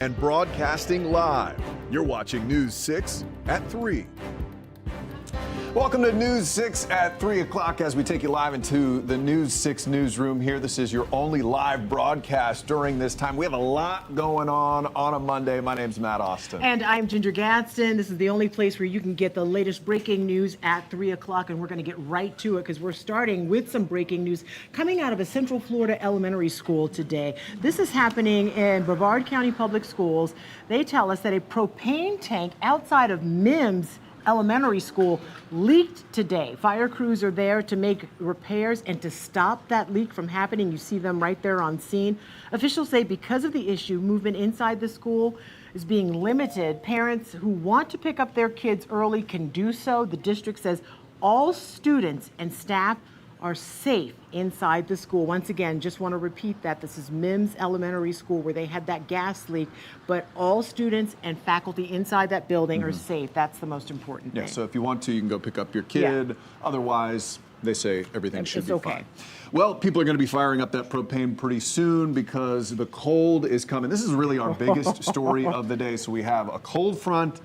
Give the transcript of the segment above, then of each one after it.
And broadcasting live. You're watching News 6 at 3. Welcome to News 6 at 3 o'clock as we take you live into the News 6 newsroom here. This is your only live broadcast during this time. We have a lot going on a Monday. My name's Matt Austin. And I'm Ginger Gadsden. This is the only place where you can get the latest breaking news at 3 o'clock, and we're going to get right to it because we're starting with some breaking news coming out of a Central Florida elementary school today. This is happening in Brevard County Public Schools. They tell us that a propane tank outside of Mims Elementary School leaked today. Fire crews are there to make repairs and to stop that leak from happening. You see them right there on scene. Officials say because of the issue, movement inside the school is being limited. Parents who want to pick up their kids early can do so. The district says all students and staff are safe inside the school. Once again, just want to repeat that this is Mims Elementary School where they had that gas leak, but all students and faculty inside that building are safe. That's the most important thing. Yeah, so if you want to, you can go pick up your kid. Yeah. Otherwise, they say everything should be okay. fine. Well, people are going to be firing up that propane pretty soon because the cold is coming. This is really our biggest story of the day. So we have a cold front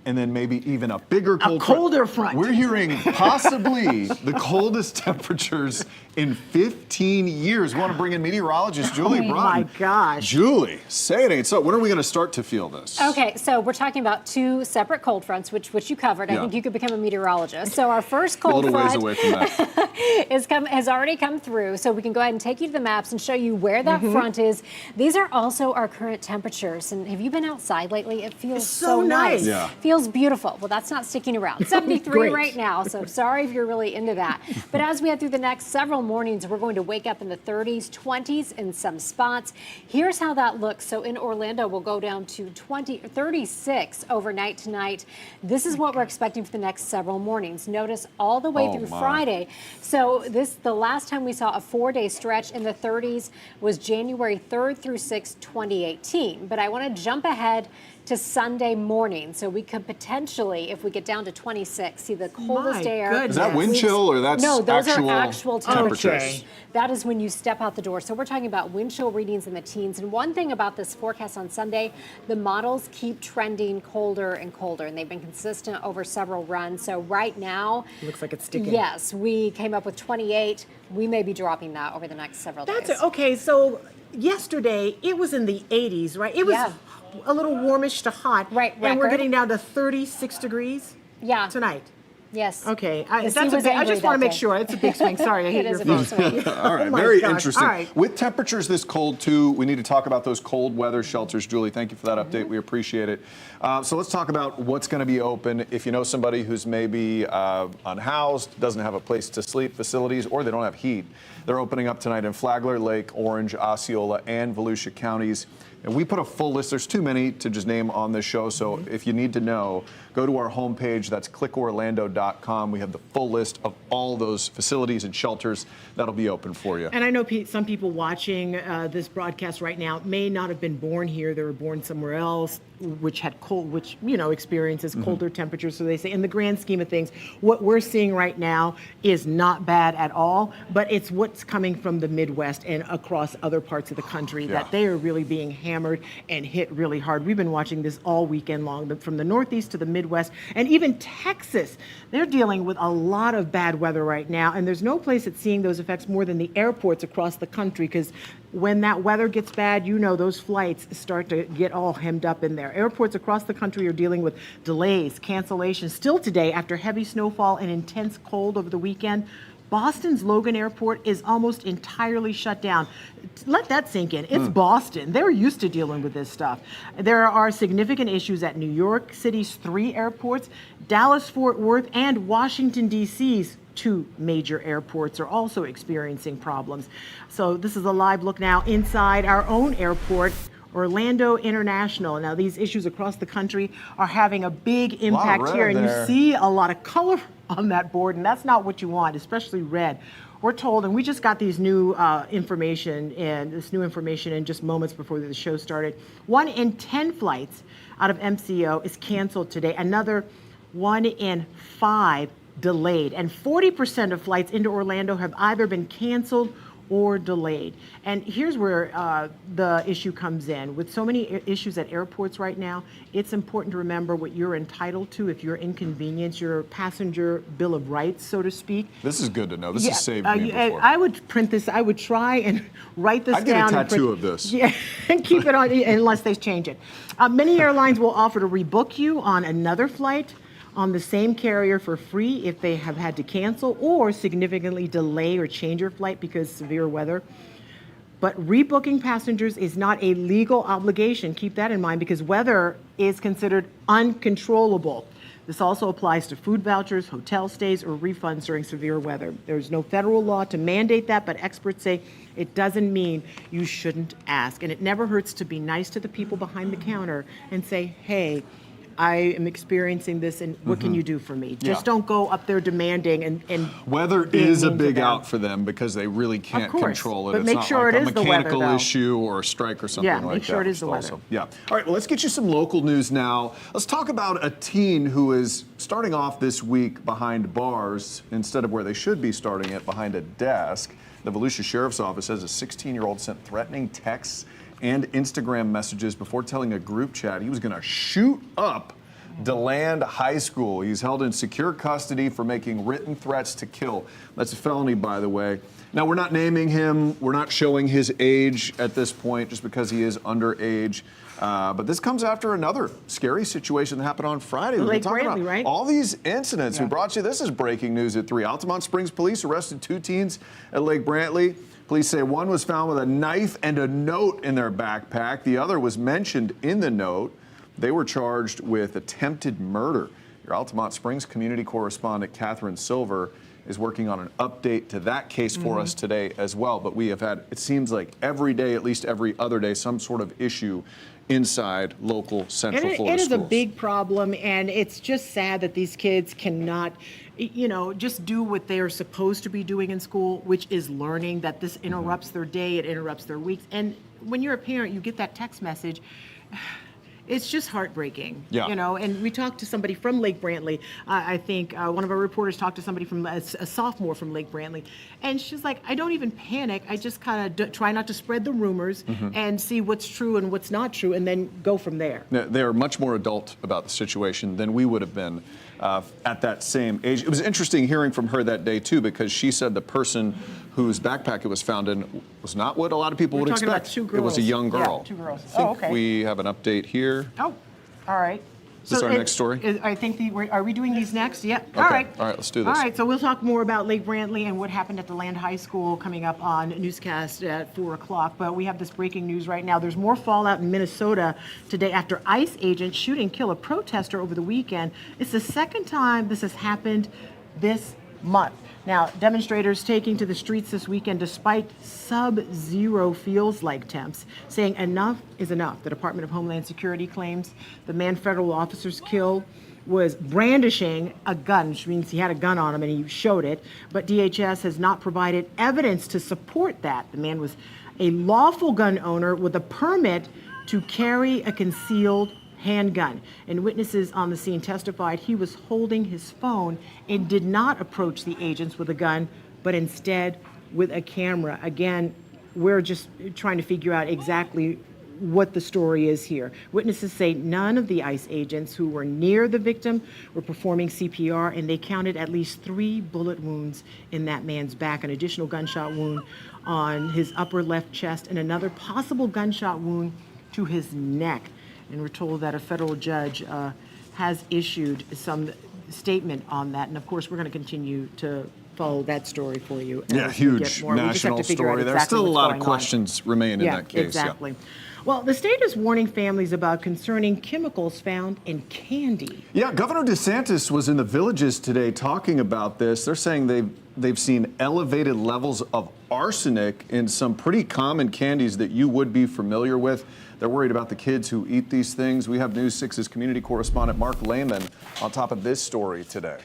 and then maybe even a bigger cold colder front. We're hearing possibly the coldest temperatures in 15 years. We want to bring in meteorologist Julie Broughton. Oh my gosh. Julie, say it ain't so. When are we going to start to feel this? Okay, so we're talking about two separate cold fronts, which you covered. I think you could become a meteorologist. So our first cold a little front ways away from that. has already come through. So we can go ahead and take you to the maps and show you where that front is. These are also our current temperatures. And have you been outside lately? It feels so nice. Yeah. Feels beautiful. Well, that's not sticking around. 73 right now, so sorry if you're really into that. But as we head through the next several mornings, we're going to wake up in the 30s, 20s in some spots. Here's how that looks. So in Orlando, we'll go down to 36 overnight tonight. This is what we're expecting for the next several mornings. Notice all the way through Friday. So the last time we saw a 4-day stretch in the 30s was January 3rd through 6th, 2018. But I want to jump ahead to Sunday morning. So we could potentially, if we get down to 26, see the coldest air. Goodness. Is that wind chill or that's No, those actual are actual temperatures. Okay. That is when you step out the door. So we're talking about wind chill readings in the teens. And one thing about this forecast on Sunday, the models keep trending colder and colder, and they've been consistent over several runs. So right now, Looks like it's sticking. yes, we came up with 28. We may be dropping that over the next several days. That's okay. So yesterday it was in the 80s, right? It was a little warmish to hot. Right, And we're record. getting down to 36 degrees Yeah. tonight. Yes. Okay. The sea That's was I angry just want to that make day. sure. It's a big swing. Sorry, I hit It your is a phone. big swing. All right, Oh my very gosh. interesting. All right. With temperatures this cold too, we need to talk about those cold weather shelters. Julie, thank you for that update. We appreciate it. So let's talk about what's going to be open. If you know somebody who's maybe unhoused, doesn't have a place to sleep, facilities, or they don't have heat, they're opening up tonight in Flagler, Lake, Orange, Osceola, and Volusia counties. And we put a full list. There's too many to just name on this show. So if you need to know, go to our homepage. That's clickorlando.com. We have the full list of all those facilities and shelters that'll be open for you. And I know some people watching this broadcast right now may not have been born here. They were born somewhere else, which had experiences colder temperatures. So they say, in the grand scheme of things, what we're seeing right now is not bad at all. But it's what's coming from the Midwest and across other parts of the country that they are really being hammered and hit really hard. We've been watching this all weekend long, from the Northeast to the Midwest, and even Texas. They're dealing with a lot of bad weather right now, and there's no place that's seeing those effects more than the airports across the country, because when that weather gets bad, those flights start to get all hemmed up in there. Airports across the country are dealing with delays, cancellations. Still today, after heavy snowfall and intense cold over the weekend, Boston's Logan Airport is almost entirely shut down. Let that sink in. It's Boston. They're used to dealing with this stuff. There are significant issues at New York City's 3 airports, Dallas-Fort Worth, and Washington, D.C.'s 2 major airports are also experiencing problems. So this is a live look now inside our own airport, Orlando International. Now, these issues across the country are having a big impact here, and you see a lot of color on that board, and that's not what you want, especially red. We're told, and we just got these new information in just moments before the show started. 1 in 10 flights out of MCO is canceled today. Another 1 in 5 delayed, and 40% of flights into Orlando have either been canceled or delayed. And here's where the issue comes in. With so many issues at airports right now, it's important to remember what you're entitled to if you're inconvenienced, your passenger bill of rights, so to speak. This is good to know. This has saved me before. I would print this. I would try and write this I'd get down. a tattoo of this. Yeah, and keep it on unless they change it. Many airlines will offer to rebook you on another flight on the same carrier for free if they have had to cancel or significantly delay or change your flight because of severe weather. But rebooking passengers is not a legal obligation. Keep that in mind because weather is considered uncontrollable. This also applies to food vouchers, hotel stays, or refunds during severe weather. There's no federal law to mandate that, but experts say it doesn't mean you shouldn't ask. And it never hurts to be nice to the people behind the counter and say, hey, I am experiencing this, and what can you do for me? Just don't go up there demanding and Weather being is a mean to big them. out for them because they really can't course, control it. but It's make not sure like it a is the weather, mechanical though. issue or a strike or something Yeah, like that. make sure it is the which weather. Yeah. All right, well, let's get you some local news now. Let's talk about a teen who is starting off this week behind bars instead of where they should be starting it, behind a desk. The Volusia Sheriff's Office says a 16-year-old sent threatening texts and Instagram messages before telling a group chat he was going to shoot up DeLand High School. He's held in secure custody for making written threats to kill. That's a felony, by the way. Now, we're not naming him. We're not showing his age at this point just because he is underage. But this comes after another scary situation that happened on Friday. We've been Lake talking Brantley, about right? all these incidents. We brought you, this is breaking news at 3. Altamont Springs police arrested 2 teens at Lake Brantley. Police say one was found with a knife and a note in their backpack. The other was mentioned in the note. They were charged with attempted murder. Your Altamont Springs community correspondent, Catherine Silver, is working on an update to that case for us today as well. But we have had, it seems like every day, at least every other day, some sort of issue inside local Central Florida It is schools. a big problem, and it's just sad that these kids cannot, just do what they are supposed to be doing in school, which is learning, that this interrupts their day, it interrupts their weeks. And when you're a parent, you get that text message. It's just heartbreaking, Yeah. and we talked to somebody from Lake Brantley. I think one of our reporters talked to somebody from a sophomore from Lake Brantley, and she's like, I don't even panic. I just kind of try not to spread the rumors and see what's true and what's not true, and then go from there. They're much more adult about the situation than we would have been at that same age. It was interesting hearing from her that day, too, because she said the person whose backpack it was found in was not what a lot of people We're would talking expect. about 2 girls. It was a young girl. Yeah, 2 girls. I think Oh, okay. we have an update here. Oh, all right. Is this our next story? I think are we doing these next? Yep. Okay. All right. All right, let's do this. All right, so we'll talk more about Lake Brantley and what happened at DeLand High School coming up on newscast at 4 o'clock. But we have this breaking news right now. There's more fallout in Minnesota today after ICE agents shoot and kill a protester over the weekend. It's the second time this has happened this month. Now, demonstrators taking to the streets this weekend despite sub-zero feels-like temps, saying enough is enough. The Department of Homeland Security claims the man federal officers killed was brandishing a gun, which means he had a gun on him and he showed it, but DHS has not provided evidence to support that. The man was a lawful gun owner with a permit to carry a concealed handgun, and witnesses on the scene testified he was holding his phone and did not approach the agents with a gun, but instead with a camera. Again, we're just trying to figure out exactly what the story is here. Witnesses say none of the ICE agents who were near the victim were performing CPR, and they counted at least 3 bullet wounds in that man's back, an additional gunshot wound on his upper left chest, and another possible gunshot wound to his neck. And we're told that a federal judge has issued some statement on that. And of course, we're going to continue to follow that story for you. Yeah, as we get huge more. We just have national to figure out story. There's exactly still a what's lot of going on. questions remain in that case. Exactly. Well, the state is warning families about concerning chemicals found in candy. Yeah, Governor DeSantis was in the Villages today talking about this. They're saying they've seen elevated levels of arsenic in some pretty common candies that you would be familiar with. They're worried about the kids who eat these things. We have News 6's community correspondent Mark Lehman on top of this story today.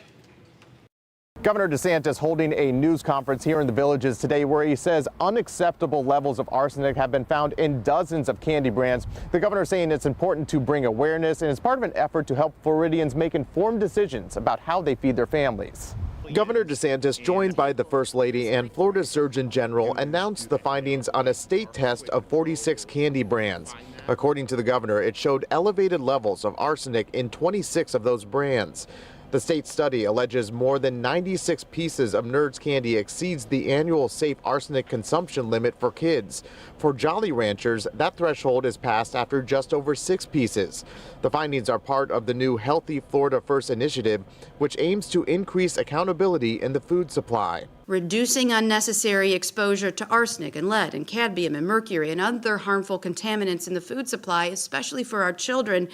Governor DeSantis holding a news conference here in the Villages today where he says unacceptable levels of arsenic have been found in dozens of candy brands. The governor saying it's important to bring awareness and it's part of an effort to help Floridians make informed decisions about how they feed their families. Governor DeSantis, joined by the First Lady and Florida Surgeon General, announced the findings on a state test of 46 candy brands. According to the governor, it showed elevated levels of arsenic in 26 of those brands. The state study alleges more than 96 pieces of Nerds candy exceeds the annual safe arsenic consumption limit for kids. For Jolly Ranchers, that threshold is passed after just over 6 pieces. The findings are part of the new Healthy Florida First initiative, which aims to increase accountability in the food supply. Reducing unnecessary exposure to arsenic and lead and cadmium and mercury and other harmful contaminants in the food supply, especially for our children,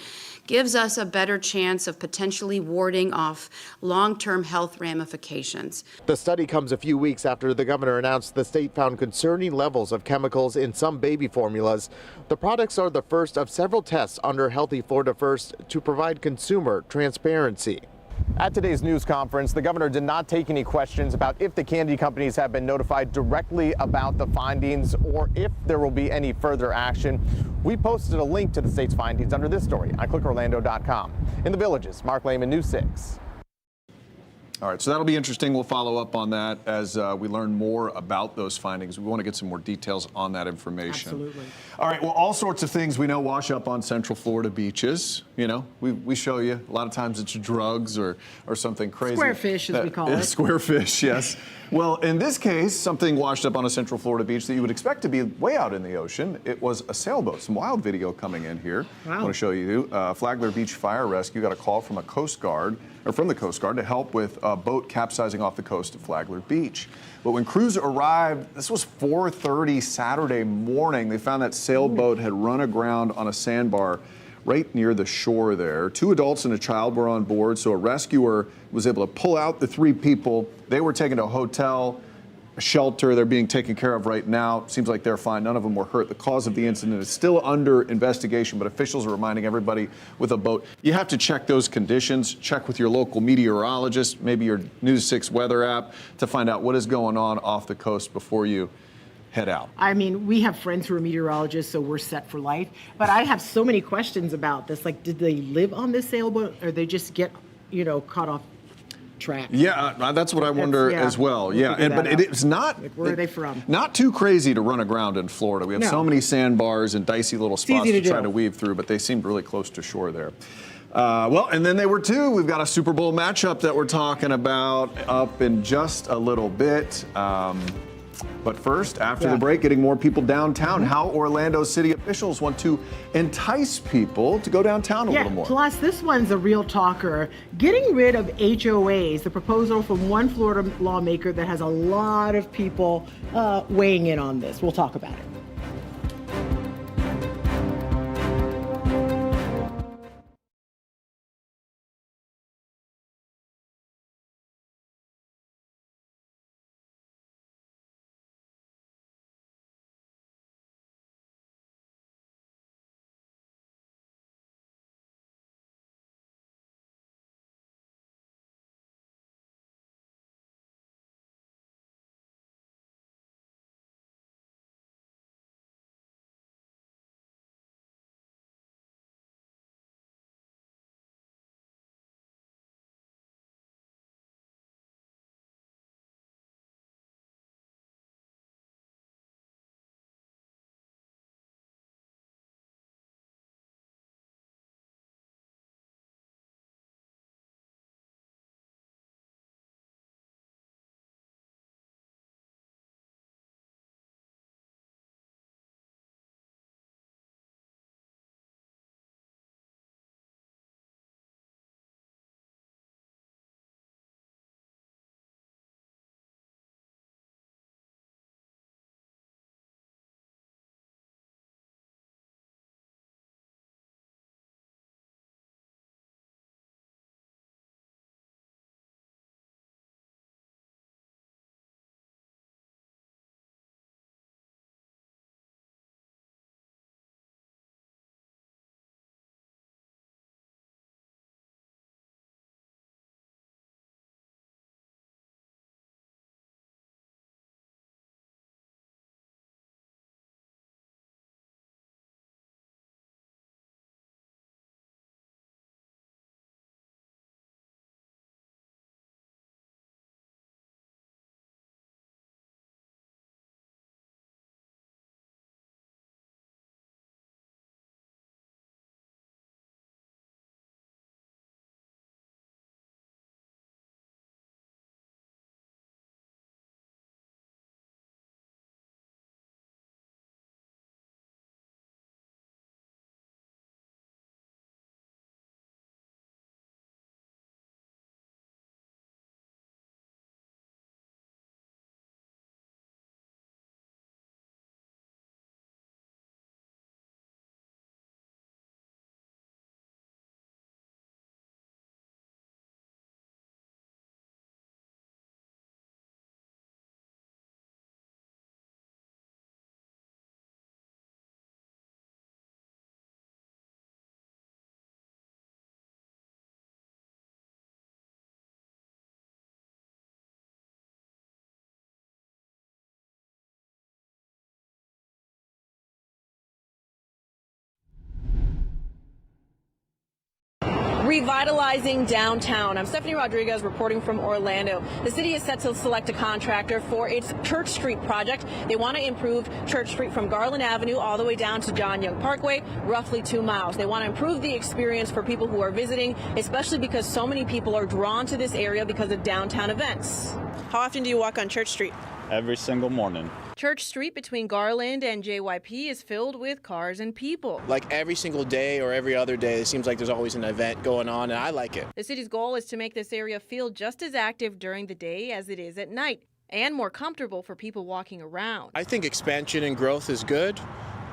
gives us a better chance of potentially warding off long-term health ramifications. The study comes a few weeks after the governor announced the state found concerning levels of chemicals in some baby formulas. The products are the first of several tests under Healthy Florida First to provide consumer transparency. At today's news conference, the governor did not take any questions about if the candy companies have been notified directly about the findings or if there will be any further action. We posted a link to the state's findings under this story on clickorlando.com. In the Villages, Mark Lehman, News 6. All right, so that'll be interesting. We'll follow up on that as we learn more about those findings. We want to get some more details on that information. Absolutely. All right, well, all sorts of things we know wash up on Central Florida beaches. You know, we show you. A lot of times it's drugs or something crazy. Square fish, as we call it. Square fish, yes. Well, in this case, something washed up on a Central Florida beach that you would expect to be way out in the ocean. It was a sailboat. Some wild video coming in here. Wow. I want to show you. Flagler Beach Fire Rescue got a call from a Coast Guard, or from the Coast Guard, to help with a boat capsizing off the coast of Flagler Beach. But when crews arrived, this was 4:30 Saturday morning, they found that sailboat had run aground on a sandbar right near the shore there. 2 adults and a child were on board, so a rescuer was able to pull out the 3 people. They were taken to a hotel, a shelter. They're being taken care of right now. Seems like they're fine. None of them were hurt. The cause of the incident is still under investigation, but officials are reminding everybody with a boat, you have to check those conditions, check with your local meteorologist, maybe your News 6 weather app, to find out what is going on off the coast before you head out. I mean, we have friends who are meteorologists, so we're set for life. But I have so many questions about this. Like, did they live on this sailboat, or they just get, caught off track? Yeah, that's what I wonder as well. We'll Yeah, figure but that out. it's not. Like, where are they from? Not too crazy to run aground in Florida. We have No. so many sandbars and dicey little spots easy to to try do. to weave through, but they seemed really close to shore there. Well, and then they were too. We've got a Super Bowl matchup that we're talking about up in just a little bit. But first, after the break, getting more people downtown, how Orlando city officials want to entice people to go downtown a little more. Plus, this one's a real talker. Getting rid of HOAs, the proposal from one Florida lawmaker that has a lot of people weighing in on this. We'll talk about it. revitalizing downtown. I'm Stephanie Rodriguez reporting from Orlando. The city is set to select a contractor for its Church Street project. They want to improve Church Street from Garland Avenue all the way down to John Young Parkway, roughly 2 miles. They want to improve the experience for people who are visiting, especially because so many people are drawn to this area because of downtown events. How often do you walk on Church Street? Every single morning. Church Street between Garland and JYP is filled with cars and people. Like every single day or every other day, it seems like there's always an event going on, and I like it. The city's goal is to make this area feel just as active during the day as it is at night, and more comfortable for people walking around. I think expansion and growth is good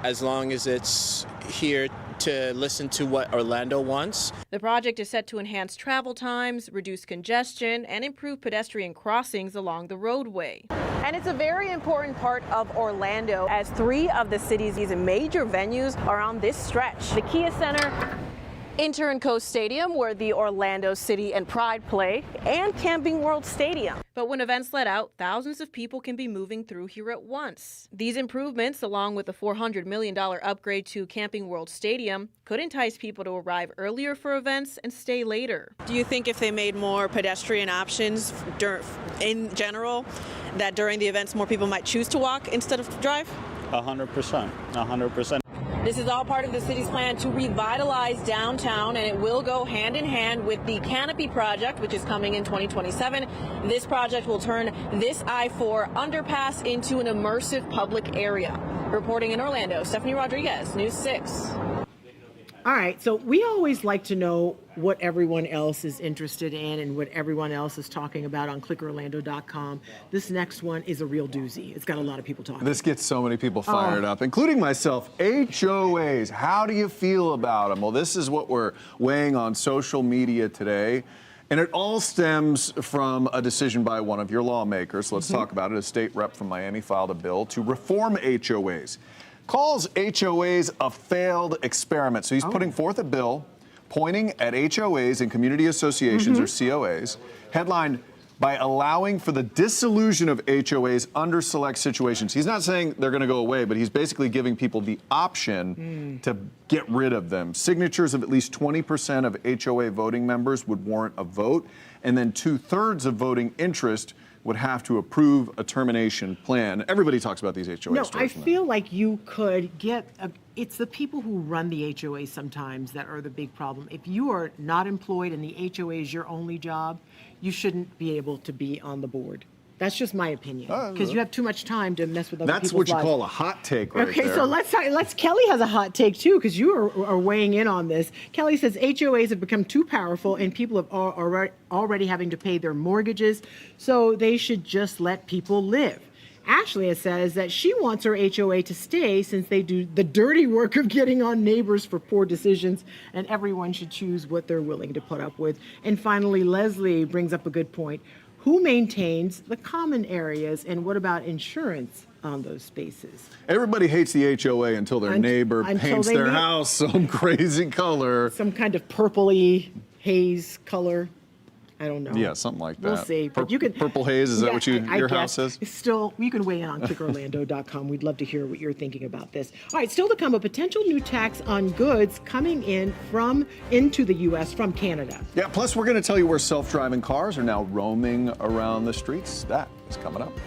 as long as it's here to listen to what Orlando wants. The project is set to enhance travel times, reduce congestion, and improve pedestrian crossings along the roadway. And it's a very important part of Orlando, as 3 of the city's major venues are on this stretch. The Kia Center, Inter and Coast Stadium, where the Orlando City and Pride play, and Camping World Stadium. But when events let out, thousands of people can be moving through here at once. These improvements, along with the $400 million upgrade to Camping World Stadium, could entice people to arrive earlier for events and stay later. Do you think if they made more pedestrian options in general, that during the events more people might choose to walk instead of drive? 100%. 100%. This is all part of the city's plan to revitalize downtown, and it will go hand in hand with the Canopy project, which is coming in 2027. This project will turn this I-4 underpass into an immersive public area. Reporting in Orlando, Stephanie Rodriguez, News 6. All right, so we always like to know what everyone else is interested in and what everyone else is talking about on clickorlando.com. This next one is a real doozy. It's got a lot of people talking. This gets so many people fired up, including myself. HOAs, how do you feel about them? Well, this is what we're weighing on social media today. And it all stems from a decision by one of your lawmakers. Let's talk about it. A state rep from Miami filed a bill to reform HOAs. Calls HOAs a failed experiment. So he's putting forth a bill pointing at HOAs and community associations, or COAs, headlined by allowing for the dissolution of HOAs under select situations. He's not saying they're going to go away, but he's basically giving people the option to get rid of them. Signatures of at least 20% of HOA voting members would warrant a vote, and then 2/3 of voting interest would have to approve a termination plan. Everybody talks about these HOA No, I stories. feel like you could get, it's the people who run the HOA sometimes that are the big problem. If you are not employed and the HOA is your only job, you shouldn't be able to be on the board. That's just my opinion, because you have too much time to mess with other people's That's what you lives. call a hot take right Okay, there. so let's talk. Kelly has a hot take too, because you are weighing in on this. Kelly says HOAs have become too powerful, and people are already having to pay their mortgages, so they should just let people live. Ashley says that she wants her HOA to stay since they do the dirty work of getting on neighbors for poor decisions, and everyone should choose what they're willing to put up with. And finally, Leslie brings up a good point. Who maintains the common areas, and what about insurance on those spaces? Everybody hates the HOA until their neighbor until paints they their leave. house some crazy color. Some kind of purpley haze color. I don't know. Yeah, something like that. We'll see. But you can Purple haze, is that what your house guess. is? Still, you can weigh in on clickorlando.com. We'd love to hear what you're thinking about this. All right, still to come, a potential new tax on goods coming into the U.S. from Canada. Yeah, plus we're going to tell you where self-driving cars are now roaming around the streets. That is coming up.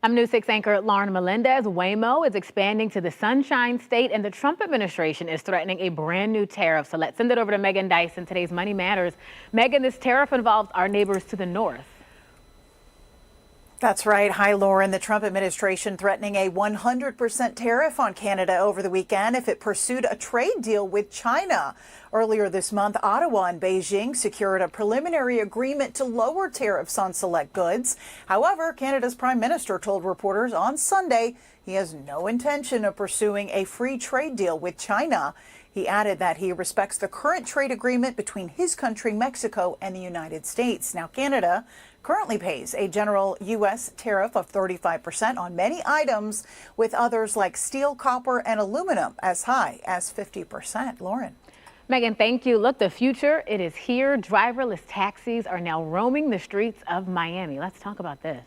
I'm News 6 anchor Lauren Melendez. Waymo is expanding to the Sunshine State, and the Trump administration is threatening a brand new tariff. So let's send it over to Megan Dyson. Today's Money Matters. Megan, this tariff involves our neighbors to the north. That's right. Hi, Lauren. The Trump administration threatening a 100% tariff on Canada over the weekend if it pursued a trade deal with China. Earlier this month, Ottawa and Beijing secured a preliminary agreement to lower tariffs on select goods. However, Canada's prime minister told reporters on Sunday he has no intention of pursuing a free trade deal with China. He added that he respects the current trade agreement between his country, Mexico, and the United States. Now, Canada currently pays a general U.S. tariff of 35% on many items, with others like steel, copper, and aluminum as high as 50%. Lauren. Megan, thank you. Look, the future, it is here. Driverless taxis are now roaming the streets of Miami. Let's talk about this.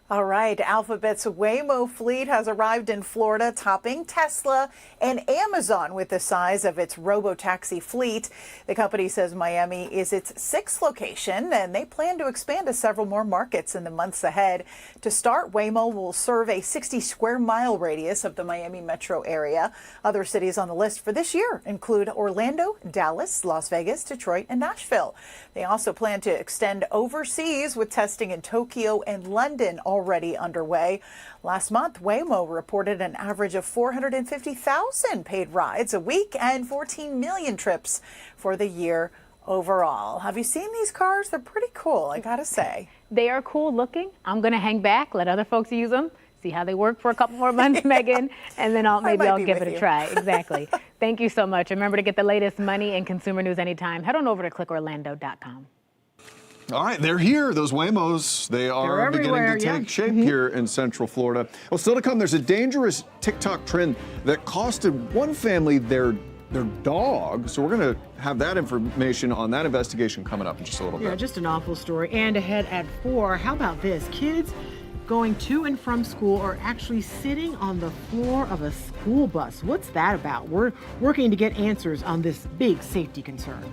All right, Alphabet's Waymo fleet has arrived in Florida, topping Tesla and Amazon with the size of its robo-taxi fleet. The company says Miami is its sixth location, and they plan to expand to several more markets in the months ahead. To start, Waymo will serve a 60-square-mile radius of the Miami metro area. Other cities on the list for this year include Orlando, Dallas, Las Vegas, Detroit, and Nashville. They also plan to extend overseas with testing in Tokyo and London already underway. Last month, Waymo reported an average of 450,000 paid rides a week and 14 million trips for the year overall. Have you seen these cars? They're pretty cool, I gotta say. They are cool looking. I'm going to hang back, let other folks use them, see how they work for a couple more months, Megan, and then maybe I'll give it a try. Exactly. Thank you so much. Remember, to get the latest money and consumer news anytime, head on over to clickorlando.com. All right, they're here, those Waymos. They are beginning to take shape here in Central Florida. Well, still to come, there's a dangerous TikTok trend that costed one family their dog. So we're going to have that information on that investigation coming up in just a little bit. Yeah, just an awful story. And ahead at 4, how about this? Kids going to and from school are actually sitting on the floor of a school bus. What's that about? We're working to get answers on this big safety concern.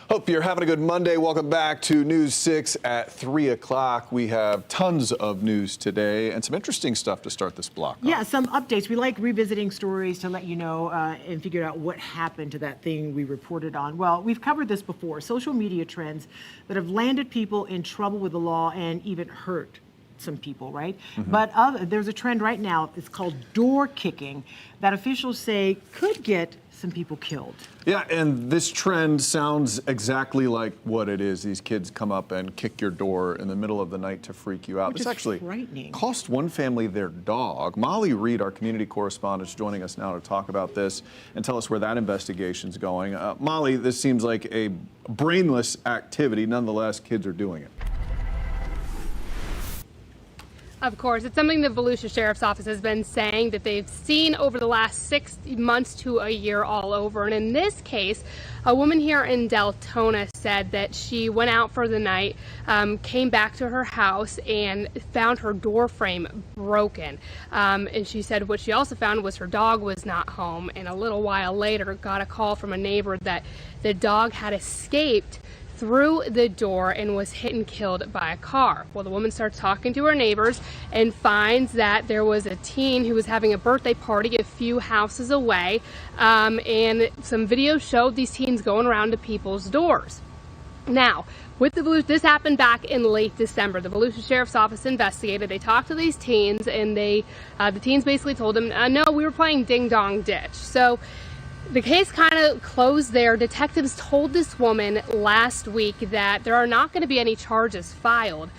Hope you're having a good Monday. Welcome back to News 6 at 3 o'clock. We have tons of news today and some interesting stuff to start this block. Yeah, some updates. We like revisiting stories to let you know and figure out what happened to that thing we reported on. Well, we've covered this before. Social media trends that have landed people in trouble with the law and even hurt some people, right? But there's a trend right now. It's called door kicking that officials say could get some people killed. Yeah, and this trend sounds exactly like what it is. These kids come up and kick your door in the middle of the night to freak you out. Which This is actually frightening. cost one family their dog. Molly Reed, our community correspondent, is joining us now to talk about this and tell us where that investigation's going. Molly, this seems like a brainless activity. Nonetheless, kids are doing it. Of course, it's something the Volusia Sheriff's Office has been saying that they've seen over the last 6 months to a year all over. And in this case, a woman here in Deltona said that she went out for the night, came back to her house and found her door frame broken. And she said what she also found was her dog was not home. And a little while later got a call from a neighbor that the dog had escaped through the door and was hit and killed by a car. Well, the woman starts talking to her neighbors and finds that there was a teen who was having a birthday party a few houses away, and some videos showed these teens going around to people's doors. Now, with the this happened back in late December. The Volusia Sheriff's Office investigated. They talked to these teens, and the teens basically told them, no, we were playing ding dong ditch. So the case kind of closed there. Detectives told this woman last week that there are not going to be any charges filed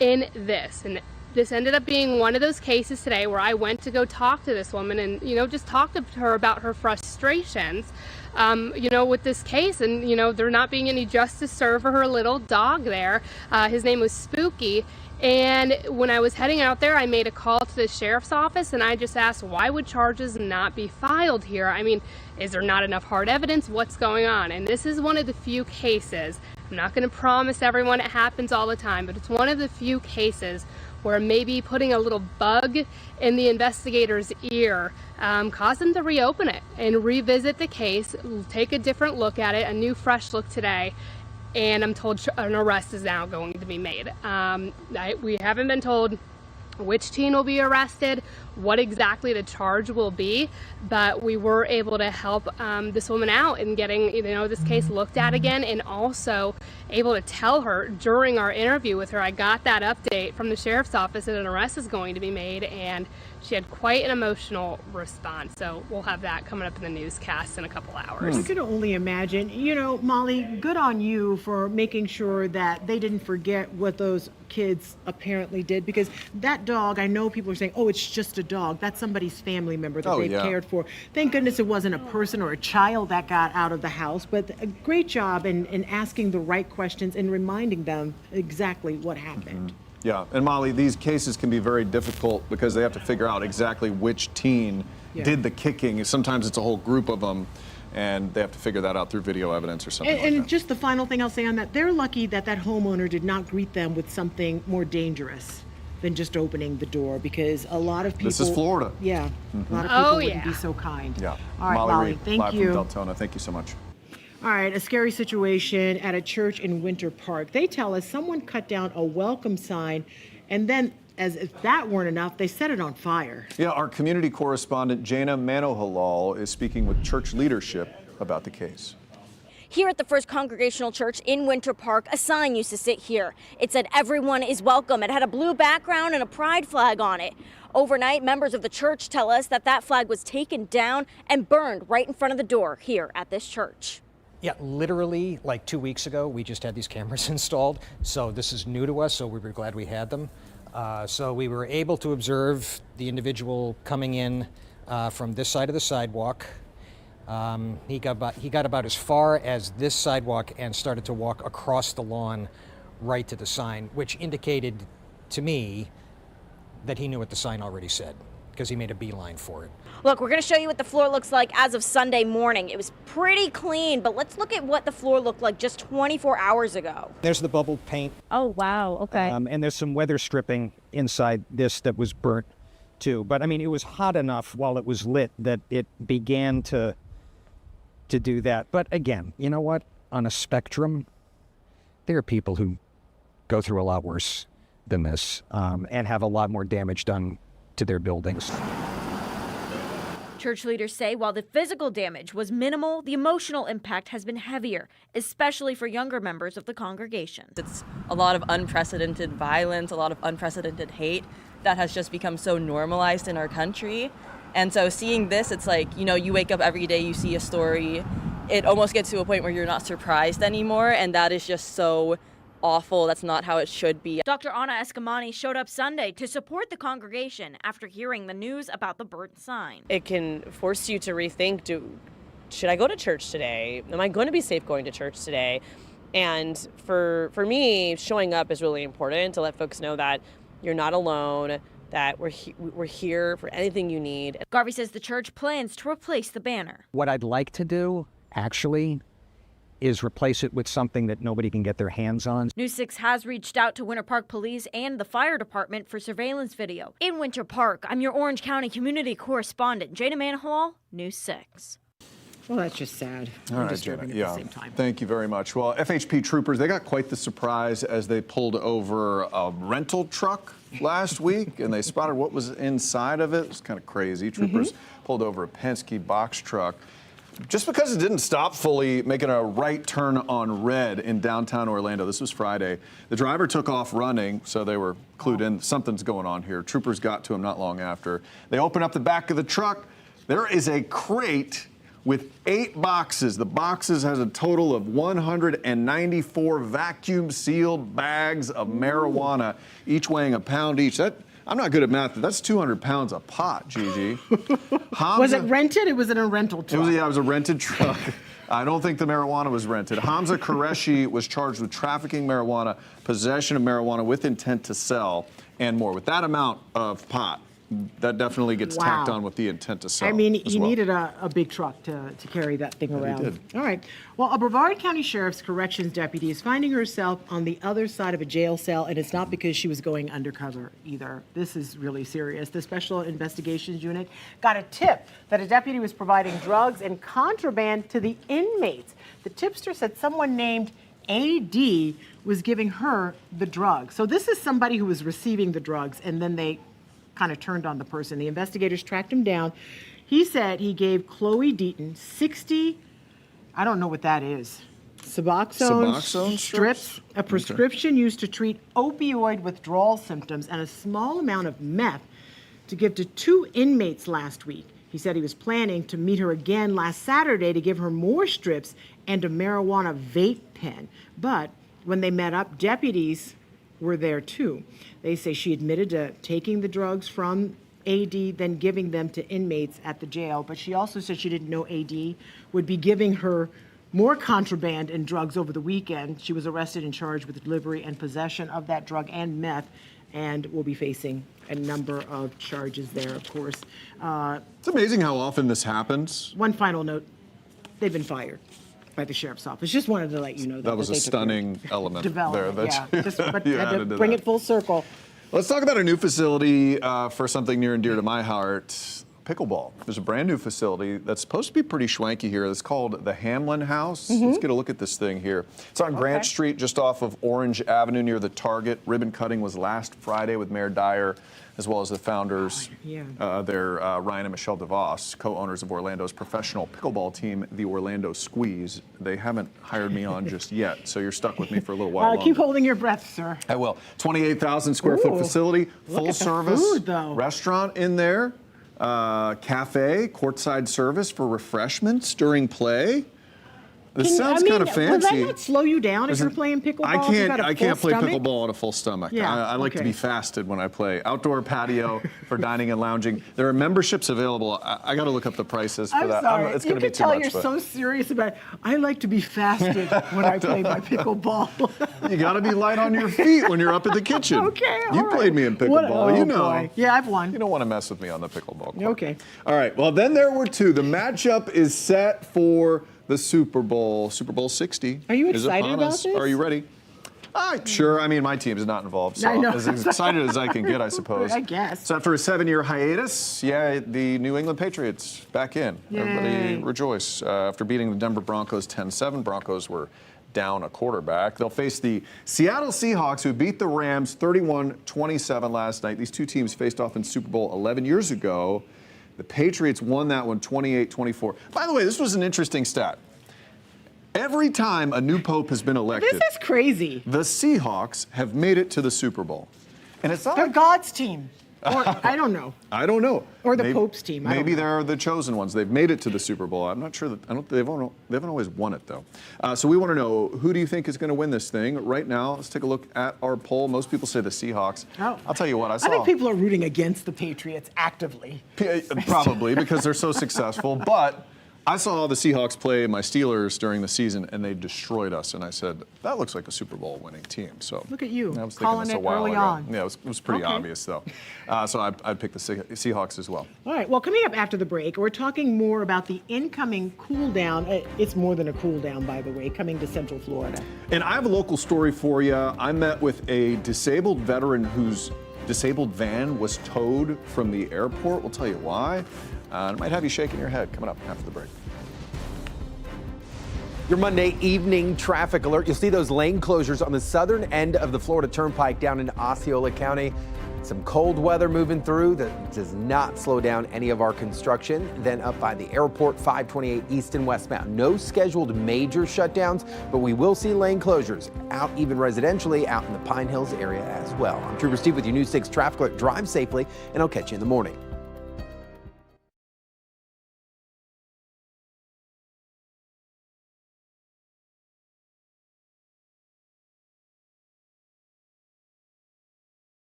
in this. And this ended up being one of those cases today where I went to go talk to this woman and, just talk to her about her frustrations, with this case. And, there not being any justice served for her little dog there. His name was Spooky. And when I was heading out there, I made a call to the sheriff's office and I just asked, why would charges not be filed here? I mean, is there not enough hard evidence? What's going on? And this is one of the few cases, I'm not going to promise everyone it happens all the time, but it's one of the few cases where maybe putting a little bug in the investigator's ear caused them to reopen it and revisit the case, take a different look at it, a new fresh look today. And I'm told an arrest is now going to be made. We haven't been told which teen will be arrested, what exactly the charge will be, but we were able to help this woman out in getting this case looked at again, and also able to tell her during our interview with her, I got that update from the sheriff's office that an arrest is going to be made, and she had quite an emotional response. So we'll have that coming up in the newscast in a couple hours. I can only imagine. Molly, good on you for making sure that they didn't forget what those kids apparently did, because that dog, I know people are saying, oh, it's just a dog. That's somebody's family member that they've cared for. Thank goodness it wasn't a person or a child that got out of the house, but a great job in asking the right questions and reminding them exactly what happened. Yeah, and Molly, these cases can be very difficult because they have to figure out exactly which teen did the kicking. Sometimes it's a whole group of them, and they have to figure that out through video evidence or something like that. And just the final thing I'll say on that, they're lucky that that homeowner did not greet them with something more dangerous than just opening the door, because a lot of people... This is Florida. Yeah, a lot of people wouldn't be so kind. Yeah. All right, Molly Molly, Reed, thank live you. from Deltona. Thank you so much. All right, a scary situation at a church in Winter Park. They tell us someone cut down a welcome sign, and then, as if that weren't enough, they set it on fire. Yeah, our community correspondent Jana Manohalal is speaking with church leadership about the case. Here at the First Congregational Church in Winter Park, a sign used to sit here. It said everyone is welcome. It had a blue background and a pride flag on it. Overnight, members of the church tell us that that flag was taken down and burned right in front of the door here at this church. Yeah, literally like 2 weeks ago, we just had these cameras installed. So this is new to us, so we were glad we had them. So we were able to observe the individual coming in from this side of the sidewalk. He got about as far as this sidewalk and started to walk across the lawn right to the sign, which indicated to me that he knew what the sign already said, because he made a beeline for it. Look, we're going to show you what the floor looks like as of Sunday morning. It was pretty clean, but let's look at what the floor looked like just 24 hours ago. There's the bubble paint. Oh, wow. Okay. And there's some weather stripping inside this that was burnt too. But I mean, it was hot enough while it was lit that it began to do that. But again, you know what? on a spectrum. There are people who go through a lot worse than this and have a lot more damage done to their buildings. Church leaders say while the physical damage was minimal, the emotional impact has been heavier, especially for younger members of the congregation. It's a lot of unprecedented violence, a lot of unprecedented hate that has just become so normalized in our country. And so seeing this, it's like, you know, you wake up every day, you see a story. It almost gets to a point where you're not surprised anymore, and that is just so awful. That's not how it should be. Dr. Anna Escamani showed up Sunday to support the congregation after hearing the news about the burnt sign. It can force you to rethink, should I go to church today? Am I going to be safe going to church today? And for me, showing up is really important to let folks know that you're not alone, that we're here for anything you need. Garvey says the church plans to replace the banner. What I'd like to do, actually, is replace it with something that nobody can get their hands on. News 6 has reached out to Winter Park Police and the fire department for surveillance video. In Winter Park, I'm your Orange County community correspondent, Jana Manhall, News 6. Well, that's just sad. All right, disturbing Jana. at the same time. Thank you very much. Well, FHP troopers, they got quite the surprise as they pulled over a rental truck last week, and they spotted what was inside of it. It was kind of crazy. Troopers pulled over a Penske box truck. Just because it didn't stop fully, making a right turn on red in downtown Orlando. This was Friday. The driver took off running, so they were clued in. Something's going on here. Troopers got to him not long after. They open up the back of the truck. There is a crate with 8 boxes. The boxes has a total of 194 vacuum-sealed bags of marijuana, each weighing a pound each. I'm not good at math, but that's 200 pounds a pot, Gigi. Was it rented? It was in a rental truck. It was a rented truck. I don't think the marijuana was rented. Hamza Qureshi was charged with trafficking marijuana, possession of marijuana with intent to sell, and more. With that amount of pot, that definitely gets tacked on with the intent to sell. I mean, he needed a big truck to carry that thing around. He did. All right. Well, a Brevard County Sheriff's Corrections deputy is finding herself on the other side of a jail cell, and it's not because she was going undercover either. This is really serious. The Special Investigations Unit got a tip that a deputy was providing drugs and contraband to the inmates. The tipster said someone named AD was giving her the drugs. So this is somebody who was receiving the drugs, and then they kind of turned on the person. The investigators tracked him down. He said he gave Chloe Deaton 60, I don't know what that is, Suboxone strips, a prescription used to treat opioid withdrawal symptoms, and a small amount of meth to give to 2 inmates last week. He said he was planning to meet her again last Saturday to give her more strips and a marijuana vape pen. But when they met up, deputies were there too. They say she admitted to taking the drugs from AD, then giving them to inmates at the jail. But she also said she didn't know AD would be giving her more contraband and drugs over the weekend. She was arrested and charged with delivery and possession of that drug and meth, and will be facing a number of charges there, of course. It's amazing how often this happens. One final note, they've been fired by the sheriff's office. Just wanted to let you know that. That was a stunning element there. But had to bring it full circle. Let's talk about a new facility for something near and dear to my heart, pickleball. There's a brand new facility that's supposed to be pretty schwanky here. It's called the Hamlin House. Let's get a look at this thing here. It's on Grant Street, just off of Orange Avenue near the Target. Ribbon cutting was last Friday with Mayor Dyer, as well as the founders, Ryan and Michelle DeVos, co-owners of Orlando's professional pickleball team, the Orlando Squeeze. They haven't hired me on just yet, so you're stuck with me for a little while longer. Keep holding your breath, sir. I will. 28,000 square foot facility, full service food, though. restaurant in there, cafe, courtside service for refreshments during play. This sounds kind of fancy. Will that not slow you down if you're playing pickleball? I can't play pickleball on a full stomach. Yeah, I like to be fasted when I play. Outdoor patio for dining and lounging. There are memberships available. I got to look up the prices for that. Sorry. It's going to be too much. much. You're so serious about it. I like to be fasted when I play my pickleball. You got to be light on your feet when you're up in the kitchen. Okay, You played me in pickleball. You know. Boy. Yeah, I've won. You don't want to mess with me on the pickleball court. Okay. All right. Well, then there were 2. The matchup is set for the Super Bowl. Super Bowl 60. Are you is excited upon about us. this? Are you ready? Sure. I mean, my team's not involved, so I know. as excited as I can get, I suppose. I guess. So after a 7-year hiatus, the New England Patriots back in. Yay. Everybody rejoice. After beating the Denver Broncos 10-7, Broncos were down a quarterback. They'll face the Seattle Seahawks, who beat the Rams 31-27 last night. These two teams faced off in Super Bowl 11 years ago. The Patriots won that one 28-24. By the way, this was an interesting stat. Every time a new pope has been elected, This is crazy. the Seahawks have made it to the Super Bowl. And it's not They're like, God's team. Or, I don't know. I don't know. Or the Pope's team. I don't Maybe know. they're the chosen ones. They've made it to the Super Bowl. I'm not sure that they haven't always won it though. So we want to know, who do you think is going to win this thing right now? Let's take a look at our poll. Most people say the Seahawks. Oh. I'll tell you what, I saw. I think people are rooting against the Patriots actively. Probably because they're so successful. But I saw the Seahawks play my Steelers during the season, and they destroyed us. And I said, that looks like a Super Bowl winning team. So Look at you, I was thinking calling this a it while early ago. on. Yeah, it was pretty Okay. obvious though. So I'd pick the Seahawks as well. All right, well, coming up after the break, we're talking more about the incoming cool down. It's more than a cool down, by the way, coming to Central Florida. And I have a local story for you. I met with a disabled veteran whose disabled van was towed from the airport. We'll tell you why. It might have you shaking your head coming up after the break. Your Monday evening traffic alert. You'll see those lane closures on the southern end of the Florida Turnpike down in Osceola County. Some cold weather moving through that does not slow down any of our construction. Then up by the airport, 528 east and westbound. No scheduled major shutdowns, but we will see lane closures out even residentially out in the Pine Hills area as well. I'm Trooper Steve with your News 6 traffic alert. Drive safely, and I'll catch you in the morning.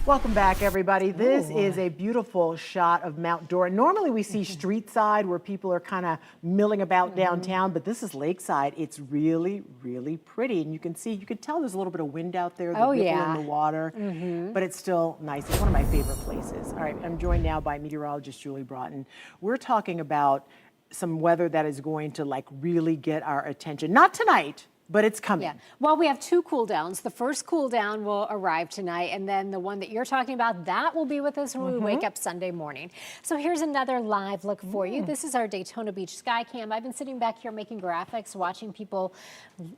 Welcome back, everybody. This is a beautiful shot of Mount Dora. Normally we see street side where people are kind of milling about downtown, but this is lakeside. It's really, really pretty. And you can tell there's a little bit of wind out there, the ripple in the water, but it's still nice. It's one of my favorite places. All right, I'm joined now by meteorologist Julie Broughton. We're talking about some weather that is going to like really get our attention. Not tonight, but it's coming. Yeah. Well, we have two cool downs. The first cool down will arrive tonight, and then the one that you're talking about, that will be with us when we wake up Sunday morning. So here's another live look for you. This is our Daytona Beach sky cam. I've been sitting back here making graphics, watching people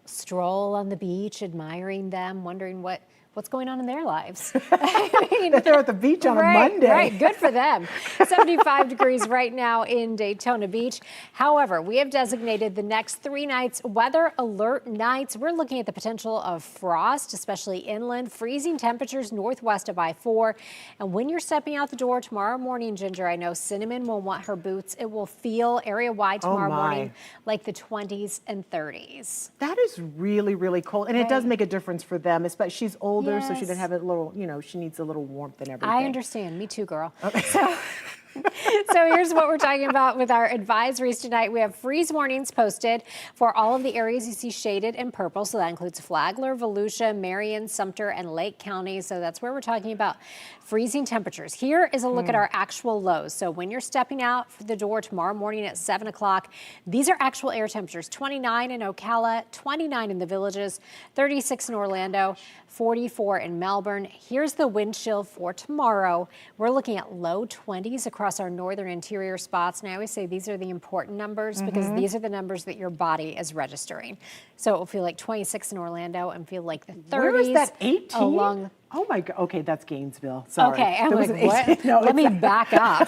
stroll on the beach, admiring them, wondering what's going on in their lives. I mean, they're at the beach on a Monday. Right, good for them. 75 degrees right now in Daytona Beach. However, we have designated the next 3 nights weather alert nights. We're looking at the potential of frost, especially inland, freezing temperatures northwest of I-4. And when you're stepping out the door tomorrow morning, Ginger, I know Cinnamon will want her boots. It will feel area-wide tomorrow morning like the 20s and 30s. That is really, really cold. And it does make a difference for them, especially she's older. So she doesn't have a little, she needs a little warmth and everything. I understand. Me too, girl. Okay. So here's what we're talking about with our advisories tonight. We have freeze warnings posted for all of the areas you see shaded in purple. So that includes Flagler, Volusia, Marion, Sumter, and Lake County. So that's where we're talking about freezing temperatures. Here is a look at our actual lows. So when you're stepping out for the door tomorrow morning at 7 o'clock, these are actual air temperatures. 29 in Ocala, 29 in the Villages, 36 in Orlando, 44 in Melbourne. Here's the wind chill for tomorrow. We're looking at low 20s across our northern interior spots. And I always say these are the important numbers because these are the numbers that your body is registering. So it will feel like 26 in Orlando and feel like the 30s. Where is that, 18? Along. Oh my God. Okay, that's Gainesville. Sorry. Okay, I'm like, what? No, let me back up.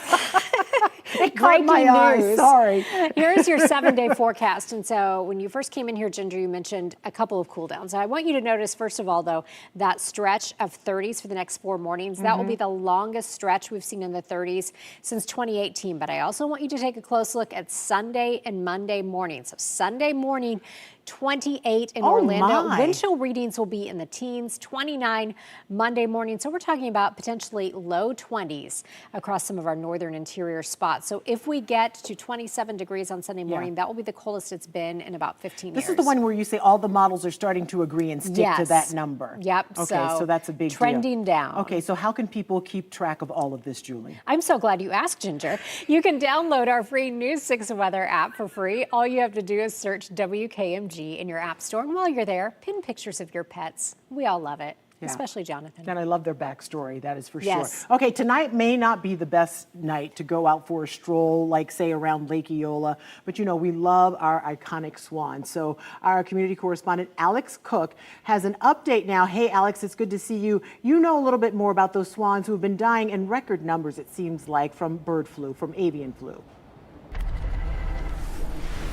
It caught my eye. Sorry. Here's your 7-day forecast. And so when you first came in here, Ginger, you mentioned a couple of cool downs. I want you to notice, first of all, though, that stretch of 30s for the next 4 mornings. That will be the longest stretch we've seen in the 30s since 2018. But I also want you to take a close look at Sunday and Monday morning. So Sunday morning, 28 in Orlando. Wind chill readings will be in the teens, 29 Monday morning. So we're talking about potentially low 20s across some of our northern interior spots. So if we get to 27 degrees on Sunday morning, that will be the coldest it's been in about 15 years. This is the one where you say all the models are starting to agree and stick to that number. Yep. Okay, so that's a big trending down. Okay, so how can people keep track of all of this, Julie? I'm so glad you asked, Ginger. You can download our free News 6 Weather app for free. All you have to do is search WKMG in your app store. And while you're there, pin pictures of your pets. We all love it. Yeah. Especially Jonathan. And I love their backstory, that is for yes. sure. Okay, tonight may not be the best night to go out for a stroll, like say around Lake Eola, but we love our iconic swans. So our community correspondent, Alex Cook, has an update now. Hey, Alex, it's good to see you. You know a little bit more about those swans who have been dying in record numbers, it seems like, from bird flu, from avian flu.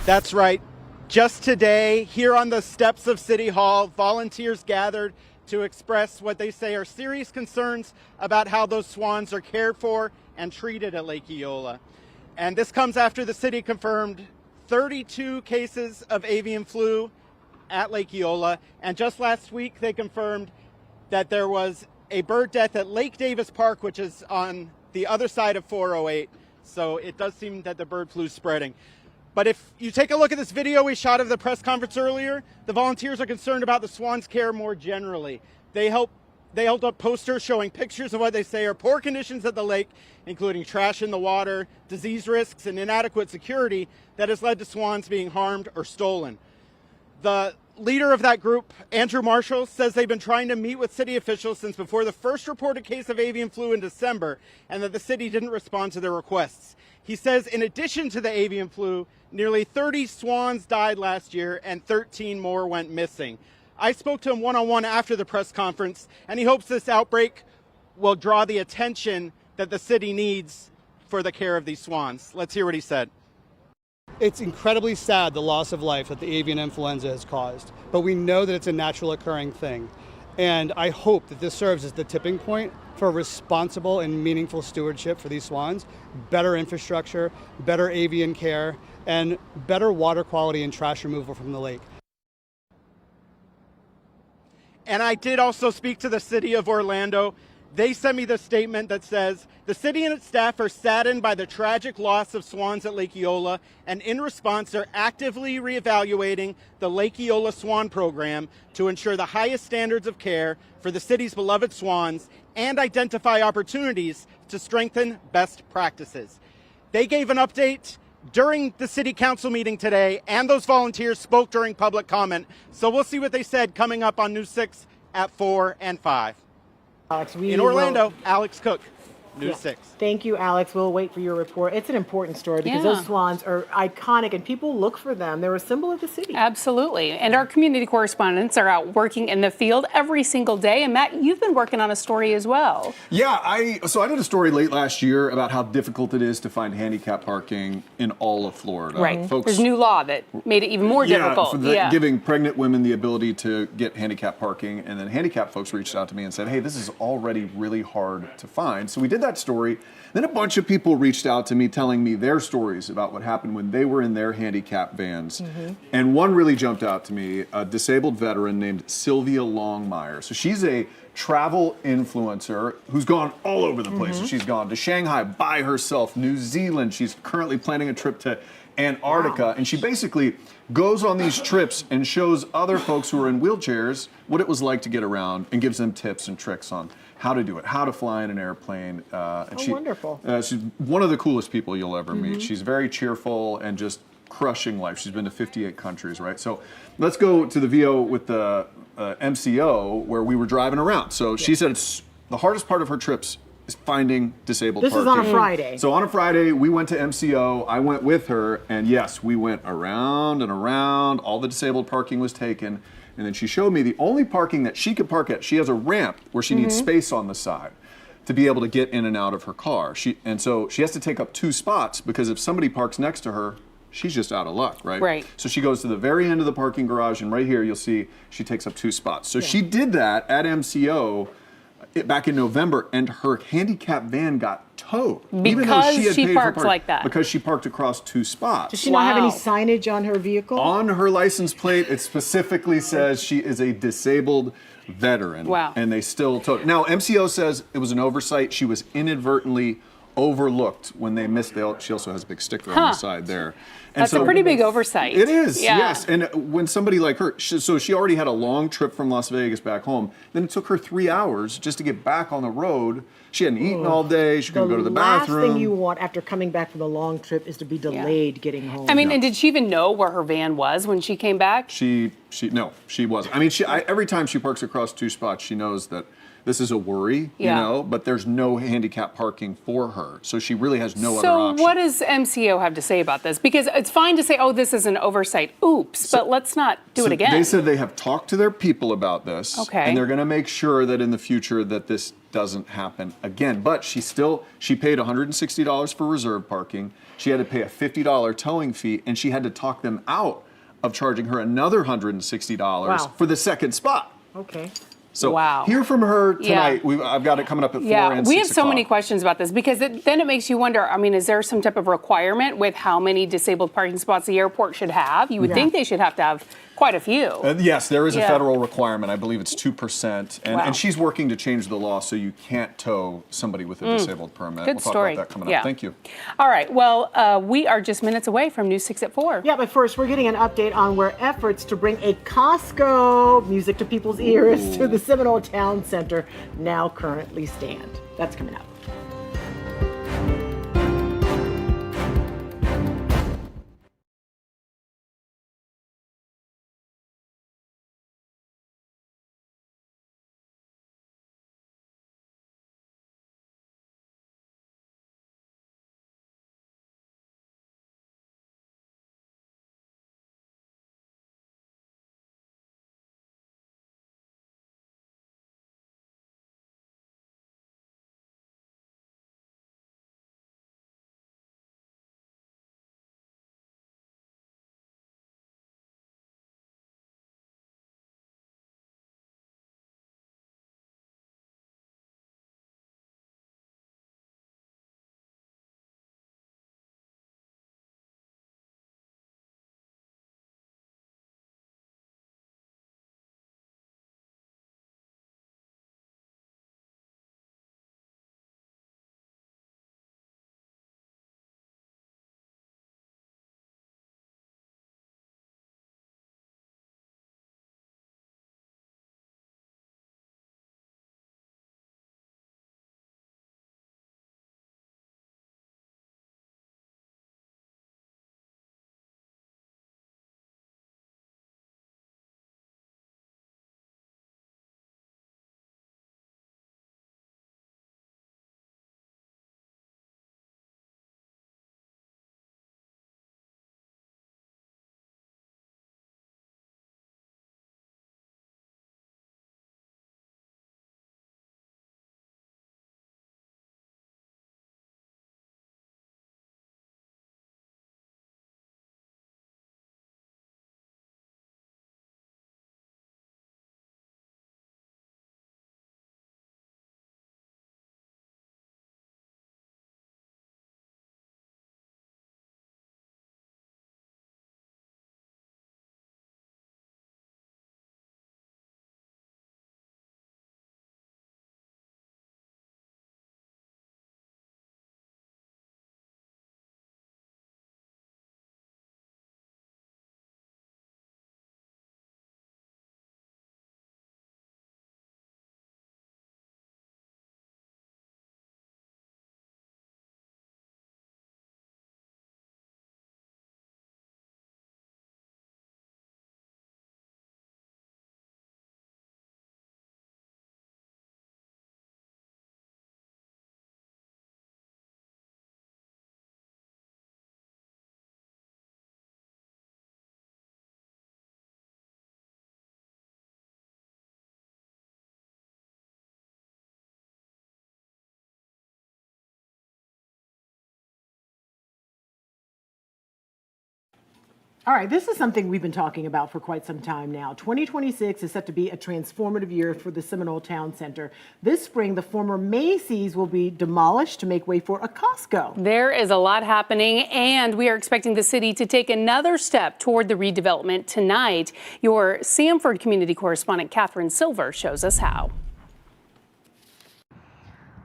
That's right. Just today, here on the steps of City Hall, volunteers gathered to express what they say are serious concerns about how those swans are cared for and treated at Lake Eola. And this comes after the city confirmed 32 cases of avian flu at Lake Eola. And just last week, they confirmed that there was a bird death at Lake Davis Park, which is on the other side of 408. So it does seem that the bird flu is spreading. But if you take a look at this video we shot of the press conference earlier, the volunteers are concerned about the swans' care more generally. They held up posters showing pictures of what they say are poor conditions at the lake, including trash in the water, disease risks, and inadequate security that has led to swans being harmed or stolen. The leader of that group, Andrew Marshall, says they've been trying to meet with city officials since before the first reported case of avian flu in December, and that the city didn't respond to their requests. He says in addition to the avian flu, nearly 30 swans died last year and 13 more went missing. I spoke to him one-on-one after the press conference, and he hopes this outbreak will draw the attention that the city needs for the care of these swans. Let's hear what he said. It's incredibly sad, the loss of life that the avian influenza has caused, but we know that it's a natural occurring thing. And I hope that this serves as the tipping point for responsible and meaningful stewardship for these swans, better infrastructure, better avian care, and better water quality and trash removal from the lake. And I did also speak to the city of Orlando. They sent me this statement that says, the city and its staff are saddened by the tragic loss of swans at Lake Eola, and in response are actively reevaluating the Lake Eola Swan Program to ensure the highest standards of care for the city's beloved swans and identify opportunities to strengthen best practices. They gave an update during the city council meeting today, and those volunteers spoke during public comment. So we'll see what they said coming up on News 6 at 4 and 5. Alex, In Orlando, Alex Cook, News 6. Thank you, Alex. We'll wait for your report. It's an important story because Yeah. those swans are iconic and people look for them. They're a symbol of the city. Absolutely. And our community correspondents are out working in the field every single day. And Matt, you've been working on a story as well. Yeah, I did a story late last year about how difficult it is to find handicap parking in all of Florida. Right. Folks, There's new law that made it even more difficult. For giving pregnant women the ability to get handicap parking. And then handicap folks reached out to me and said, hey, this is already really hard to find. So we did that story. Then a bunch of people reached out to me telling me their stories about what happened when they were in their handicap vans. And one really jumped out to me, a disabled veteran named Sylvia Longmire. So she's a travel influencer who's gone all over the place. So she's gone to Shanghai by herself, New Zealand. She's currently planning a trip to Antarctica. And she basically goes on these trips and shows other folks who are in wheelchairs what it was like to get around and gives them tips and tricks on how to do it, how to fly in an airplane. And wonderful. She's one of the coolest people you'll ever meet. She's very cheerful and just crushing life. She's been to 58 countries, right? So let's go to the VO with the MCO where we were driving around. So she said it's the hardest part of her trips is finding disabled This parking. is on a Friday. So on a Friday, we went to MCO. I went with her, and yes, we went around and around. All the disabled parking was taken. And then she showed me the only parking that she could park at. She has a ramp where she needs space on the side to be able to get in and out of her car. And so she has to take up 2 spots because if somebody parks next to her, she's just out of luck, right? Right. So she goes to the very end of the parking garage, and right here you'll see she takes up 2 spots. So she did that at MCO back in November, and her handicap van got towed. even though Because had she paid for parked parking, like that. Because she parked across 2 spots. Does she not have any signage on her vehicle? On her license plate, it specifically says she is a disabled veteran. Wow. And they still towed it. Now, MCO says it was an oversight. She was inadvertently overlooked when they missed. She also has a big sticker on the side there. And That's a pretty big oversight. It is, Yeah. yes. And when somebody like her, so she already had a long trip from Las Vegas back home. Then it took her 3 hours just to get back on the road. She hadn't eaten all day. She couldn't go to the bathroom. last thing you want after coming back from a long trip is to be delayed getting home. I mean, and did she even know where her van was when she came back? She wasn't. I mean, every time she parks across 2 spots, she knows that this is a worry, but there's no handicap parking for her. So she really has no other option. So what does MCO have to say about this? Because it's fine to say, oh, this is an oversight. Oops, but let's not do it again. They said they have talked to their people about this. Okay. And they're going to make sure that in the future that this doesn't happen again. But she paid $160 for reserve parking. She had to pay a $50 towing fee, and she had to talk them out of charging her another $160 for the second spot. Okay. So hear from her tonight. I've got it coming up at 4 and 6 we have so o'clock. many questions about this because then it makes you wonder, I mean, is there some type of requirement with how many disabled parking spots the airport should have? You would think they should have quite a few. Yes, there is a federal requirement. I believe it's 2%. And she's working to change the law so you can't tow somebody with a disabled permit. Good we'll story. talk about that coming up. Thank you. All right. Well, we are just minutes away from News 6 at 4. Yeah, but first, we're getting an update on where efforts to bring a Costco, music to people's ears, to the Seminole Town Center now currently stand. That's coming up. All right, this is something we've been talking about for quite some time now. 2026 is set to be a transformative year for the Seminole Town Center. This spring, the former Macy's will be demolished to make way for a Costco. There is a lot happening, and we are expecting the city to take another step toward the redevelopment tonight. Your Sanford community correspondent Catherine Silver shows us how.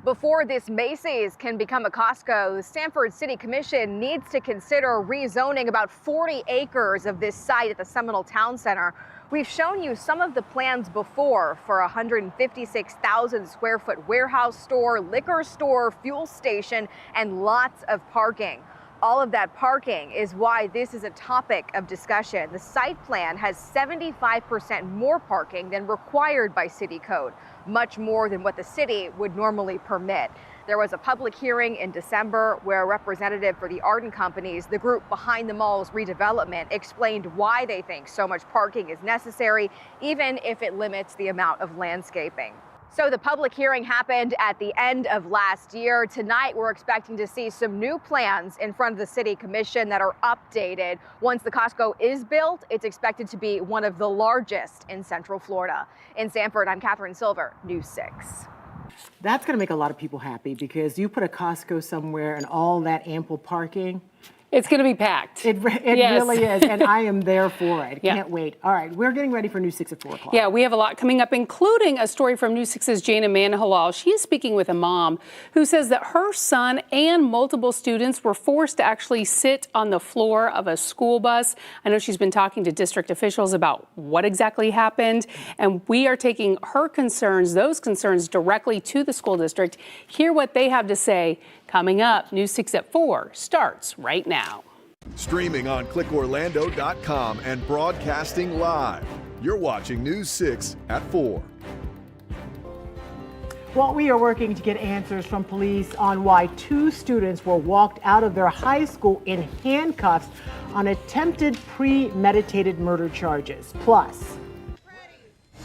Before this Macy's can become a Costco, the Sanford City Commission needs to consider rezoning about 40 acres of this site at the Seminole Town Center. We've shown you some of the plans before for a 156,000 square foot warehouse store, liquor store, fuel station, and lots of parking. All of that parking is why this is a topic of discussion. The site plan has 75% more parking than required by city code, much more than what the city would normally permit. There was a public hearing in December where a representative for the Ardent Companies, the group behind the mall's redevelopment, explained why they think so much parking is necessary, even if it limits the amount of landscaping. So the public hearing happened at the end of last year. Tonight, we're expecting to see some new plans in front of the City Commission that are updated. Once the Costco is built, it's expected to be one of the largest in Central Florida. In Sanford, I'm Catherine Silver, News 6. That's going to make a lot of people happy because you put a Costco somewhere and all that ample parking. It's going to be packed. It Yes. really is, and I am there for it. Yeah. Can't wait. All right, we're getting ready for News 6 at 4 o'clock. Yeah, we have a lot coming up, including a story from News 6's Jana Manhalal. She is speaking with a mom who says that her son and multiple students were forced to actually sit on the floor of a school bus. I know she's been talking to district officials about what exactly happened, and we are taking her concerns, those concerns, directly to the school district. Hear what they have to say coming up. News 6 at 4 starts right now. Streaming on clickorlando.com and broadcasting live. You're watching News 6 at 4. Well, we are working to get answers from police on why 2 students were walked out of their high school in handcuffs on attempted premeditated murder charges. Plus,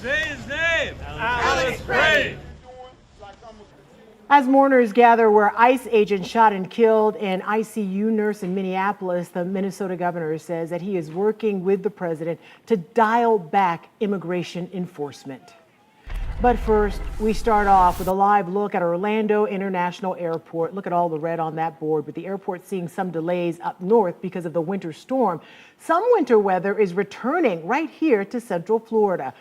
Say his name. Alice Brady. as mourners gather where ICE agents shot and killed an ICU nurse in Minneapolis, the Minnesota governor says that he is working with the president to dial back immigration enforcement. But first, we start off with a live look at Orlando International Airport. Look at all the red on that board, with the airport seeing some delays up north because of the winter storm. Some winter weather is returning right here to Central Florida.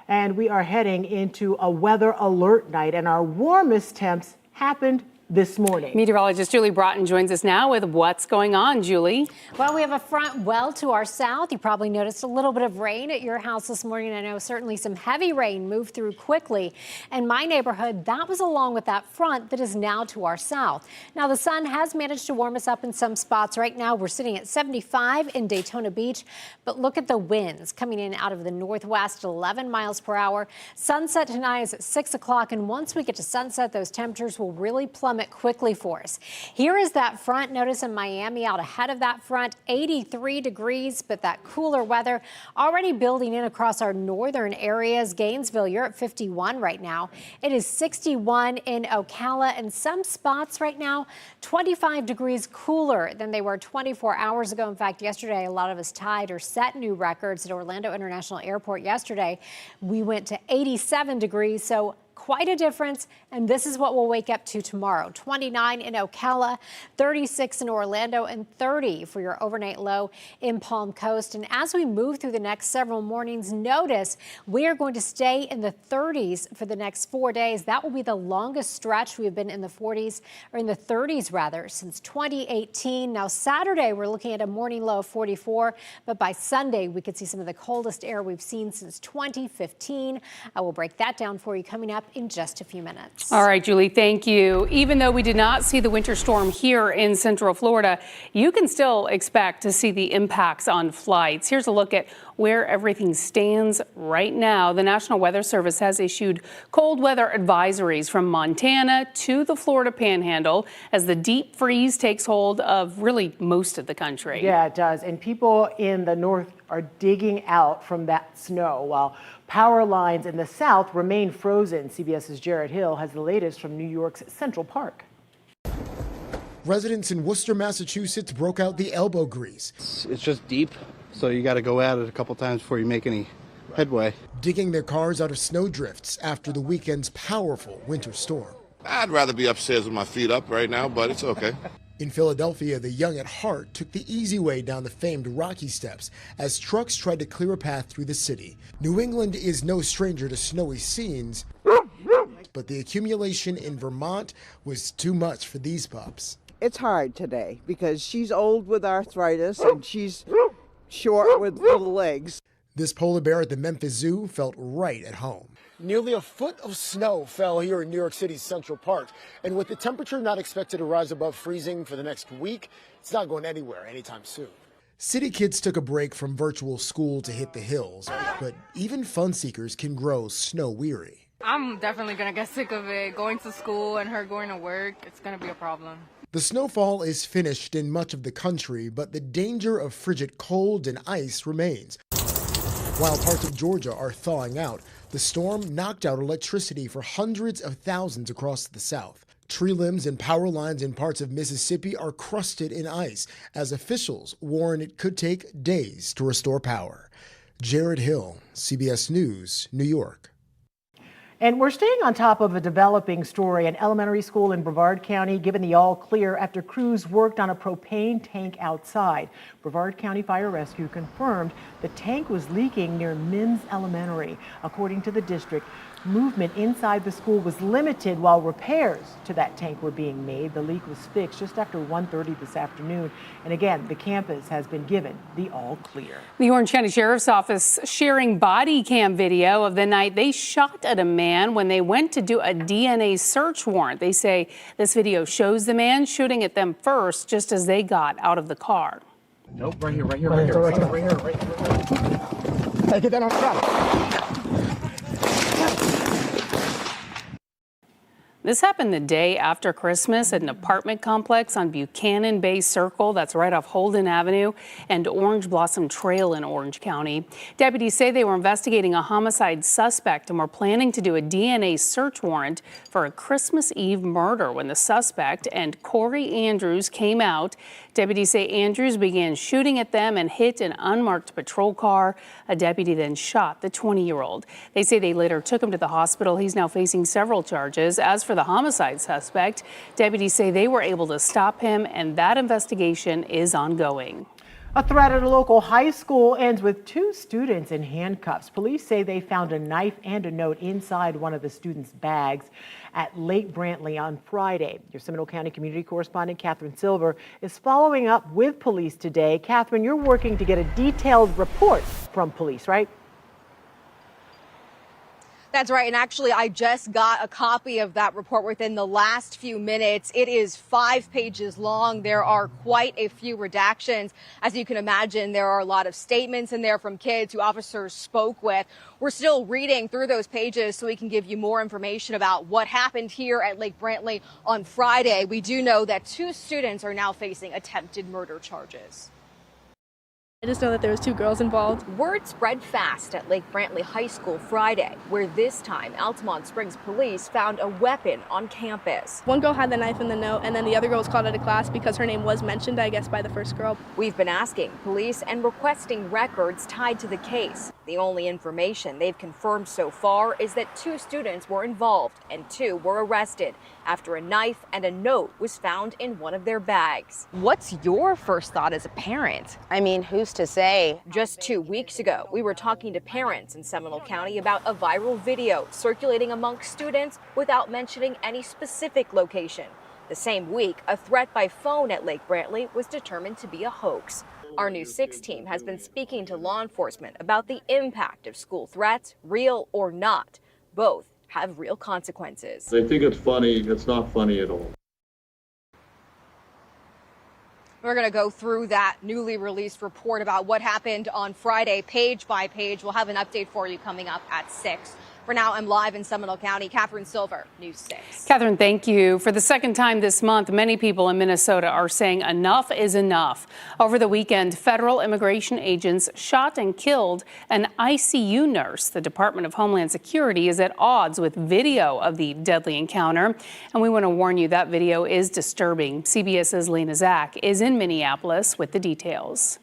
And we are heading into a weather alert night, and our warmest temps happened this morning. Meteorologist Julie Broughton joins us now with what's going on, Julie. Well, we have a front well to our south. You probably noticed a little bit of rain at your house this morning. I know certainly some heavy rain moved through quickly. And my neighborhood, that was along with that front that is now to our south. Now, the sun has managed to warm us up in some spots. Right now, we're sitting at 75 in Daytona Beach. But look at the winds coming in out of the northwest, 11 miles per hour. Sunset tonight is at 6 o'clock. And once we get to sunset, those temperatures will really plummet quickly for us. Here is that front. Notice in Miami out ahead of that front, 83 degrees, but that cooler weather already building in across our northern areas. Gainesville, you're at 51 right now. It is 61 in Ocala, and some spots right now 25 degrees cooler than they were 24 hours ago. In fact, yesterday a lot of us tied or set new records at Orlando International Airport. Yesterday we went to 87 degrees, so quite a difference, and this is what we'll wake up to tomorrow. 29 in Ocala, 36 in Orlando, and 30 for your overnight low in Palm Coast. And as we move through the next several mornings, notice we are going to stay in the 30s for the next 4 days. That will be the longest stretch we've been in the 40s, or in the 30s rather, since 2018. Now Saturday, we're looking at a morning low of 44, but by Sunday, we could see some of the coldest air we've seen since 2015. I will break that down for you coming up in just a few minutes. All right, Julie, thank you. Even though we did not see the winter storm here in Central Florida, you can still expect to see the impacts on flights. Here's a look at where everything stands right now. The National Weather Service has issued cold weather advisories from Montana to the Florida Panhandle as the deep freeze takes hold of really most of the country. Yeah, it does. And people in the north are digging out from that snow, while power lines in the south remain frozen. CBS's Jared Hill has the latest from New York's Central Park. Residents in Worcester, Massachusetts broke out the elbow grease. It's just deep, So you got to go at it a couple times before you make any headway. Digging their cars out of snowdrifts after the weekend's powerful winter storm. I'd rather be upstairs with my feet up right now, but it's okay. In Philadelphia, the young at heart took the easy way down the famed Rocky Steps as trucks tried to clear a path through the city. New England is no stranger to snowy scenes, but the accumulation in Vermont was too much for these pups. It's hard today because she's old with arthritis and she's short with little legs. This polar bear at the Memphis Zoo felt right at home. Nearly a foot of snow fell here in New York City's Central Park. And with the temperature not expected to rise above freezing for the next week, it's not going anywhere anytime soon. City kids took a break from virtual school to hit the hills, but even fun seekers can grow snow weary. I'm definitely going to get sick of it. Going to school and her going to work, it's going to be a problem. The snowfall is finished in much of the country, but the danger of frigid cold and ice remains. While parts of Georgia are thawing out, the storm knocked out electricity for hundreds of thousands across the South. Tree limbs and power lines in parts of Mississippi are crusted in ice, as officials warn it could take days to restore power. Jared Hill, CBS News, New York. And we're staying on top of a developing story. An elementary school in Brevard County given the all clear after crews worked on a propane tank outside. Brevard County Fire Rescue confirmed the tank was leaking near Minns Elementary. According to the district, movement inside the school was limited while repairs to that tank were being made. The leak was fixed just after 1:30 this afternoon. And again, the campus has been given the all clear. The Orange County Sheriff's Office sharing body cam video of the night they shot at a man when they went to do a DNA search warrant. They say this video shows the man shooting at them first just as they got out of the car. Nope, right here. Hey, get that on the ground. This happened the day after Christmas at an apartment complex on Buchanan Bay Circle, that's right off Holden Avenue and Orange Blossom Trail in Orange County. Deputies say they were investigating a homicide suspect and were planning to do a DNA search warrant for a Christmas Eve murder when the suspect and Corey Andrews came out. Deputies say Andrews began shooting at them and hit an unmarked patrol car. A deputy then shot the 20-year-old. They say they later took him to the hospital. He's now facing several charges. As for the homicide suspect, deputies say they were able to stop him, and that investigation is ongoing. A threat at a local high school ends with 2 students in handcuffs. Police say they found a knife and a note inside one of the students' bags at Lake Brantley on Friday. Your Seminole County community correspondent Catherine Silver is following up with police today. Catherine, you're working to get a detailed report from police, right? That's right. And actually, I just got a copy of that report within the last few minutes. It is 5 pages long. There are quite a few redactions. As you can imagine, there are a lot of statements in there from kids who officers spoke with. We're still reading through those pages so we can give you more information about what happened here at Lake Brantley on Friday. We do know that 2 students are now facing attempted murder charges. I just know that there was 2 girls involved. Word spread fast at Lake Brantley High School Friday, where this time Altamont Springs police found a weapon on campus. One girl had the knife in the note, and then the other girl was called out of class because her name was mentioned, I guess, by the first girl. We've been asking police and requesting records tied to the case. The only information they've confirmed so far is that 2 students were involved and 2 were arrested after a knife and a note was found in one of their bags. What's your first thought as a parent? I mean, who's to say? Just 2 weeks ago, we were talking to parents in Seminole County about a viral video circulating amongst students without mentioning any specific location. The same week, a threat by phone at Lake Brantley was determined to be a hoax. Our News 6 team has been speaking to law enforcement about the impact of school threats, real or not. Both have real consequences. They think it's funny. It's not funny at all. We're going to go through that newly released report about what happened on Friday, page by page. We'll have an update for you coming up at 6. For now, I'm live in Seminole County. Catherine Silver, News 6. Catherine, thank you. For the second time this month, many people in Minnesota are saying enough is enough. Over the weekend, federal immigration agents shot and killed an ICU nurse. The Department of Homeland Security is at odds with video of the deadly encounter. And we want to warn you that video is disturbing. CBS's Lena Zach is in Minneapolis with the details.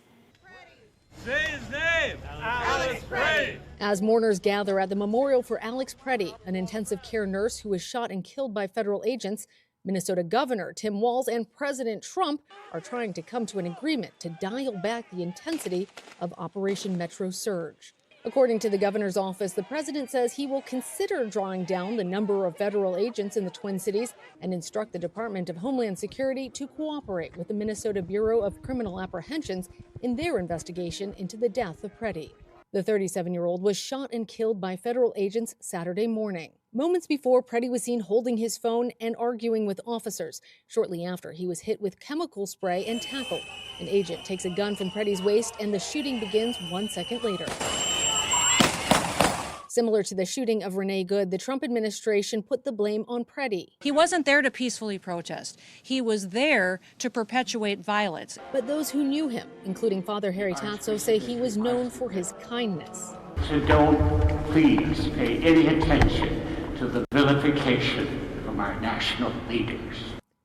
Say his name. Alex Preddy. As mourners gather at the memorial for Alex Preddy, an intensive care nurse who was shot and killed by federal agents, Minnesota Governor Tim Walz and President Trump are trying to come to an agreement to dial back the intensity of Operation Metro Surge. According to the governor's office, the president says he will consider drawing down the number of federal agents in the Twin Cities and instruct the Department of Homeland Security to cooperate with the Minnesota Bureau of Criminal Apprehensions in their investigation into the death of Preddy. The 37-year-old was shot and killed by federal agents Saturday morning. Moments before, Preddy was seen holding his phone and arguing with officers. Shortly after, he was hit with chemical spray and tackled. An agent takes a gun from Preddy's waist, and the shooting begins 1 second later. Similar to the shooting of Renee Good, the Trump administration put the blame on Preddy. He wasn't there to peacefully protest. He was there to perpetuate violence. But those who knew him, including Father Harry Tatso, say he was known for his kindness. So don't please pay any attention to the vilification from our national leaders.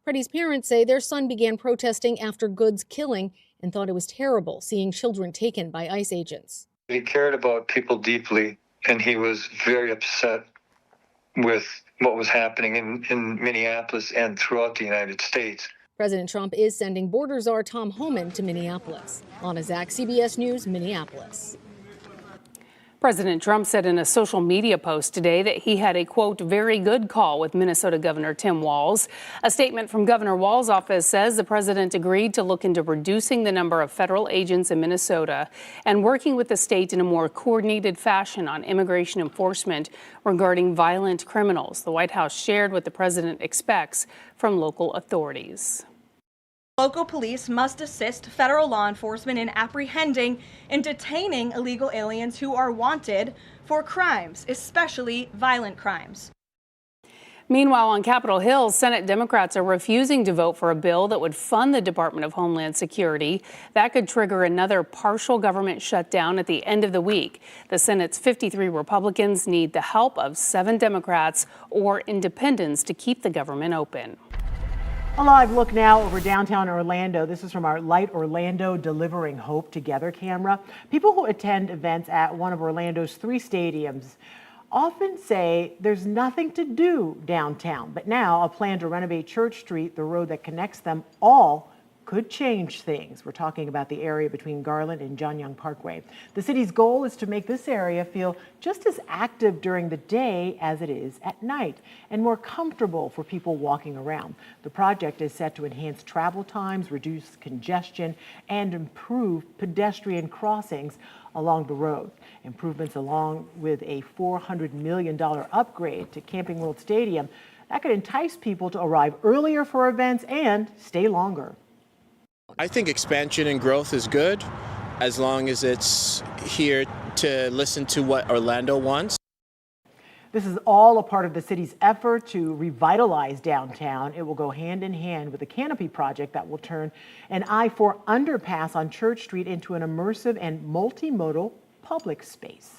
Preddy's parents say their son began protesting after Good's killing and thought it was terrible seeing children taken by ICE agents. He cared about people deeply, and he was very upset with what was happening in Minneapolis and throughout the United States. President Trump is sending border czar Tom Homan to Minneapolis. Lana Zak, CBS News, Minneapolis. President Trump said in a social media post today that he had a, quote, very good call with Minnesota Governor Tim Walz. A statement from Governor Walz's office says the president agreed to look into reducing the number of federal agents in Minnesota and working with the state in a more coordinated fashion on immigration enforcement regarding violent criminals. The White House shared what the president expects from local authorities. Local police must assist federal law enforcement in apprehending and detaining illegal aliens who are wanted for crimes, especially violent crimes. Meanwhile, on Capitol Hill, Senate Democrats are refusing to vote for a bill that would fund the Department of Homeland Security. That could trigger another partial government shutdown at the end of the week. The Senate's 53 Republicans need the help of 7 Democrats or independents to keep the government open. A live look now over downtown Orlando. This is from our Light Orlando Delivering Hope Together camera. People who attend events at one of Orlando's 3 stadiums often say there's nothing to do downtown. But now a plan to renovate Church Street, the road that connects them all, could change things. We're talking about the area between Garland and John Young Parkway. The city's goal is to make this area feel just as active during the day as it is at night and more comfortable for people walking around. The project is set to enhance travel times, reduce congestion, and improve pedestrian crossings along the road. Improvements along with a $400 million upgrade to Camping World Stadium that could entice people to arrive earlier for events and stay longer. I think expansion and growth is good as long as it's here to listen to what Orlando wants. This is all a part of the city's effort to revitalize downtown. It will go hand in hand with the Canopy project that will turn an I-4 underpass on Church Street into an immersive and multimodal public space.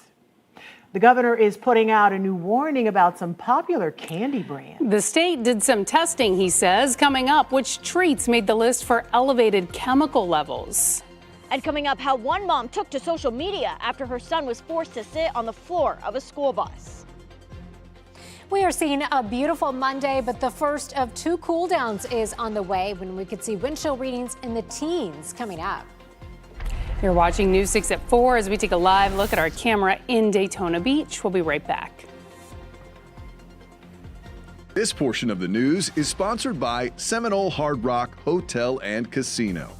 The governor is putting out a new warning about some popular candy brands. The state did some testing, he says. Coming up, which treats made the list for elevated chemical levels. And coming up, how one mom took to social media after her son was forced to sit on the floor of a school bus. We are seeing a beautiful Monday, but the first of 2 cool downs is on the way when we could see wind chill readings in the teens coming up. You're watching News 6 at 4 as we take a live look at our camera in Daytona Beach. We'll be right back. This portion of the news is sponsored by Seminole Hard Rock Hotel and Casino.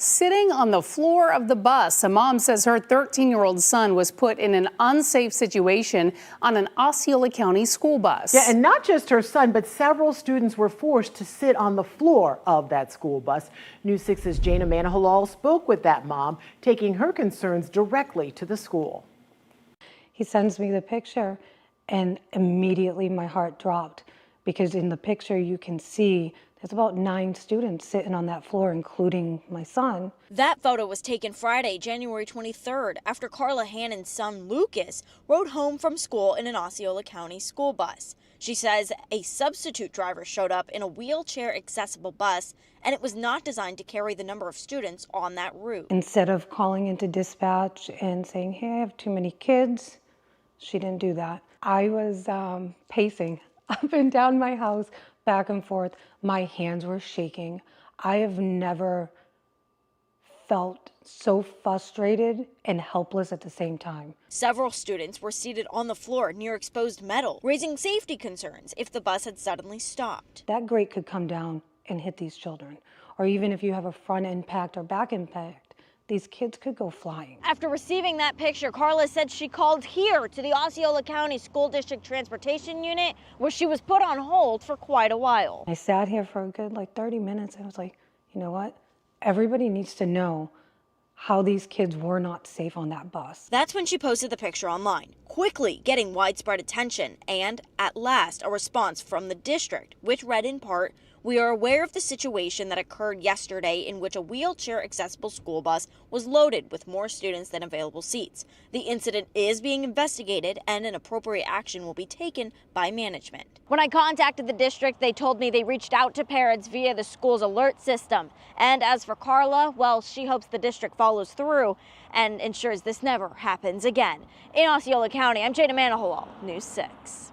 sitting on the floor of the bus. A mom says her 13-year-old son was put in an unsafe situation on an Osceola County school bus. Yeah, and not just her son, but several students were forced to sit on the floor of that school bus. News 6's Jana Manahalal spoke with that mom, taking her concerns directly to the school. He sends me the picture, and immediately my heart dropped, because in the picture you can see there's about 9 students sitting on that floor, including my son. That photo was taken Friday, January 23rd, after Carla Hannon's son Lucas rode home from school in an Osceola County school bus. She says a substitute driver showed up in a wheelchair-accessible bus, and it was not designed to carry the number of students on that route. Instead of calling into dispatch and saying, hey, I have too many kids, she didn't do that. I was pacing up and down my house, back and forth. My hands were shaking. I have never felt so frustrated and helpless at the same time. Several students were seated on the floor near exposed metal, raising safety concerns if the bus had suddenly stopped. That grate could come down and hit these children. Or even if you have a front impact or back impact, these kids could go flying. After receiving that picture, Carla said she called here to the Osceola County School District Transportation Unit, where she was put on hold for quite a while. I sat here for a good 30 minutes and I was like, you know what? Everybody needs to know how these kids were not safe on that bus. That's when she posted the picture online, quickly getting widespread attention and, at last, a response from the district, which read in part, "We are aware of the situation that occurred yesterday in which a wheelchair-accessible school bus was loaded with more students than available seats. The incident is being investigated and an appropriate action will be taken by management." When I contacted the district, they told me they reached out to parents via the school's alert system. And as for Carla, well, she hopes the district follows through and ensures this never happens again. In Osceola County, I'm Jada Manahalal, News 6.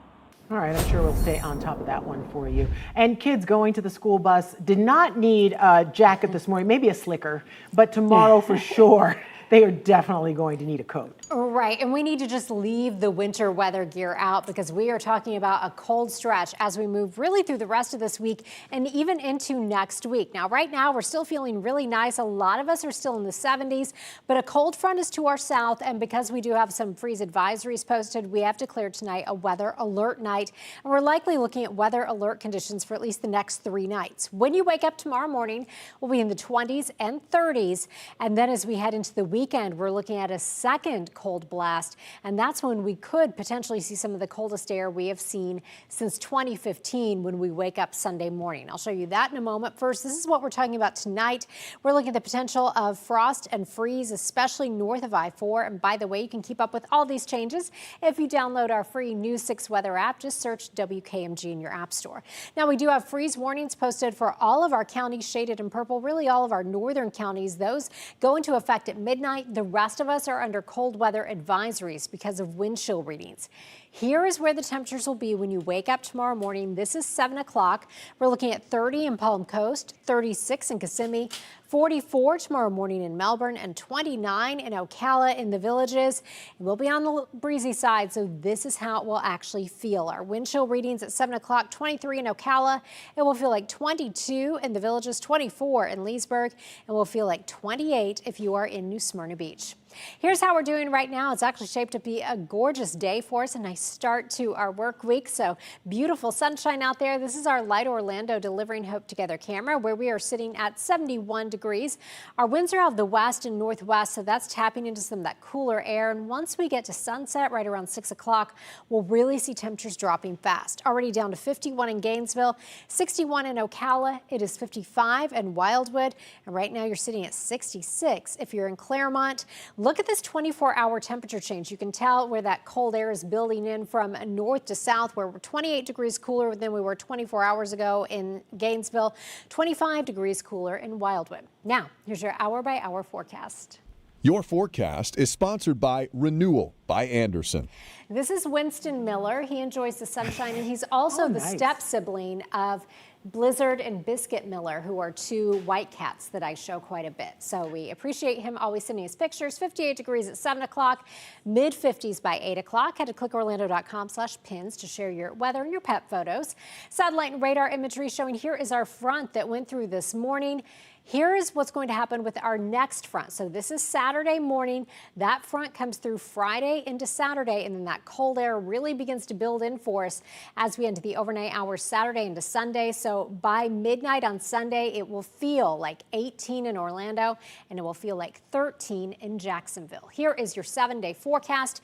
All right, I'm sure we'll stay on top of that one for you. And kids going to the school bus did not need a jacket this morning, maybe a slicker, but tomorrow for sure, they are definitely going to need a coat. Right, and we need to just leave the winter weather gear out because we are talking about a cold stretch as we move really through the rest of this week and even into next week. Now, right now, we're still feeling really nice. A lot of us are still in the 70s, but a cold front is to our south, and because we do have some freeze advisories posted, we have declared tonight a weather alert night, and we're likely looking at weather alert conditions for at least the next 3 nights. When you wake up tomorrow morning, we'll be in the 20s and 30s, and then as we head into the weekend, we're looking at a second cold blast, and that's when we could potentially see some of the coldest air we have seen since 2015 when we wake up Sunday morning. I'll show you that in a moment. First, this is what we're talking about tonight. We're looking at the potential of frost and freeze, especially north of I-4. And by the way, you can keep up with all these changes if you download our free News 6 weather app. Just search WKMG in your app store. Now, we do have freeze warnings posted for all of our counties shaded in purple, really all of our northern counties. Those go into effect at midnight. The rest of us are under cold weather advisories because of wind chill readings. Here is where the temperatures will be when you wake up tomorrow morning. This is 7 o'clock. We're looking at 30 in Palm Coast, 36 in Kissimmee, 44 tomorrow morning in Melbourne, and 29 in Ocala in the Villages. We'll be on the breezy side, so this is how it will actually feel. Our wind chill readings at 7 o'clock, 23 in Ocala. It will feel like 22 in the Villages, 24 in Leesburg, and will feel like 28 if you are in New Smyrna Beach. Here's how we're doing right now. It's actually shaped to be a gorgeous day for us, a nice start to our work week. So beautiful sunshine out there. This is our Light Orlando Delivering Hope Together camera where we are sitting at 71 degrees. Our winds are out of the west and northwest, so that's tapping into some of that cooler air. And once we get to sunset right around 6 o'clock, we'll really see temperatures dropping fast. Already down to 51 in Gainesville, 61 in Ocala. It is 55 in Wildwood. And right now you're sitting at 66 if you're in Claremont. Look at this 24-hour temperature change. You can tell where that cold air is building in from north to south, where we're 28 degrees cooler than we were 24 hours ago in Gainesville, 25 degrees cooler in Wildwood. Now, here's your hour-by-hour forecast. Your forecast is sponsored by Renewal by Anderson. This is Winston Miller. He enjoys the sunshine, and he's also the step-sibling of Blizzard and Biscuit Miller, who are 2 white cats that I show quite a bit. So we appreciate him always sending us pictures. 58 degrees at 7 o'clock, mid-50s by 8 o'clock. Head to clickorlando.com/pins to share your weather and your pet photos. Satellite and radar imagery showing here is our front that went through this morning. Here's what's going to happen with our next front. So this is Saturday morning. That front comes through Friday into Saturday, and then that cold air really begins to build in for us as we enter the overnight hours Saturday into Sunday. So by midnight on Sunday, it will feel like 18 in Orlando, and it will feel like 13 in Jacksonville. Here is your 7-day forecast.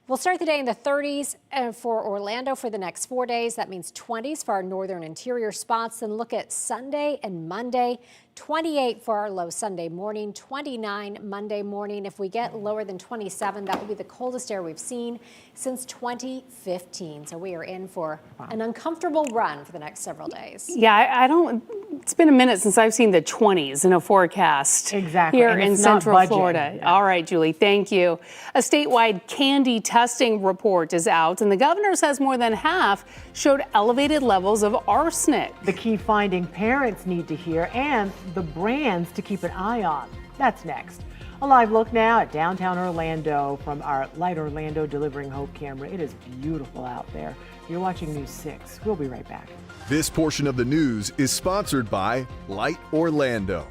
We'll start the day in the 30s for Orlando for the next 4 days. That means 20s for our northern interior spots. Then look at Sunday and Monday. 28 for our low Sunday morning, 29 Monday morning. If we get lower than 27, that will be the coldest air we've seen since 2015. So we are in for an uncomfortable run for the next several days. Yeah, I don't, it's been a minute since I've seen the 20s in a forecast. Exactly. Here and in it's not Central budging. Florida. Yeah. All right, Julie, thank you. A statewide candy testing report is out, and the governor says more than half showed elevated levels of arsenic. The key finding parents need to hear, and the brands to keep an eye on. That's next. A live look now at downtown Orlando from our Light Orlando Delivering Hope camera. It is beautiful out there. You're watching News 6. We'll be right back. This portion of the news is sponsored by Light Orlando.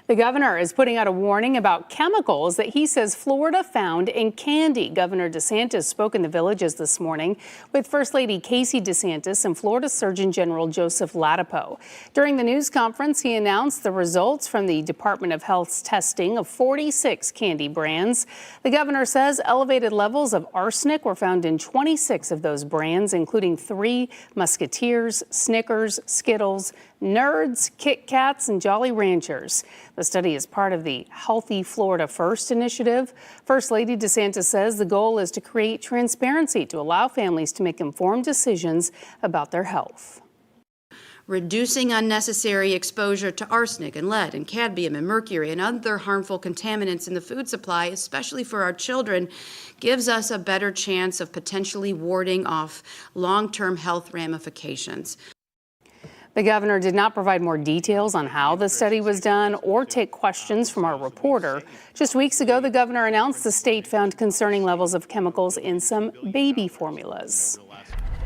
The governor is putting out a warning about chemicals that he says Florida found in candy. Governor DeSantis spoke in the Villages this morning with First Lady Casey DeSantis and Florida Surgeon General Joseph Ladapo. During the news conference, he announced the results from the Department of Health's testing of 46 candy brands. The governor says elevated levels of arsenic were found in 26 of those brands, including 3 Musketeers, Snickers, Skittles, Nerds, Kit Kats, and Jolly Ranchers. The study is part of the Healthy Florida First initiative. First Lady DeSantis says the goal is to create transparency to allow families to make informed decisions about their health. reducing unnecessary exposure to arsenic and lead and cadmium and mercury and other harmful contaminants in the food supply, especially for our children, gives us a better chance of potentially warding off long-term health ramifications. The governor did not provide more details on how the study was done or take questions from our reporter. Just weeks ago, the governor announced the state found concerning levels of chemicals in some baby formulas.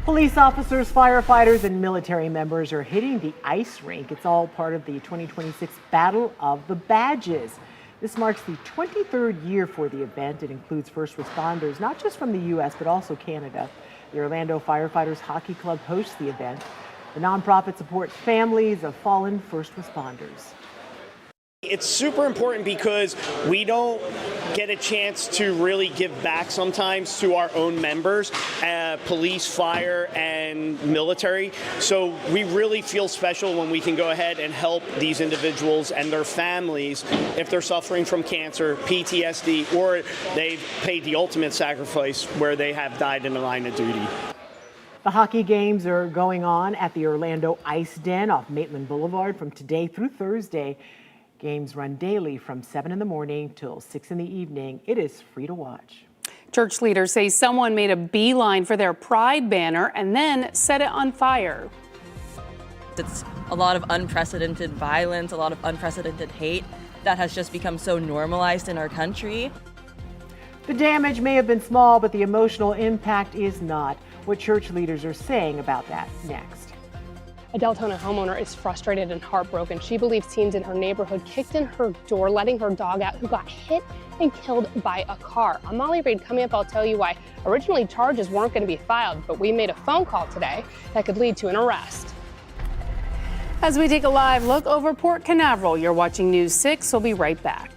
Police officers, firefighters, and military members are hitting the ice rink. It's all part of the 2026 Battle of the Badges. This marks the 23rd year for the event. It includes first responders, not just from the U.S., but also Canada. The Orlando Firefighters Hockey Club hosts the event. The nonprofit supports families of fallen first responders. It's super important because we don't get a chance to really give back sometimes to our own members, police, fire, and military. So we really feel special when we can go ahead and help these individuals and their families if they're suffering from cancer, PTSD, or they've paid the ultimate sacrifice where they have died in the line of duty. The hockey games are going on at the Orlando Ice Den off Maitland Boulevard from today through Thursday. Games run daily from 7 in the morning till 6 in the evening. It is free to watch. Church leaders say someone made a beeline for their pride banner and then set it on fire. It's a lot of unprecedented violence, a lot of unprecedented hate that has just become so normalized in our country. The damage may have been small, but the emotional impact is not. What church leaders are saying about that next. A Deltona homeowner is frustrated and heartbroken. She believes teens in her neighborhood kicked in her door, letting her dog out, who got hit and killed by a car. I'm Molly Reed. Coming up, I'll tell you why originally charges weren't going to be filed, but we made a phone call today that could lead to an arrest. As we take a live look over Port Canaveral, you're watching News 6. We'll be right back.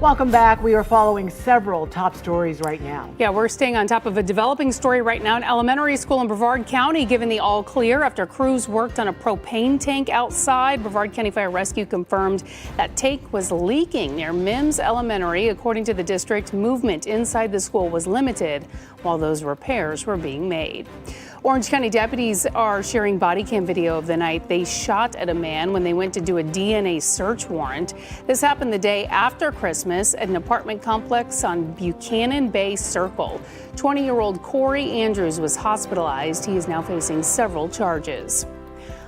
Welcome back. We are following several top stories right now. Yeah, we're staying on top of a developing story right now. An elementary school in Brevard County given the all clear after crews worked on a propane tank outside. Brevard County Fire Rescue confirmed that tank was leaking near Mims Elementary. According to the district, movement inside the school was limited while those repairs were being made. Orange County deputies are sharing body cam video of the night they shot at a man when they went to do a DNA search warrant. This happened the day after Christmas at an apartment complex on Buchanan Bay Circle. 20-year-old Corey Andrews was hospitalized. He is now facing several charges.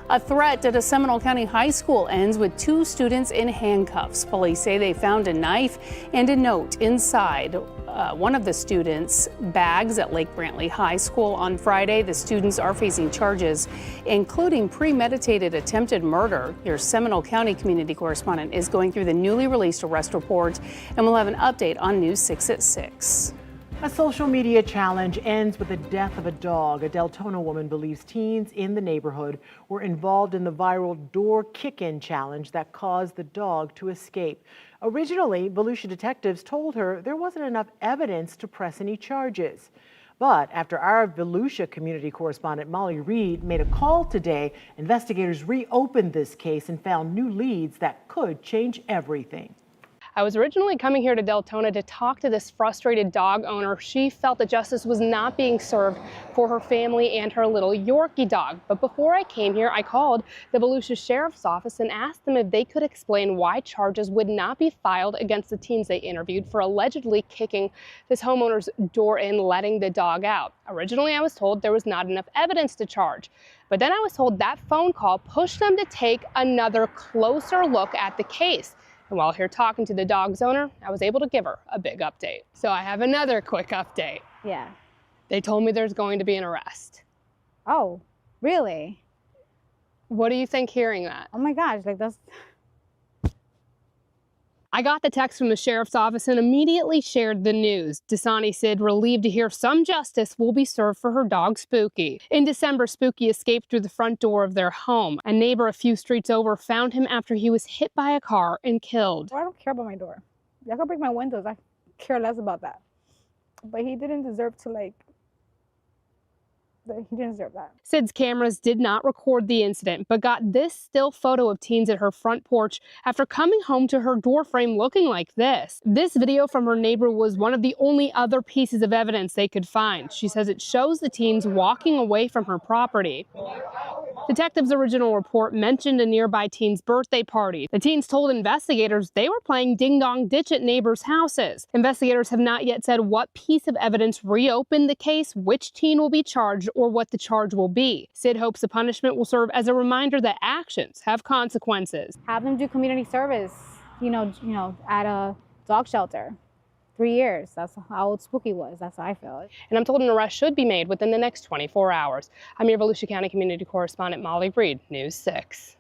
A threat at a Seminole County high school ends with 2 students in handcuffs. Police say they found a knife and a note inside one of the students' bags at Lake Brantley High School on Friday. The students are facing charges, including premeditated attempted murder. Your Seminole County community correspondent is going through the newly released arrest report, and we'll have an update on News 6 at 6. A social media challenge ends with the death of a dog. A Deltona woman believes teens in the neighborhood were involved in the viral door kick-in challenge that caused the dog to escape. Originally, Volusia detectives told her there wasn't enough evidence to press any charges. But after our Volusia community correspondent Molly Reed made a call today, investigators reopened this case and found new leads that could change everything. I was originally coming here to Deltona to talk to this frustrated dog owner. She felt that justice was not being served for her family and her little Yorkie dog. But before I came here, I called the Volusia Sheriff's Office and asked them if they could explain why charges would not be filed against the teens they interviewed for allegedly kicking this homeowner's door in, letting the dog out. Originally, I was told there was not enough evidence to charge. But then I was told that phone call pushed them to take another closer look at the case. And while here talking to the dog's owner, I was able to give her a big update. So I have another quick update. Yeah. They told me there's going to be an arrest. Oh, really? What do you think hearing that? Oh my gosh, like that's... I got the text from the sheriff's office and immediately shared the news. Dasani Sid relieved to hear some justice will be served for her dog, Spooky. In December, Spooky escaped through the front door of their home. A neighbor a few streets over found him after he was hit by a car and killed. I don't care about my door. Y'all can break my windows. I care less about that. But he didn't deserve to, he didn't deserve that. Sid's cameras did not record the incident, but got this still photo of teens at her front porch after coming home to her doorframe looking like this. This video from her neighbor was one of the only other pieces of evidence they could find. She says it shows the teens walking away from her property. Detectives' original report mentioned a nearby teen's birthday party. The teens told investigators they were playing ding-dong ditch at neighbors' houses. Investigators have not yet said what piece of evidence reopened the case, which teen will be charged, or what the charge will be. Sid hopes the punishment will serve as a reminder that actions have consequences. Have them do community service, you know, at a dog shelter. 3 years. That's how old Spooky was. That's how I feel. And I'm told an arrest should be made within the next 24 hours. I'm your Volusia County community correspondent Molly Reed, News 6.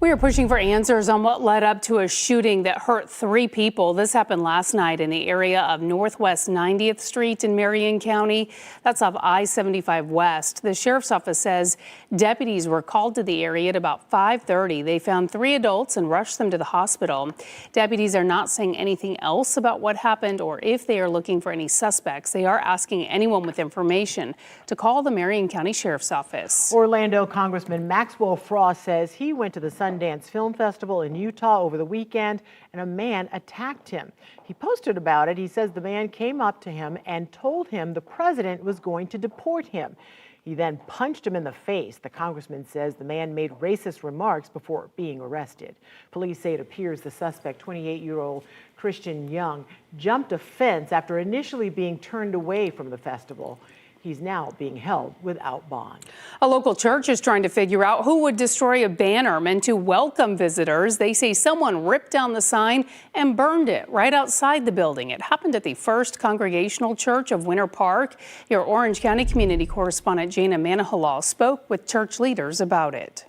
We are pushing for answers on what led up to a shooting that hurt 3 people. This happened last night in the area of Northwest 90th Street in Marion County. That's off I-75 West. The sheriff's office says deputies were called to the area at about 5:30. They found 3 adults and rushed them to the hospital. Deputies are not saying anything else about what happened or if they are looking for any suspects. They are asking anyone with information to call the Marion County Sheriff's Office. Orlando Congressman Maxwell Frost says he went to the Sundance Film Festival in Utah over the weekend and a man attacked him. He posted about it. He says the man came up to him and told him the president was going to deport him. He then punched him in the face. The congressman says the man made racist remarks before being arrested. Police say it appears the suspect, 28-year-old Christian Young, jumped a fence after initially being turned away from the festival. He's now being held without bond. A local church is trying to figure out who would destroy a banner meant to welcome visitors. They say someone ripped down the sign and burned it right outside the building. It happened at the First Congregational Church of Winter Park. Your Orange County community correspondent Jana Manahalal spoke with church leaders about it.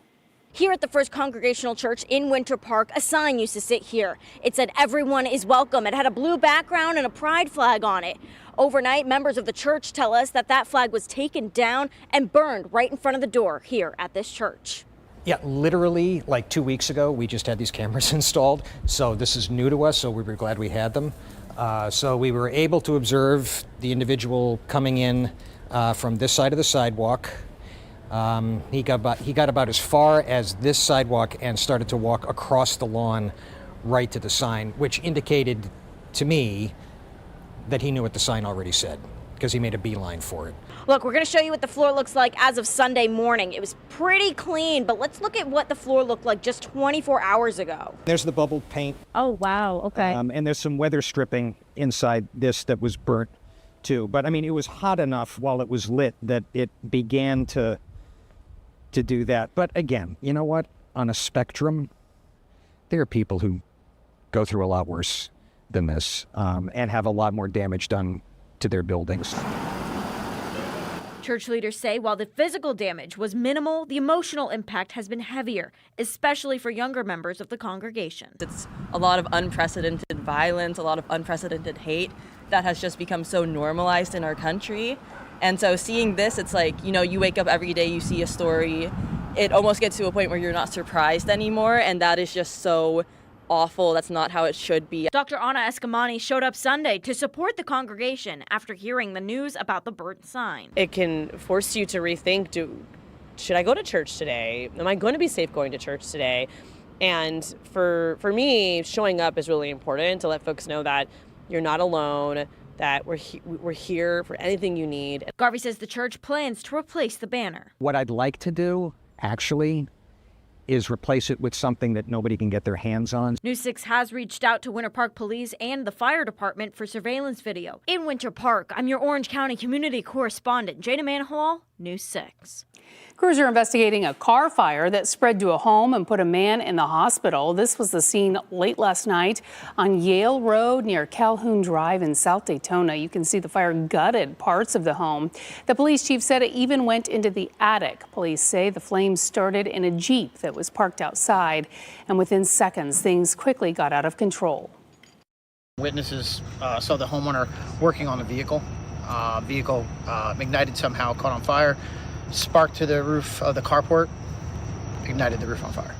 Here at the First Congregational Church in Winter Park, a sign used to sit here. It said everyone is welcome. It had a blue background and a pride flag on it. Overnight, members of the church tell us that that flag was taken down and burned right in front of the door here at this church. Yeah, literally like 2 weeks ago, we just had these cameras installed. So this is new to us, so we were glad we had them. So we were able to observe the individual coming in from this side of the sidewalk. He got about as far as this sidewalk and started to walk across the lawn right to the sign, which indicated to me that he knew what the sign already said, because he made a beeline for it. Look, we're going to show you what the floor looks like as of Sunday morning. It was pretty clean, but let's look at what the floor looked like just 24 hours ago. There's the bubbled paint. Oh, wow. Okay. And there's some weather stripping inside this that was burnt too. But I mean, it was hot enough while it was lit that it began to do that. But again, you know what? On a spectrum, there are people who go through a lot worse than this and have a lot more damage done to their buildings. Church leaders say while the physical damage was minimal, the emotional impact has been heavier, especially for younger members of the congregation. It's a lot of unprecedented violence, a lot of unprecedented hate that has just become so normalized in our country. And so seeing this, it's like, you know, you wake up every day, you see a story. It almost gets to a point where you're not surprised anymore, and that is just so awful. That's not how it should be. Dr. Anna Escamani showed up Sunday to support the congregation after hearing the news about the burnt sign. It can force you to rethink, should I go to church today? Am I going to be safe going to church today? And for me, showing up is really important to let folks know that you're not alone, that we're here for anything you need. Garvey says the church plans to replace the banner. What I'd like to do, actually, is replace it with something that nobody can get their hands on. News 6 has reached out to Winter Park Police and the fire department for surveillance video. In Winter Park, I'm your Orange County community correspondent, Jada Manahal, News 6. Crews are investigating a car fire that spread to a home and put a man in the hospital. This was the scene late last night on Yale Road near Calhoun Drive in South Daytona. You can see the fire gutted parts of the home. The police chief said it even went into the attic. Police say the flames started in a Jeep that was parked outside, and within seconds, things quickly got out of control. Witnesses saw the homeowner working on the vehicle. Vehicle ignited somehow, caught on fire. Spark to the roof of the carport, ignited the roof on fire.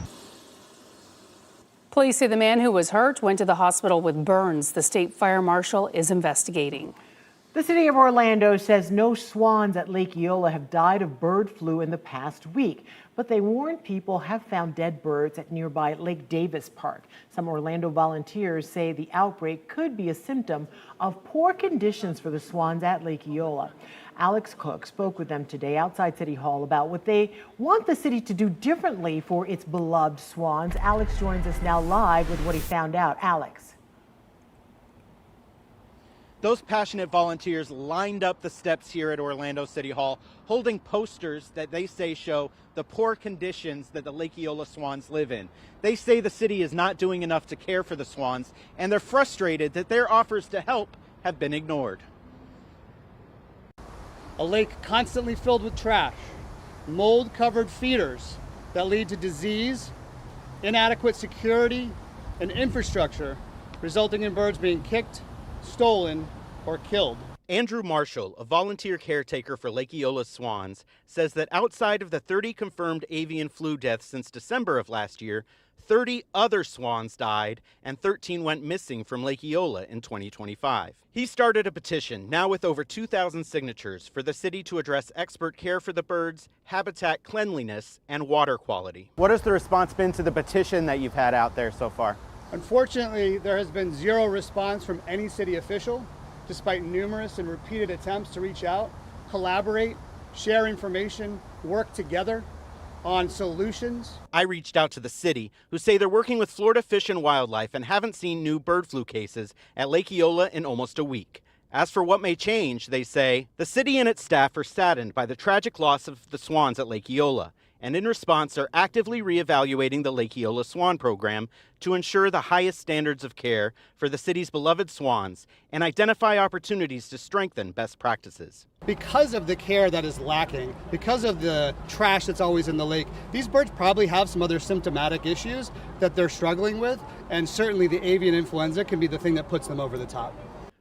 Police say the man who was hurt went to the hospital with burns. The state fire marshal is investigating. The city of Orlando says no swans at Lake Eola have died of bird flu in the past week, but they warn people have found dead birds at nearby Lake Davis Park. Some Orlando volunteers say the outbreak could be a symptom of poor conditions for the swans at Lake Eola. Alex Cook spoke with them today outside City Hall about what they want the city to do differently for its beloved swans. Alex joins us now live with what he found out. Alex. Those passionate volunteers lined up the steps here at Orlando City Hall, holding posters that they say show the poor conditions that the Lake Eola swans live in. They say the city is not doing enough to care for the swans, and they're frustrated that their offers to help have been ignored. A lake constantly filled with trash, mold-covered feeders that lead to disease, inadequate security, and infrastructure, resulting in birds being kicked, stolen, or killed. Andrew Marshall, a volunteer caretaker for Lake Eola swans, says that outside of the 30 confirmed avian flu deaths since December of last year, 30 other swans died and 13 went missing from Lake Eola in 2025. He started a petition, now with over 2,000 signatures, for the city to address expert care for the birds, habitat cleanliness, and water quality. What has the response been to the petition that you've had out there so far? Unfortunately, there has been zero response from any city official, despite numerous and repeated attempts to reach out, collaborate, share information, work together on solutions. I reached out to the city, who say they're working with Florida Fish and Wildlife and haven't seen new bird flu cases at Lake Eola in almost a week. As for what may change, they say, the city and its staff are saddened by the tragic loss of the swans at Lake Eola, and in response are actively reevaluating the Lake Eola Swan Program to ensure the highest standards of care for the city's beloved swans and identify opportunities to strengthen best practices. Because of the care that is lacking, because of the trash that's always in the lake, these birds probably have some other symptomatic issues that they're struggling with, and certainly the avian influenza can be the thing that puts them over the top.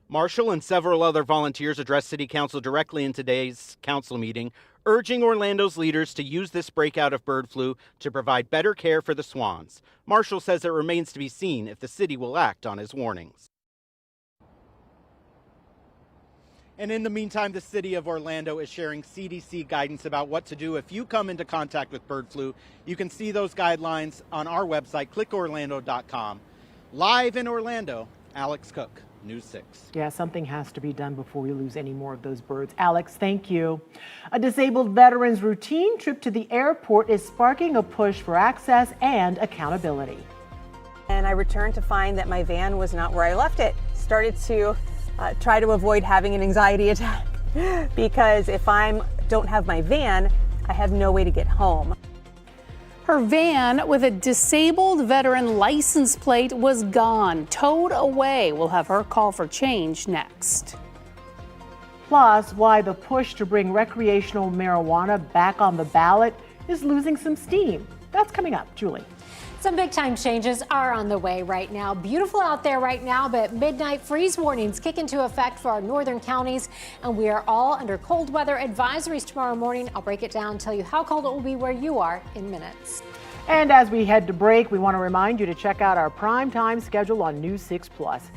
Marshall and several other volunteers addressed City Council directly in today's council meeting, urging Orlando's leaders to use this breakout of bird flu to provide better care for the swans. Marshall says it remains to be seen if the city will act on his warnings. And in the meantime, the city of Orlando is sharing CDC guidance about what to do if you come into contact with bird flu. You can see those guidelines on our website, clickorlando.com. Live in Orlando, Alex Cook, News 6. Yeah, something has to be done before we lose any more of those birds. Alex, thank you. A disabled veteran's routine trip to the airport is sparking a push for access and accountability. And I returned to find that my van was not where I left it. Started to try to avoid having an anxiety attack because if I don't have my van, I have no way to get home. Her van with a disabled veteran license plate was gone, towed away. We'll have her call for change next. Plus, why the push to bring recreational marijuana back on the ballot is losing some steam. That's coming up. Julie. Some big time changes are on the way right now. Beautiful out there right now, but midnight freeze warnings kick into effect for our northern counties, and we are all under cold weather advisories tomorrow morning. I'll break it down, tell you how cold it will be where you are in minutes. And as we head to break, we want to remind you to check out our prime time schedule on News 6 Plus.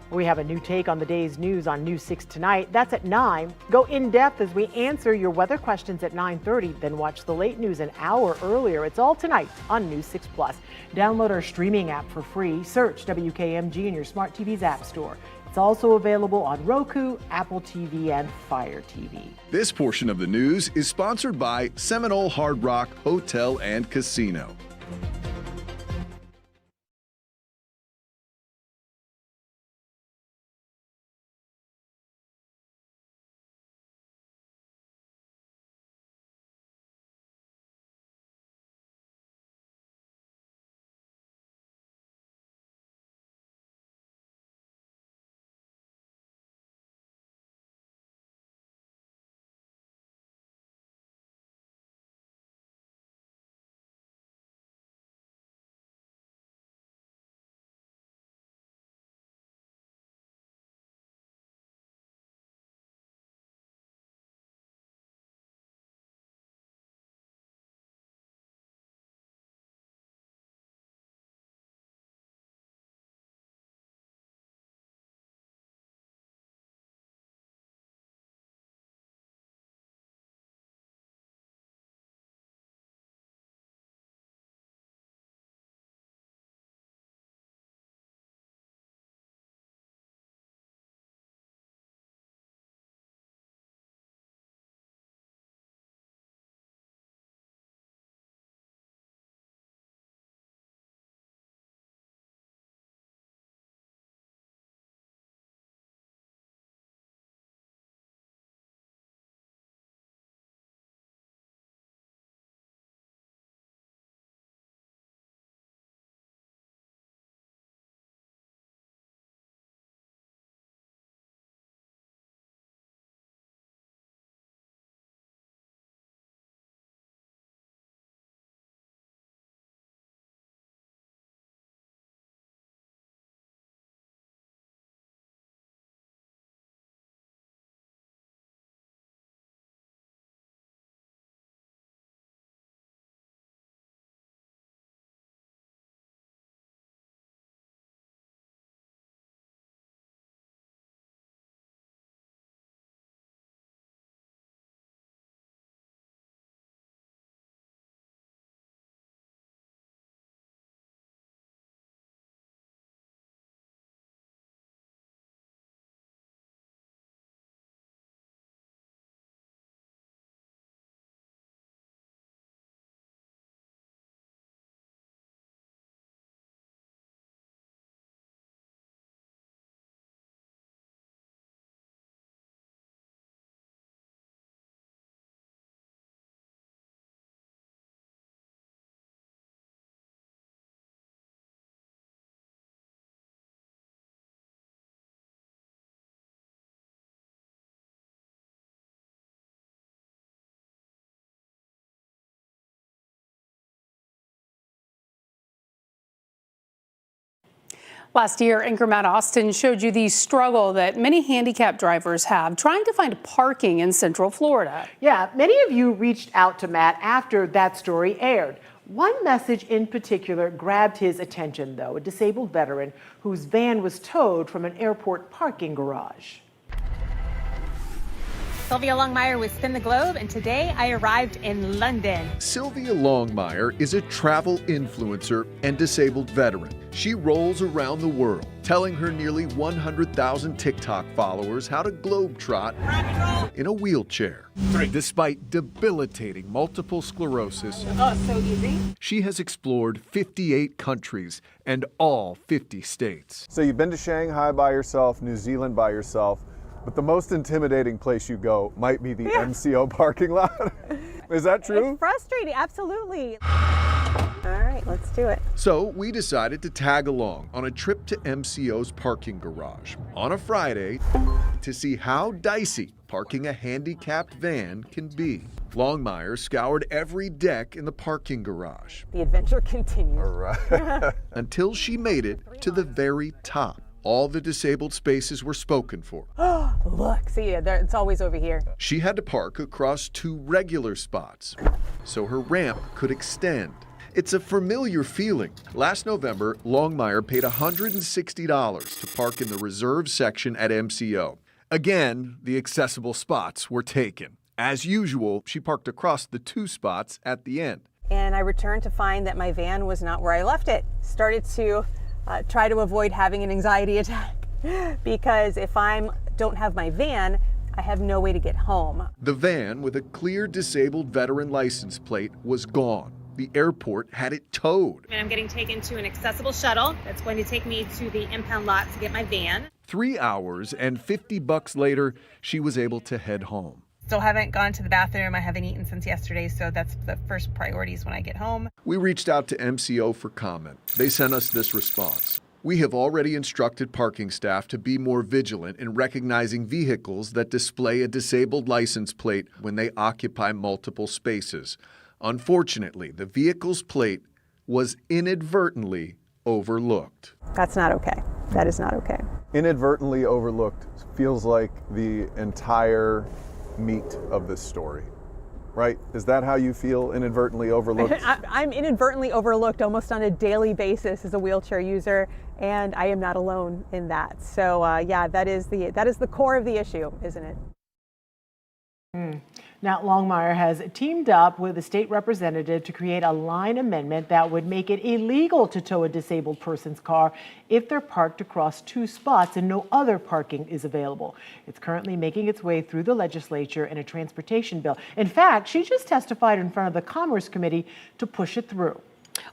We have a new take on the day's news on News 6 tonight. That's at 9. Go in depth as we answer your weather questions at 9:30. Then watch the late news an hour earlier. It's all tonight on News 6 Plus. Download our streaming app for free. Search WKMG in your smart TV's app store. It's also available on Roku, Apple TV, and Fire TV. This portion of the news is sponsored by Seminole Hard Rock Hotel and Casino. Last year, anchor Matt Austin showed you the struggle that many handicapped drivers have trying to find parking in Central Florida. Yeah, many of you reached out to Matt after that story aired. One message in particular grabbed his attention, though, a disabled veteran whose van was towed from an airport parking garage. Sylvia Longmire with Spin the Globe, and today I arrived in London. Sylvia Longmire is a travel influencer and disabled veteran. She rolls around the world, telling her nearly 100,000 TikTok followers how to globetrot in a wheelchair. Despite debilitating multiple sclerosis, So easy. she has explored 58 countries and all 50 states. So you've been to Shanghai by yourself, New Zealand by yourself, but the most intimidating place you go might be the MCO parking lot. Is that true? It's frustrating, absolutely. All right, let's do it. So we decided to tag along on a trip to MCO's parking garage on a Friday to see how dicey parking a handicapped van can be. Longmire scoured every deck in the parking garage. The adventure continues. All right. Until she made it to the very top. All the disabled spaces were spoken for. Look, see, it's always over here. She had to park across 2 regular spots so her ramp could extend. It's a familiar feeling. Last November, Longmire paid $160 to park in the reserve section at MCO. Again, the accessible spots were taken. As usual, she parked across the 2 spots at the end. And I returned to find that my van was not where I left it. Started to try to avoid having an anxiety attack because if I don't have my van, I have no way to get home. The van with a clear disabled veteran license plate was gone. The airport had it towed. And I'm getting taken to an accessible shuttle that's going to take me to the impound lot to get my van. 3 hours and $50 later, she was able to head home. Still haven't gone to the bathroom. I haven't eaten since yesterday, so that's the first priorities when I get home. We reached out to MCO for comment. They sent us this response. We have already instructed parking staff to be more vigilant in recognizing vehicles that display a disabled license plate when they occupy multiple spaces. Unfortunately, the vehicle's plate was inadvertently overlooked. That's not okay. That is not okay. Inadvertently overlooked feels like the entire meat of this story, right? Is that how you feel, inadvertently overlooked? I'm inadvertently overlooked almost on a daily basis as a wheelchair user, and I am not alone in that. So yeah, that is the core of the issue, isn't it? Now, Longmire has teamed up with a state representative to create a line amendment that would make it illegal to tow a disabled person's car if they're parked across 2 spots and no other parking is available. It's currently making its way through the legislature in a transportation bill. In fact, she just testified in front of the Commerce Committee to push it through.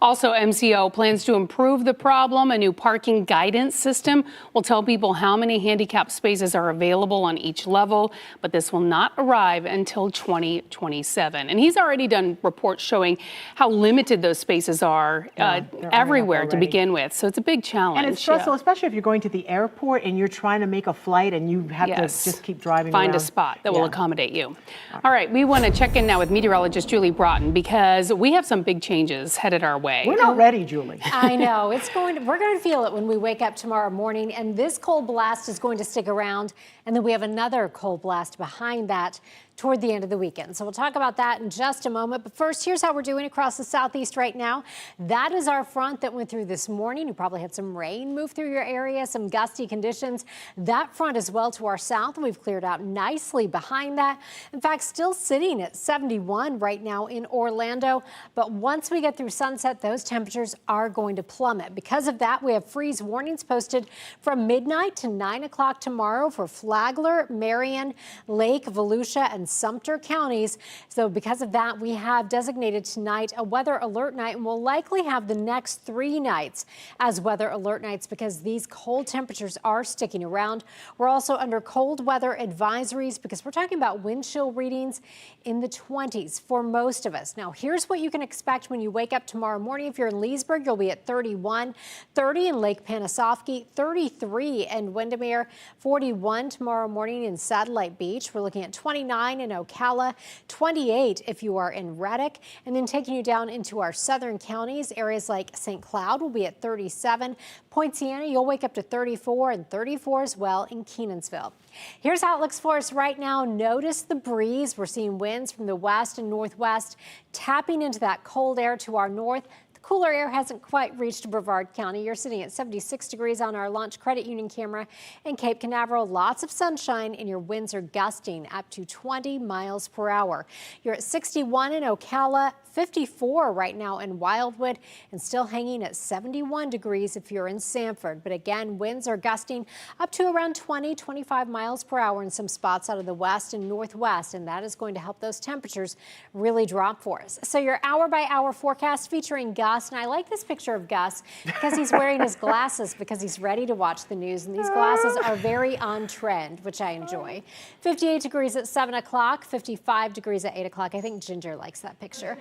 Also, MCO plans to improve the problem. A new parking guidance system will tell people how many handicap spaces are available on each level, but this will not arrive until 2027. And he's already done reports showing how limited those spaces are everywhere to begin with. So it's a big challenge. And it's stressful, especially if you're going to the airport and you're trying to make a flight and you have to just keep driving Find around. a spot that will accommodate you. All right, we want to check in now with meteorologist Julie Broughton because we have some big changes headed our way. We're not ready, Julie. I know. We're going to feel it when we wake up tomorrow morning, and this cold blast is going to stick around, and then we have another cold blast behind that toward the end of the weekend. So we'll talk about that in just a moment. But first, here's how we're doing across the southeast right now. That is our front that went through this morning. You probably had some rain move through your area, some gusty conditions. That front as well to our south, we've cleared out nicely behind that. In fact, still sitting at 71 right now in Orlando. But once we get through sunset, those temperatures are going to plummet. Because of that, we have freeze warnings posted from midnight to 9 o'clock tomorrow for Flagler, Marion, Lake, Volusia, and Sumter counties. So because of that, we have designated tonight a weather alert night, and we'll likely have the next 3 nights as weather alert nights because these cold temperatures are sticking around. We're also under cold weather advisories because we're talking about wind chill readings in the 20s for most of us. Now, here's what you can expect when you wake up tomorrow morning. If you're in Leesburg, you'll be at 31, 30 in Lake Panasoffkee, 33 in Windermere, 41 tomorrow morning in Satellite Beach. We're looking at 29 29 in Ocala, 28 if you are in Reddick, and then taking you down into our southern counties, areas like St. Cloud will be at 37. Poinciana, you'll wake up to 34 and 34 as well in Kenansville. Here's how it looks for us right now. Notice the breeze. We're seeing winds from the west and northwest tapping into that cold air to our north. Cooler air hasn't quite reached Brevard County. You're sitting at 76 degrees on our Launch Credit Union camera. In Cape Canaveral, lots of sunshine and your winds are gusting up to 20 miles per hour. You're at 61 in Ocala, 54 right now in Wildwood, and still hanging at 71 degrees if you're in Sanford. But again, winds are gusting up to around 20, 25 miles per hour in some spots out of the west and northwest, and that is going to help those temperatures really drop for us. So your hour-by-hour forecast featuring Gus, and I like this picture of Gus because he's wearing his glasses because he's ready to watch the news, and these glasses are very on trend, which I enjoy. 58 degrees at 7 o'clock, 55 degrees at 8 o'clock. I think Ginger likes that picture.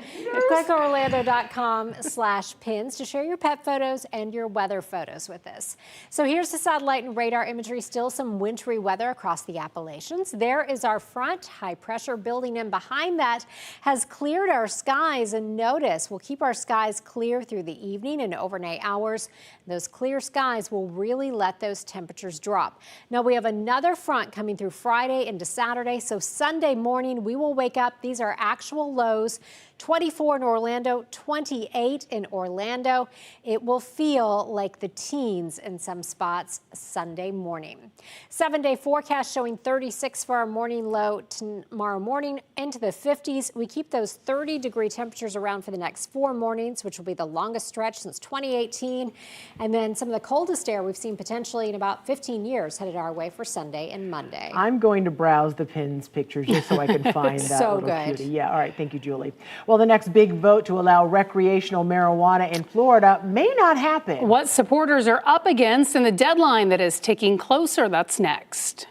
Click Orlando.com/pins to share your pet photos and your weather photos with us. So here's the satellite and radar imagery. Still some wintry weather across the Appalachians. There is our front. High pressure building in behind that has cleared our skies, and notice we'll keep our skies clear through the evening and overnight hours. Those clear skies will really let those temperatures drop. Now we have another front coming through Friday into Saturday. So Sunday morning we will wake up. These are actual lows. 24 in Orlando, 28 in Orlando. It will feel like the teens in some spots Sunday morning. 7-day forecast showing 36 for our morning low tomorrow morning into the 50s. We keep those 30-degree temperatures around for the next 4 mornings, which will be the longest stretch since 2018. And then some of the coldest air we've seen potentially in about 15 years headed our way for Sunday and Monday. I'm going to browse the pins pictures just so I can find that So little good. cutie. Yeah, all right, thank you, Julie. Well, the next big vote to allow recreational marijuana in Florida may not happen. What supporters are up against and the deadline that is ticking closer, that's next.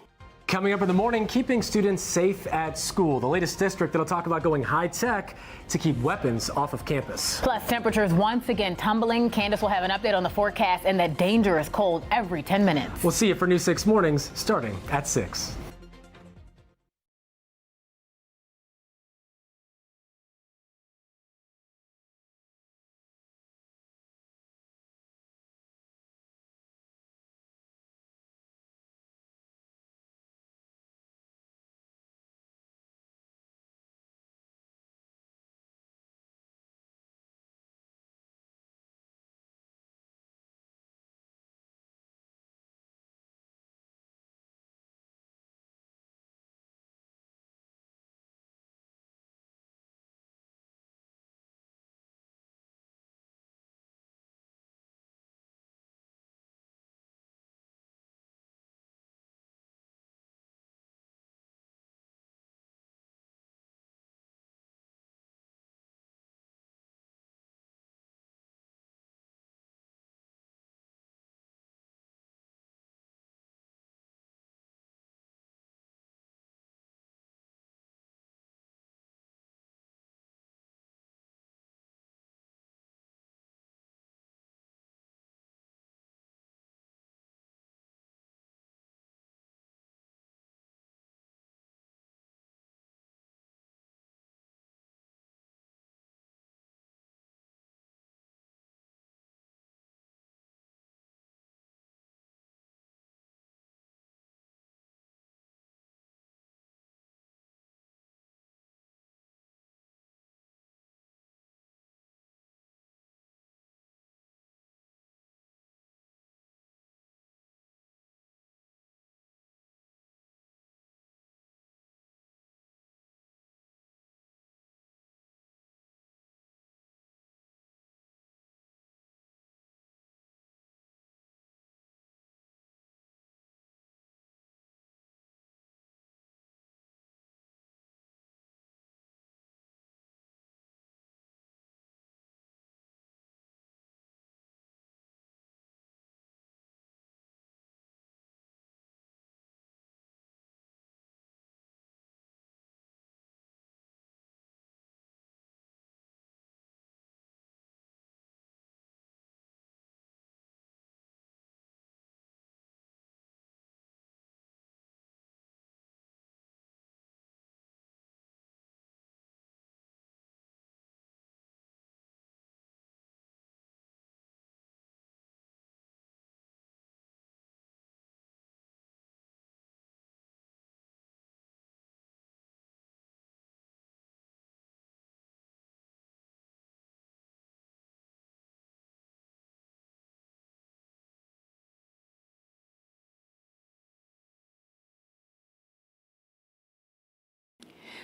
Coming up in the morning, keeping students safe at school. The latest district that'll talk about going high tech to keep weapons off of campus. Plus, temperatures once again tumbling. Candace will have an update on the forecast and that dangerous cold every 10 minutes. We'll see you for News 6 Mornings starting at 6.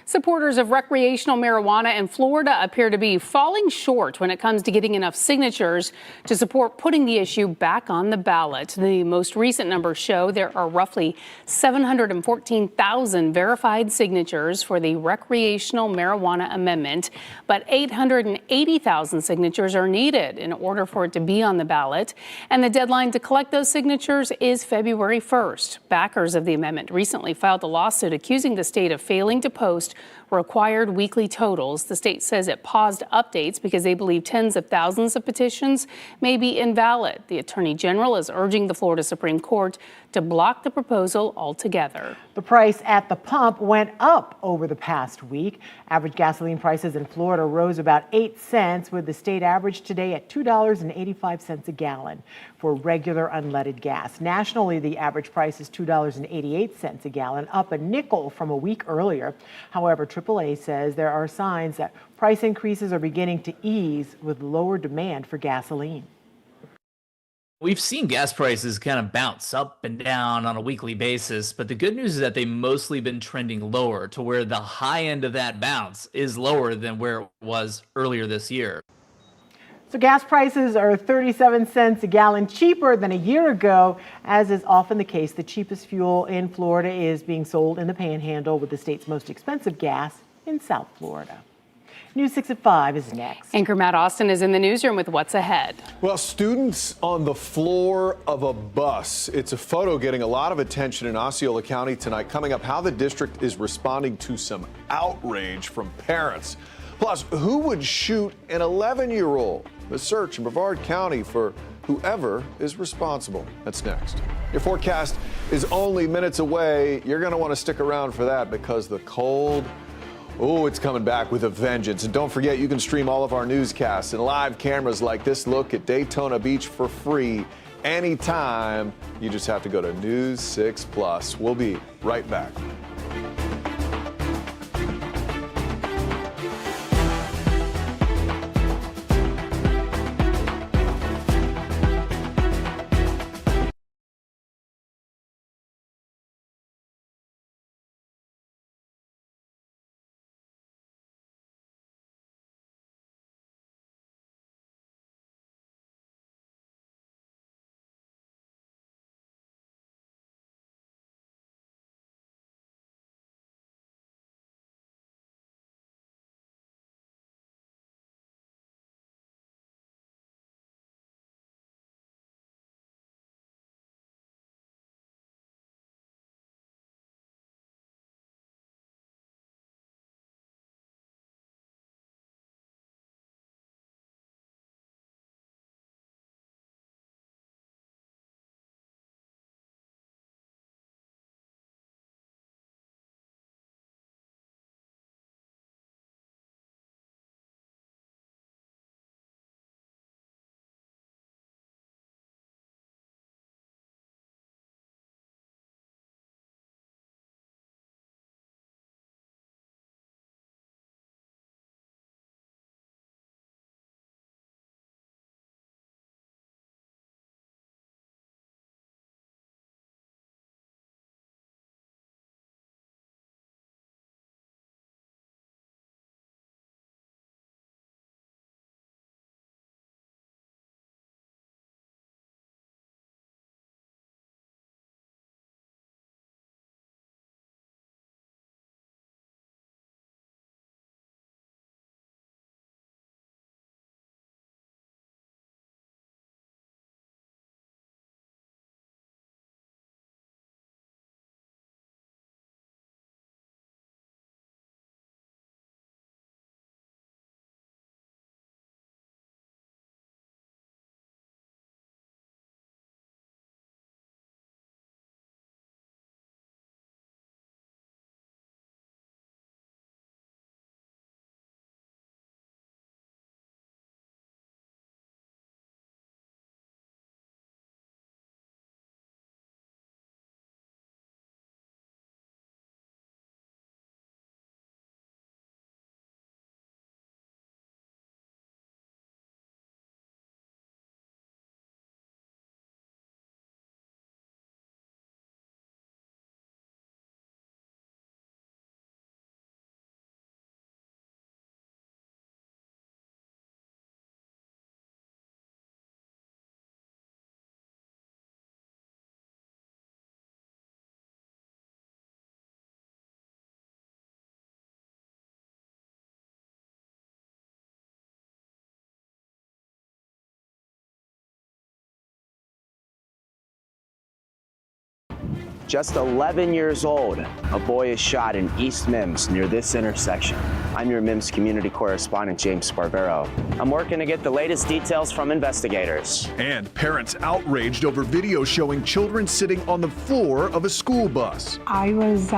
Supporters of recreational marijuana in Florida appear to be falling short when it comes to getting enough signatures to support putting the issue back on the ballot. The most recent numbers show there are roughly 714,000 verified signatures for the recreational marijuana amendment, but 880,000 signatures are needed in order for it to be on the ballot. And the deadline to collect those signatures is February 1st. Backers of the amendment recently filed a lawsuit accusing the state of failing to post required weekly totals. The state says it paused updates because they believe tens of thousands of petitions may be invalid. The Attorney General is urging the Florida Supreme Court to block the proposal altogether. The price at the pump went up over the past week. Average gasoline prices in Florida rose about 8 cents, with the state average today at $2.85 a gallon for regular unleaded gas. Nationally, the average price is $2.88 a gallon, up a nickel from a week earlier. However, AAA says there are signs that price increases are beginning to ease with lower demand for gasoline. We've seen gas prices kind of bounce up and down on a weekly basis, but the good news is that they've mostly been trending lower to where the high end of that bounce is lower than where it was earlier this year. So gas prices are 37 cents a gallon cheaper than a year ago. As is often the case, the cheapest fuel in Florida is being sold in the Panhandle, with the state's most expensive gas in South Florida. News 6 at 5 is next. Anchor Matt Austin is in the newsroom with what's ahead. Well, students on the floor of a bus. It's a photo getting a lot of attention in Osceola County tonight. Coming up, how the district is responding to some outrage from parents. Plus, who would shoot an 11-year-old? The search in Brevard County for whoever is responsible. That's next. Your forecast is only minutes away. You're going to want to stick around for that because the cold, it's coming back with a vengeance. And don't forget, you can stream all of our newscasts and live cameras like this look at Daytona Beach for free anytime. You just have to go to News 6 Plus. We'll be right back. Just 11 years old, a boy is shot in East Mims near this intersection. I'm your Mims community correspondent, James Barbero. I'm working to get the latest details from investigators. And parents outraged over video showing children sitting on the floor of a school bus. I was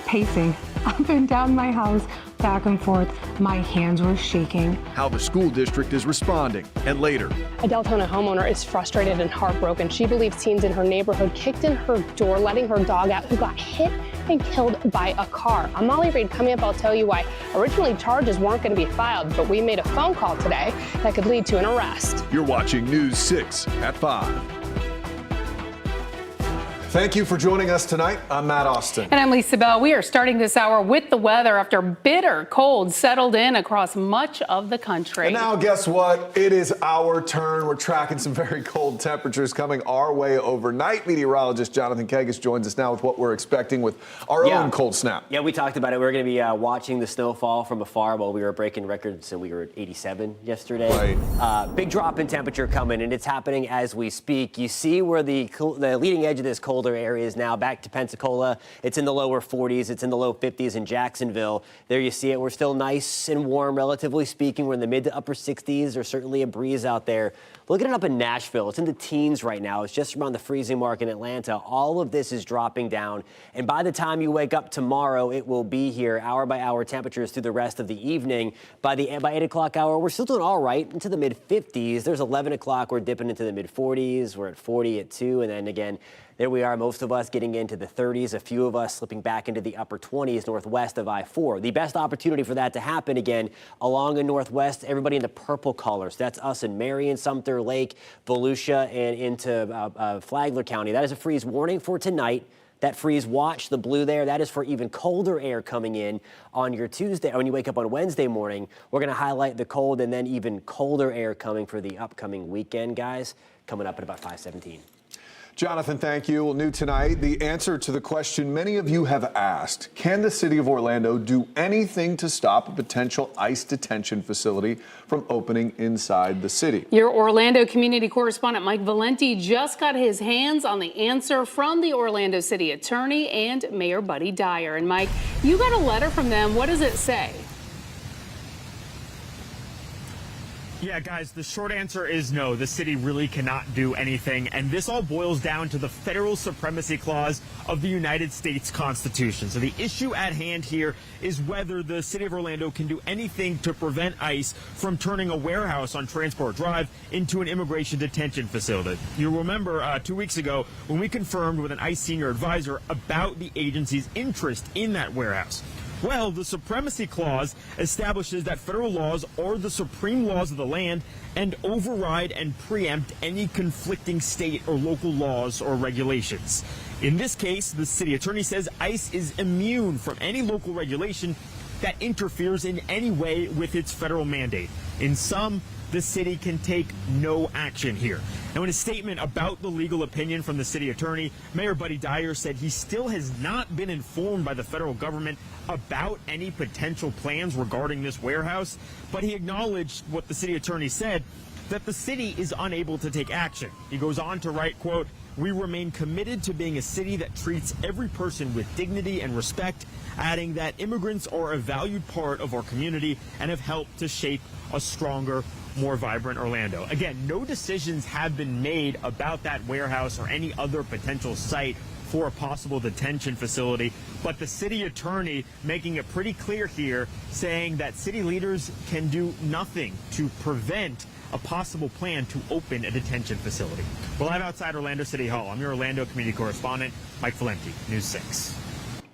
pacing up and down my house, back and forth. My hands were shaking. How the school district is responding. And later, A Deltona homeowner is frustrated and heartbroken. She believes teens in her neighborhood kicked in her door, letting her dog out, who got hit and killed by a car. I'm Molly Reed. Coming up, I'll tell you why originally charges weren't going to be filed, but we made a phone call today that could lead to an arrest. you're watching News 6 at 5. Thank you for joining us tonight. I'm Matt Austin. And I'm Lisa Bell. We are starting this hour with the weather after bitter cold settled in across much of the country. And now guess what? It is our turn. We're tracking some very cold temperatures coming our way overnight. Meteorologist Jonathan Kegis joins us now with what we're expecting with our own cold snap. Yeah, we talked about it. We're going to be watching the snowfall from afar while we were breaking records, and we were at 87 yesterday. Right. Big drop in temperature coming, and it's happening as we speak. You see where the leading edge of this colder area is now back to Pensacola. It's in the lower 40s. It's in the low 50s in Jacksonville. There you see it. We're still nice and warm, relatively speaking. We're in the mid to upper 60s. There's certainly a breeze out there. Look at it up in Nashville. It's in the teens right now. It's just around the freezing mark in Atlanta. All of this is dropping down. And by the time you wake up tomorrow, it will be here, hour by hour temperatures through the rest of the evening. By 8 o'clock hour, we're still doing all right into the mid 50s. There's 11 o'clock. We're dipping into the mid 40s. We're at 40 at 2. And then again, there we are, most of us getting into the 30s, a few of us slipping back into the upper 20s northwest of I-4. The best opportunity for that to happen again along in northwest, everybody in the purple colors. That's us in Marion, Sumter, Lake, Volusia, and into Flagler County. That is a freeze warning for tonight. That freeze watch, the blue there, that is for even colder air coming in on your Tuesday. When you wake up on Wednesday morning, we're going to highlight the cold and then even colder air coming for the upcoming weekend, guys, coming up at about 5:17. Jonathan, thank you. Well, new tonight, the answer to the question many of you have asked: can the city of Orlando do anything to stop a potential ICE detention facility from opening inside the city? Your Orlando community correspondent Mike Valenti just got his hands on the answer from the Orlando City Attorney and Mayor Buddy Dyer. And Mike, you got a letter from them. What does it say? Yeah, guys, the short answer is no. The city really cannot do anything. And this all boils down to the federal supremacy clause of the United States Constitution. So the issue at hand here is whether the city of Orlando can do anything to prevent ICE from turning a warehouse on Transport Drive into an immigration detention facility. You'll remember 2 weeks ago when we confirmed with an ICE senior advisor about the agency's interest in that warehouse. Well, the Supremacy Clause establishes that federal laws are the supreme laws of the land and override and preempt any conflicting state or local laws or regulations. In this case, the city attorney says ICE is immune from any local regulation that interferes in any way with its federal mandate. In sum, the city can take no action here. Now, in a statement about the legal opinion from the city attorney, Mayor Buddy Dyer said he still has not been informed by the federal government about any potential plans regarding this warehouse, but he acknowledged what the city attorney said, that the city is unable to take action. He goes on to write, quote, "We remain committed to being a city that treats every person with dignity and respect," adding that immigrants are a valued part of our community and have helped to shape a stronger, more vibrant Orlando. Again, no decisions have been made about that warehouse or any other potential site for a possible detention facility, but the city attorney making it pretty clear here, saying that city leaders can do nothing to prevent a possible plan to open a detention facility. Well, I'm outside Orlando City Hall. I'm your Orlando community correspondent, Mike Valenti, News 6.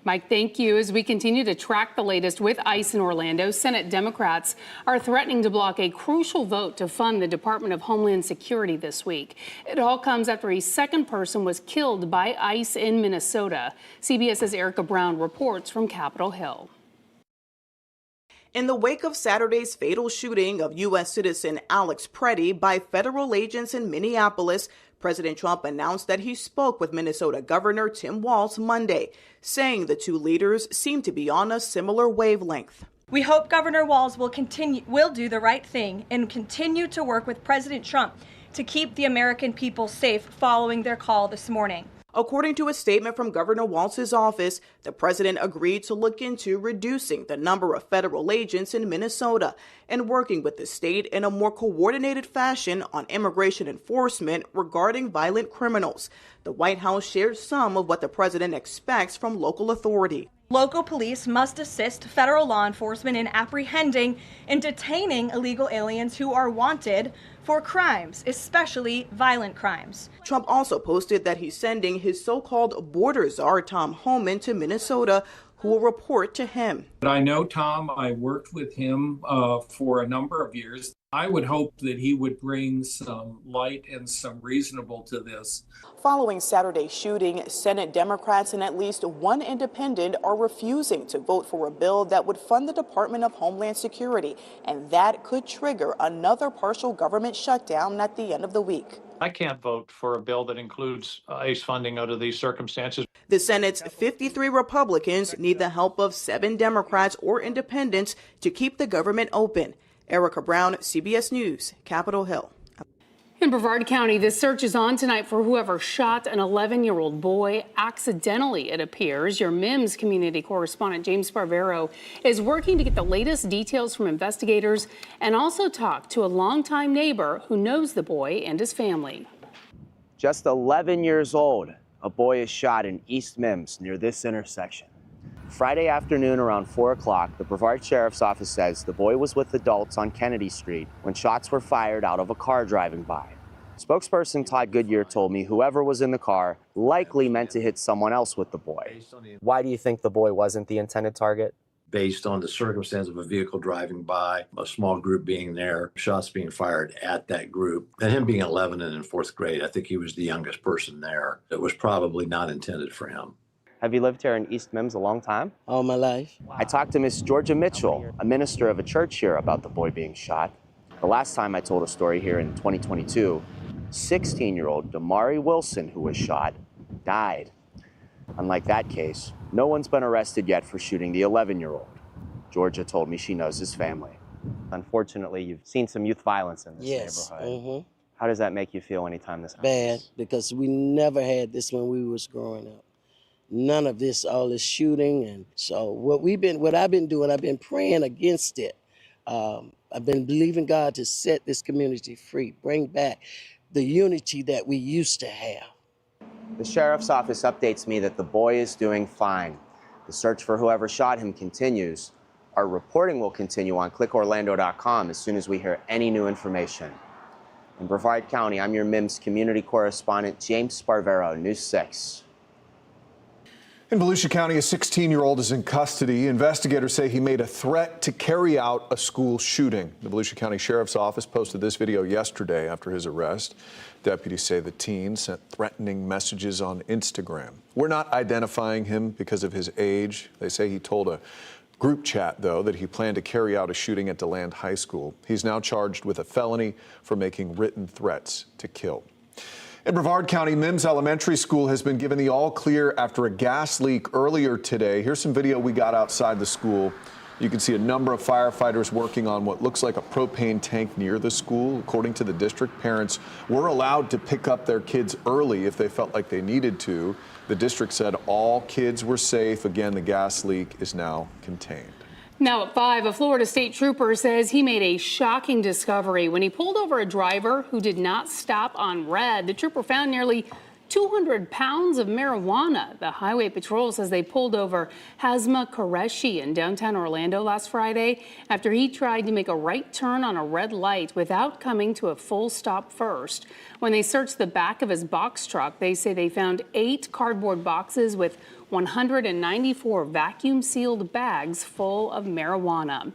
Mike, thank you. As we continue to track the latest with ICE in Orlando, Senate Democrats are threatening to block a crucial vote to fund the Department of Homeland Security this week. It all comes after a second person was killed by ICE in Minnesota. CBS's Erica Brown reports from Capitol Hill. In the wake of Saturday's fatal shooting of U.S. citizen Alex Preddy by federal agents in Minneapolis, President Trump announced that he spoke with Minnesota Governor Tim Walz Monday, saying the two leaders seem to be on a similar wavelength. We hope Governor Walz will do the right thing and continue to work with President Trump to keep the American people safe following their call this morning. According to a statement from Governor Walz's office, the president agreed to look into reducing the number of federal agents in Minnesota and working with the state in a more coordinated fashion on immigration enforcement regarding violent criminals. The White House shared some of what the president expects from local authority. Local police must assist federal law enforcement in apprehending and detaining illegal aliens who are wanted for crimes, especially violent crimes. Trump also posted that he's sending his so-called border czar, Tom Homan, to Minnesota, who will report to him. I know Tom. I worked with him for a number of years. I would hope that he would bring some light and some reasonable to this. Following Saturday's shooting, Senate Democrats and at least one independent are refusing to vote for a bill that would fund the Department of Homeland Security, and that could trigger another partial government shutdown at the end of the week. I can't vote for a bill that includes ICE funding under these circumstances. The Senate's 53 Republicans need the help of 7 Democrats or independents to keep the government open. Erica Brown, CBS News, Capitol Hill. In Brevard County, this search is on tonight for whoever shot an 11-year-old boy accidentally, it appears. Your MIMS community correspondent James Sparvero is working to get the latest details from investigators and also talk to a longtime neighbor who knows the boy and his family. Just 11 years old, a boy is shot in East Mims near this intersection. Friday afternoon around 4 o'clock, the Brevard Sheriff's Office says the boy was with adults on Kennedy Street when shots were fired out of a car driving by. Spokesperson Todd Goodyear told me whoever was in the car likely meant to hit someone else with the boy. Why do you think the boy wasn't the intended target? Based on the circumstance of a vehicle driving by, a small group being there, shots being fired at that group, and him being 11 and in 4th grade, I think he was the youngest person there. It was probably not intended for him. Have you lived here in East Mims a long time? All my life. I talked to Miss Georgia Mitchell, a minister of a church here, about the boy being shot. The last time I told a story here in 2022, 16-year-old Damari Wilson, who was shot, died. Unlike that case, no one's been arrested yet for shooting the 11-year-old. Georgia told me she knows his family. Unfortunately, you've seen some youth violence in this neighborhood. Mm-hmm. How does that make you feel anytime this happens? Bad, because we never had this when we was growing up. None of this, all this shooting, and so what I've been doing, I've been praying against it. I've been believing God to set this community free, bring back the unity that we used to have. The sheriff's office updates me that the boy is doing fine. The search for whoever shot him continues. Our reporting will continue on clickorlando.com as soon as we hear any new information. In Brevard County, I'm your MIMS community correspondent, James Sparvero, News 6. In Volusia County, a 16-year-old is in custody. Investigators say he made a threat to carry out a school shooting. The Volusia County Sheriff's Office posted this video yesterday after his arrest. Deputies say the teen sent threatening messages on Instagram. We're not identifying him because of his age. They say he told a group chat, though, that he planned to carry out a shooting at DeLand High School. He's now charged with a felony for making written threats to kill. In Brevard County, Mims Elementary School has been given the all clear after a gas leak earlier today. Here's some video we got outside the school. You can see a number of firefighters working on what looks like a propane tank near the school. According to the district, parents were allowed to pick up their kids early if they felt like they needed to. The district said all kids were safe. Again, the gas leak is now contained. Now at 5, a Florida state trooper says he made a shocking discovery when he pulled over a driver who did not stop on red. The trooper found nearly 200 pounds of marijuana. The Highway Patrol says they pulled over Hazma Qureshi in downtown Orlando last Friday after he tried to make a right turn on a red light without coming to a full stop first. When they searched the back of his box truck, they say they found 8 cardboard boxes with 194 vacuum-sealed bags full of marijuana.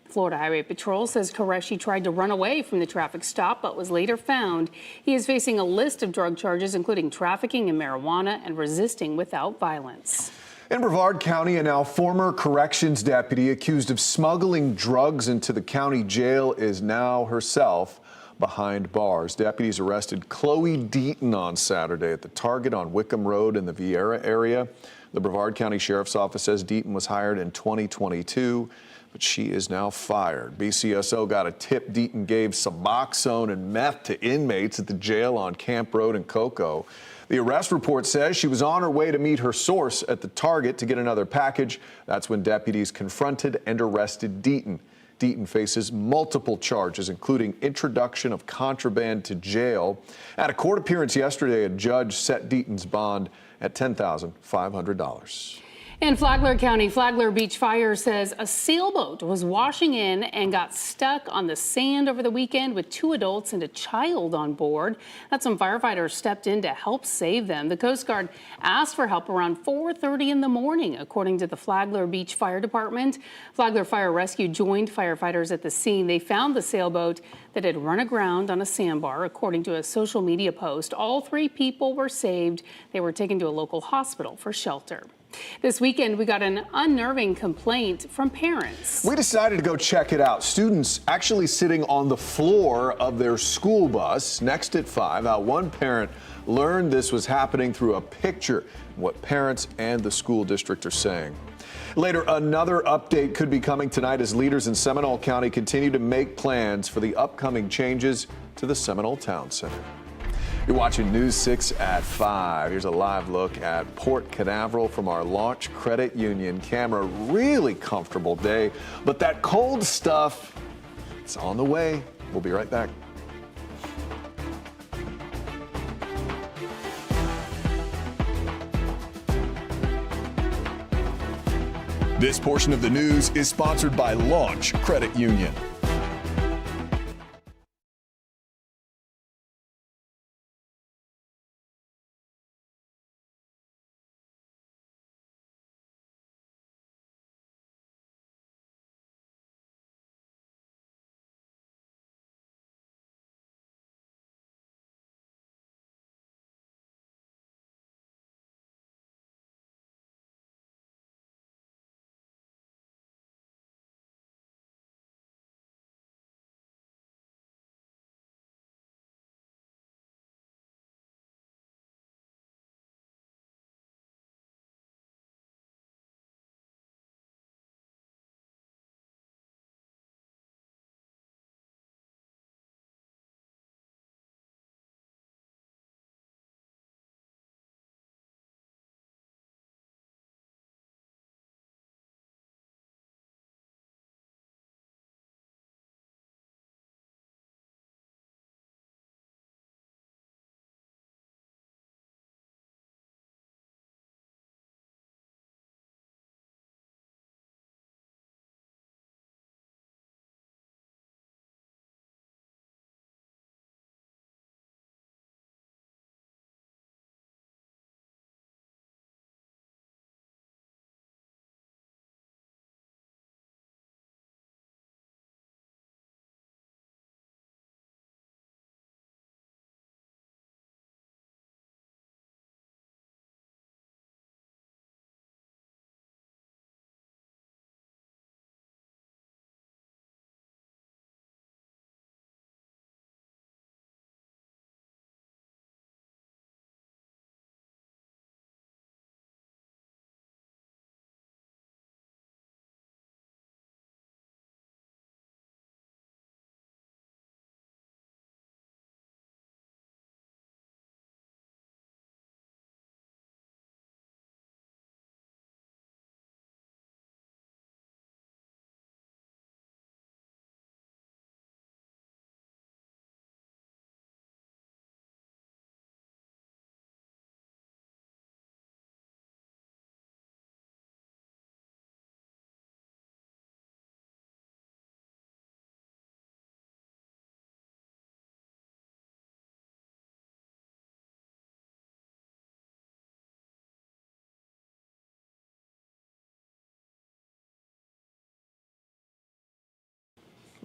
Florida Highway Patrol says Qureshi tried to run away from the traffic stop but was later found. He is facing a list of drug charges, including trafficking in marijuana and resisting without violence. In Brevard County, a now former corrections deputy accused of smuggling drugs into the county jail is now herself behind bars. Deputies arrested Chloe Deaton on Saturday at the Target on Wickham Road in the Vieira area. The Brevard County Sheriff's Office says Deaton was hired in 2022. but she is now fired. BCSO got a tip Deaton gave Suboxone and meth to inmates at the jail on Camp Road in Cocoa. The arrest report says she was on her way to meet her source at the Target to get another package. That's when deputies confronted and arrested Deaton. Deaton faces multiple charges, including introduction of contraband to jail. At a court appearance yesterday, a judge set Deaton's bond at $10,500. In Flagler County, Flagler Beach Fire says a sailboat was washing in and got stuck on the sand over the weekend with 2 adults and a child on board. That's when firefighters stepped in to help save them. The Coast Guard asked for help around 4:30 in the morning, according to the Flagler Beach Fire Department. Flagler Fire Rescue joined firefighters at the scene. They found the sailboat that had run aground on a sandbar, according to a social media post. All 3 people were saved. They were taken to a local hospital for shelter. This weekend, we got an unnerving complaint from parents. We decided to go check it out. Students actually sitting on the floor of their school bus. Next at 5, one parent learned this was happening through a picture, what parents and the school district are saying. Later, another update could be coming tonight as leaders in Seminole County continue to make plans for the upcoming changes to the Seminole Town Center. You're watching News 6 at 5. Here's a live look at Port Canaveral from our Launch Credit Union camera. Really comfortable day, but that cold stuff, it's on the way. We'll be right back. This portion of the news is sponsored by Launch Credit Union.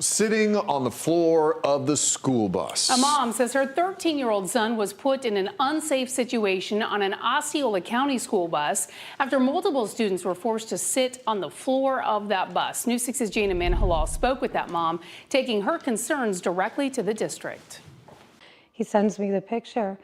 Sitting on the floor of the school bus. A mom says her 13-year-old son was put in an unsafe situation on an Osceola County school bus after multiple students were forced to sit on the floor of that bus. News 6's Jana Manhalal spoke with that mom, taking her concerns directly to the district. He sends me the picture,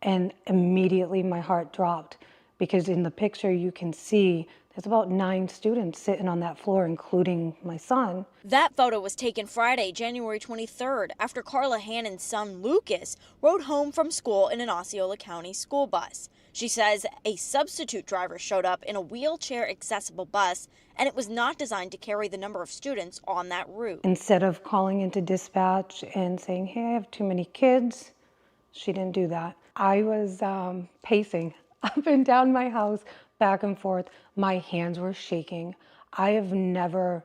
and immediately my heart dropped because in the picture you can see there's about 9 students sitting on that floor, including my son. That photo was taken Friday, January 23rd, after Carla Hannon's son Lucas rode home from school in an Osceola County school bus. She says a substitute driver showed up in a wheelchair-accessible bus, and it was not designed to carry the number of students on that route. Instead of calling into dispatch and saying, hey, I have too many kids, she didn't do that. I was pacing up and down my house, back and forth. My hands were shaking. I have never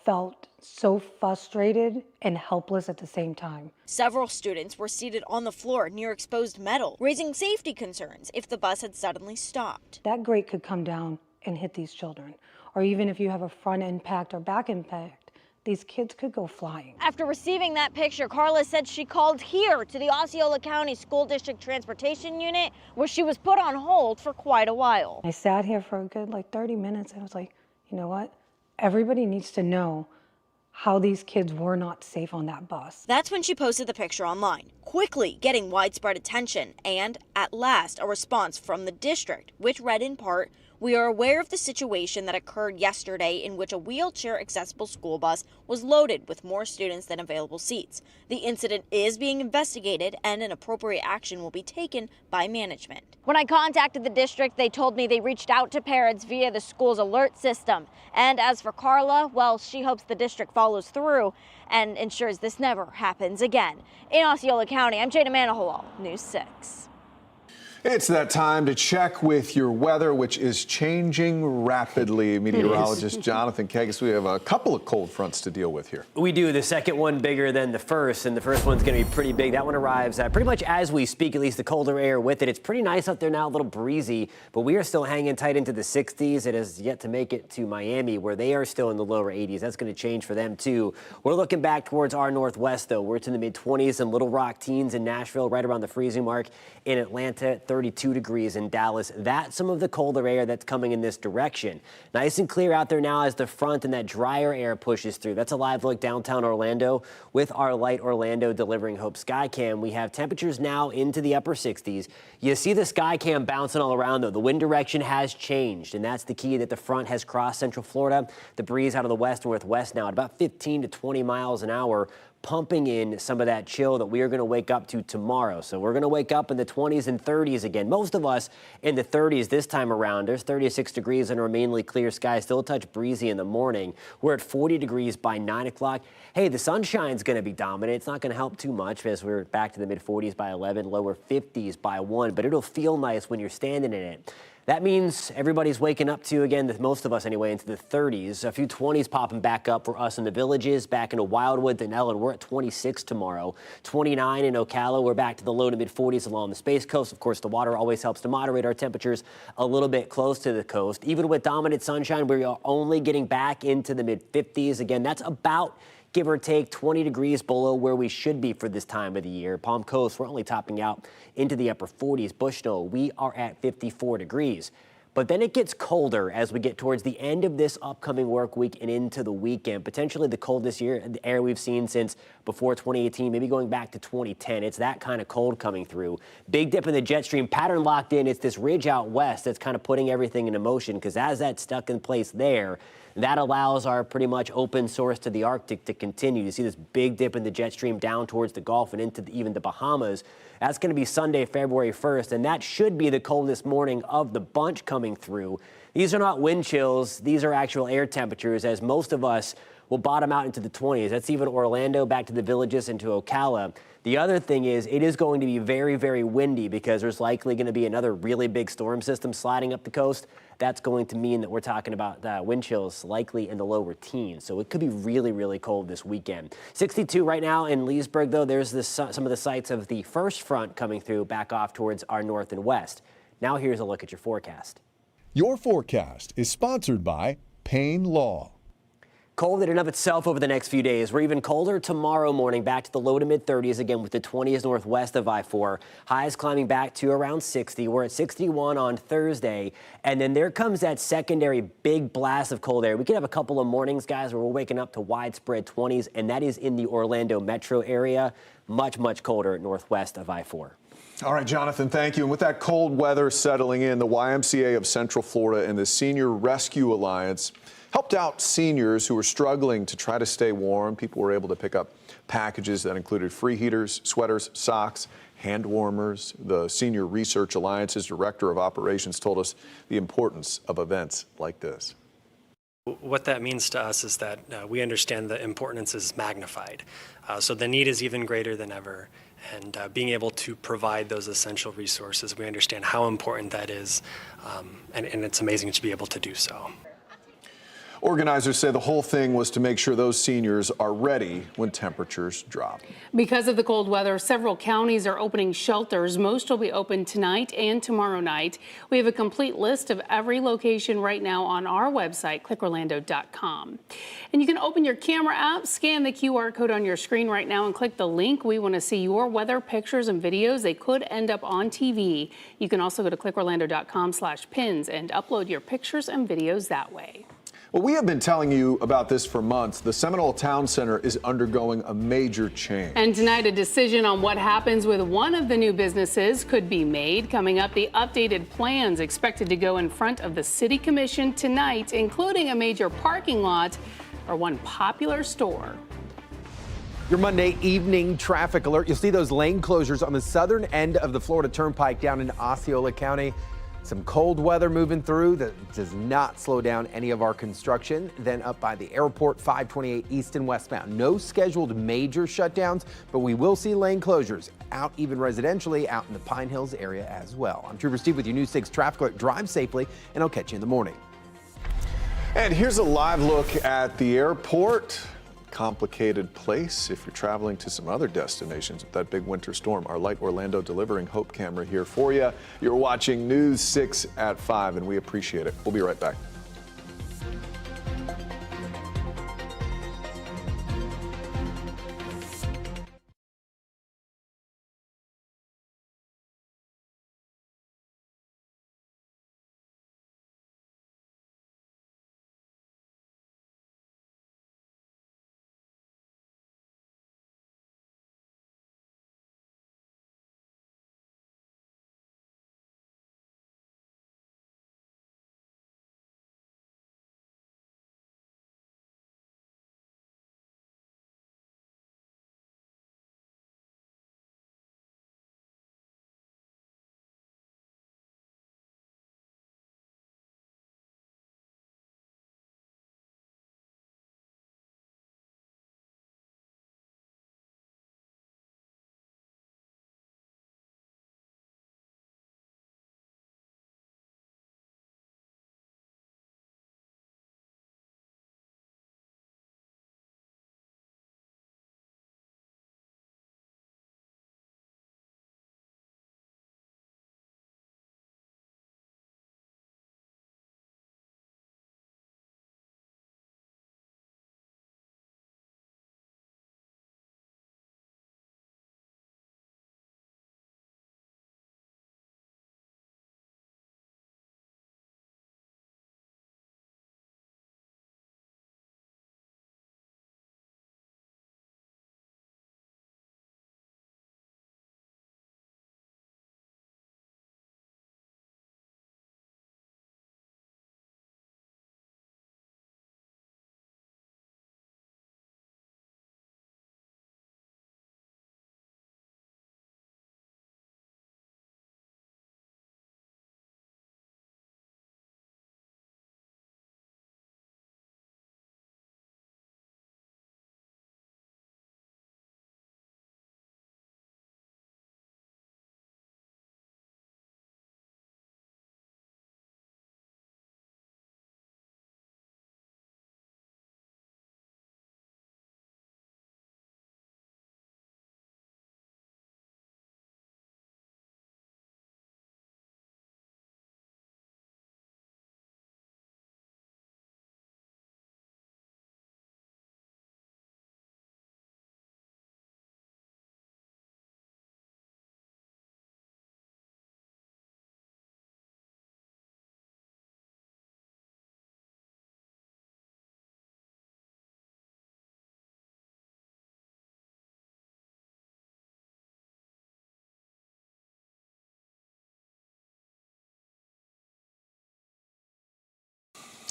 felt so frustrated and helpless at the same time. Several students were seated on the floor near exposed metal, raising safety concerns if the bus had suddenly stopped. That grate could come down and hit these children. Or even if you have a front impact or back impact, these kids could go flying. After receiving that picture, Carla said she called here to the Osceola County School District Transportation Unit, where she was put on hold for quite a while. I sat here for a good 30 minutes and I was like, you know what? Everybody needs to know how these kids were not safe on that bus. That's when she posted the picture online, quickly getting widespread attention and, at last, a response from the district, which read in part, "We are aware of the situation that occurred yesterday in which a wheelchair-accessible school bus was loaded with more students than available seats. The incident is being investigated and an appropriate action will be taken by management." When I contacted the district, they told me they reached out to parents via the school's alert system. And as for Carla, well, she hopes the district follows through and ensures this never happens again. In Osceola County, I'm Jada Manahalal, News 6. It's that time to check with your weather, which is changing rapidly. Meteorologist Jonathan Kegas, we have a couple of cold fronts to deal with here. We do. The second one bigger than the first, and the first one's going to be pretty big. That one arrives pretty much as we speak, at least the colder air with it. It's pretty nice out there now, a little breezy, but we are still hanging tight into the 60s. It has yet to make it to Miami, where they are still in the lower 80s. That's going to change for them, too. We're looking back towards our northwest, though. We're in the mid-20s in Little Rock, teens in Nashville, right around the freezing mark. In Atlanta, 32 degrees in Dallas. That's some of the colder air that's coming in this direction. Nice and clear out there now as the front and that drier air pushes through. That's a live look downtown Orlando with our Light Orlando Delivering Hope Skycam. We have temperatures now into the upper 60s. You see the Skycam bouncing all around, though. The wind direction has changed, and that's the key that the front has crossed Central Florida. The breeze out of the west northwest now at about 15 to 20 miles an hour, pumping in some of that chill that we are going to wake up to tomorrow. So we're going to wake up in the 20s and 30s again. Most of us in the 30s this time around. There's 36 degrees under a mainly clear sky, still a touch breezy in the morning. We're at 40 degrees by 9 o'clock. Hey, the sunshine's going to be dominant. It's not going to help too much as we're back to the mid 40s by 11, lower 50s by 1, but it'll feel nice when you're standing in it. That means everybody's waking up to, again, most of us anyway, into the 30s. A few 20s popping back up for us in the Villages, back into Wildwood and Ellen. We're at 26 tomorrow. 29 in Ocala. We're back to the low to mid 40s along the Space Coast. Of course, the water always helps to moderate our temperatures a little bit close to the coast. Even with dominant sunshine, we are only getting back into the mid 50s. Again, that's about, give or take, 20 degrees below where we should be for this time of the year. Palm Coast, we're only topping out into the upper 40s. Bushnell, we are at 54 degrees. But then it gets colder as we get towards the end of this upcoming work week and into the weekend. Potentially the coldest air we've seen since before 2018, maybe going back to 2010. It's that kind of cold coming through. Big dip in the jet stream, pattern locked in. It's this ridge out west that's kind of putting everything into motion, because as that's stuck in place there, that allows our pretty much open source to the Arctic to continue. You see this big dip in the jet stream down towards the Gulf and into even the Bahamas. That's going to be Sunday, February 1st, and that should be the coldest morning of the bunch coming through. These are not wind chills. These are actual air temperatures, as most of us will bottom out into the 20s. That's even Orlando, back to the Villages, into Ocala. The other thing is it is going to be very, very windy, because there's likely going to be another really big storm system sliding up the coast. That's going to mean that we're talking about wind chills likely in the lower teens. So it could be really, really cold this weekend. 62 right now in Leesburg, though. There's some of the sites of the first front coming through back off towards our north and west. Now here's a look at your forecast. Your forecast is sponsored by Payne Law. Cold in and of itself over the next few days. We're even colder tomorrow morning, back to the low to mid 30s again with the 20s northwest of I-4. Highs climbing back to around 60. We're at 61 on Thursday. And then there comes that secondary big blast of cold air. We could have a couple of mornings, guys, where we're waking up to widespread 20s, and that is in the Orlando metro area. Much, much colder northwest of I-4. All right, Jonathan, thank you. And with that cold weather settling in, the YMCA of Central Florida and the Senior Rescue Alliance helped out seniors who were struggling to try to stay warm. People were able to pick up packages that included free heaters, sweaters, socks, hand warmers. The Senior Research Alliance's Director of Operations told us the importance of events like this. What that means to us is that we understand the importance is magnified. So the need is even greater than ever. And being able to provide those essential resources, we understand how important that is. And it's amazing to be able to do so. Organizers say the whole thing was to make sure those seniors are ready when temperatures drop. Because of the cold weather, several counties are opening shelters. Most will be open tonight and tomorrow night. We have a complete list of every location right now on our website, clickorlando.com. And you can open your camera app, scan the QR code on your screen right now, and click the link. We want to see your weather pictures and videos. They could end up on TV. You can also go to clickorlando.com/pins and upload your pictures and videos that way. Well, we have been telling you about this for months. The Seminole Town Center is undergoing a major change. And tonight, a decision on what happens with one of the new businesses could be made. Coming up, the updated plans expected to go in front of the City Commission tonight, including a major parking lot for one popular store. Your Monday evening traffic alert. You'll see those lane closures on the southern end of the Florida Turnpike down in Osceola County. Some cold weather moving through that does not slow down any of our construction. Then up by the airport, 528 east and westbound. No scheduled major shutdowns, but we will see lane closures out even residentially out in the Pine Hills area as well. I'm Trooper Steve with your News 6 traffic alert. Drive safely, and I'll catch you in the morning. And here's a live look at the airport. Complicated place if you're traveling to some other destinations with that big winter storm. Our Light Orlando Delivering Hope camera here for you. You're watching News 6 at 5, and we appreciate it. We'll be right back.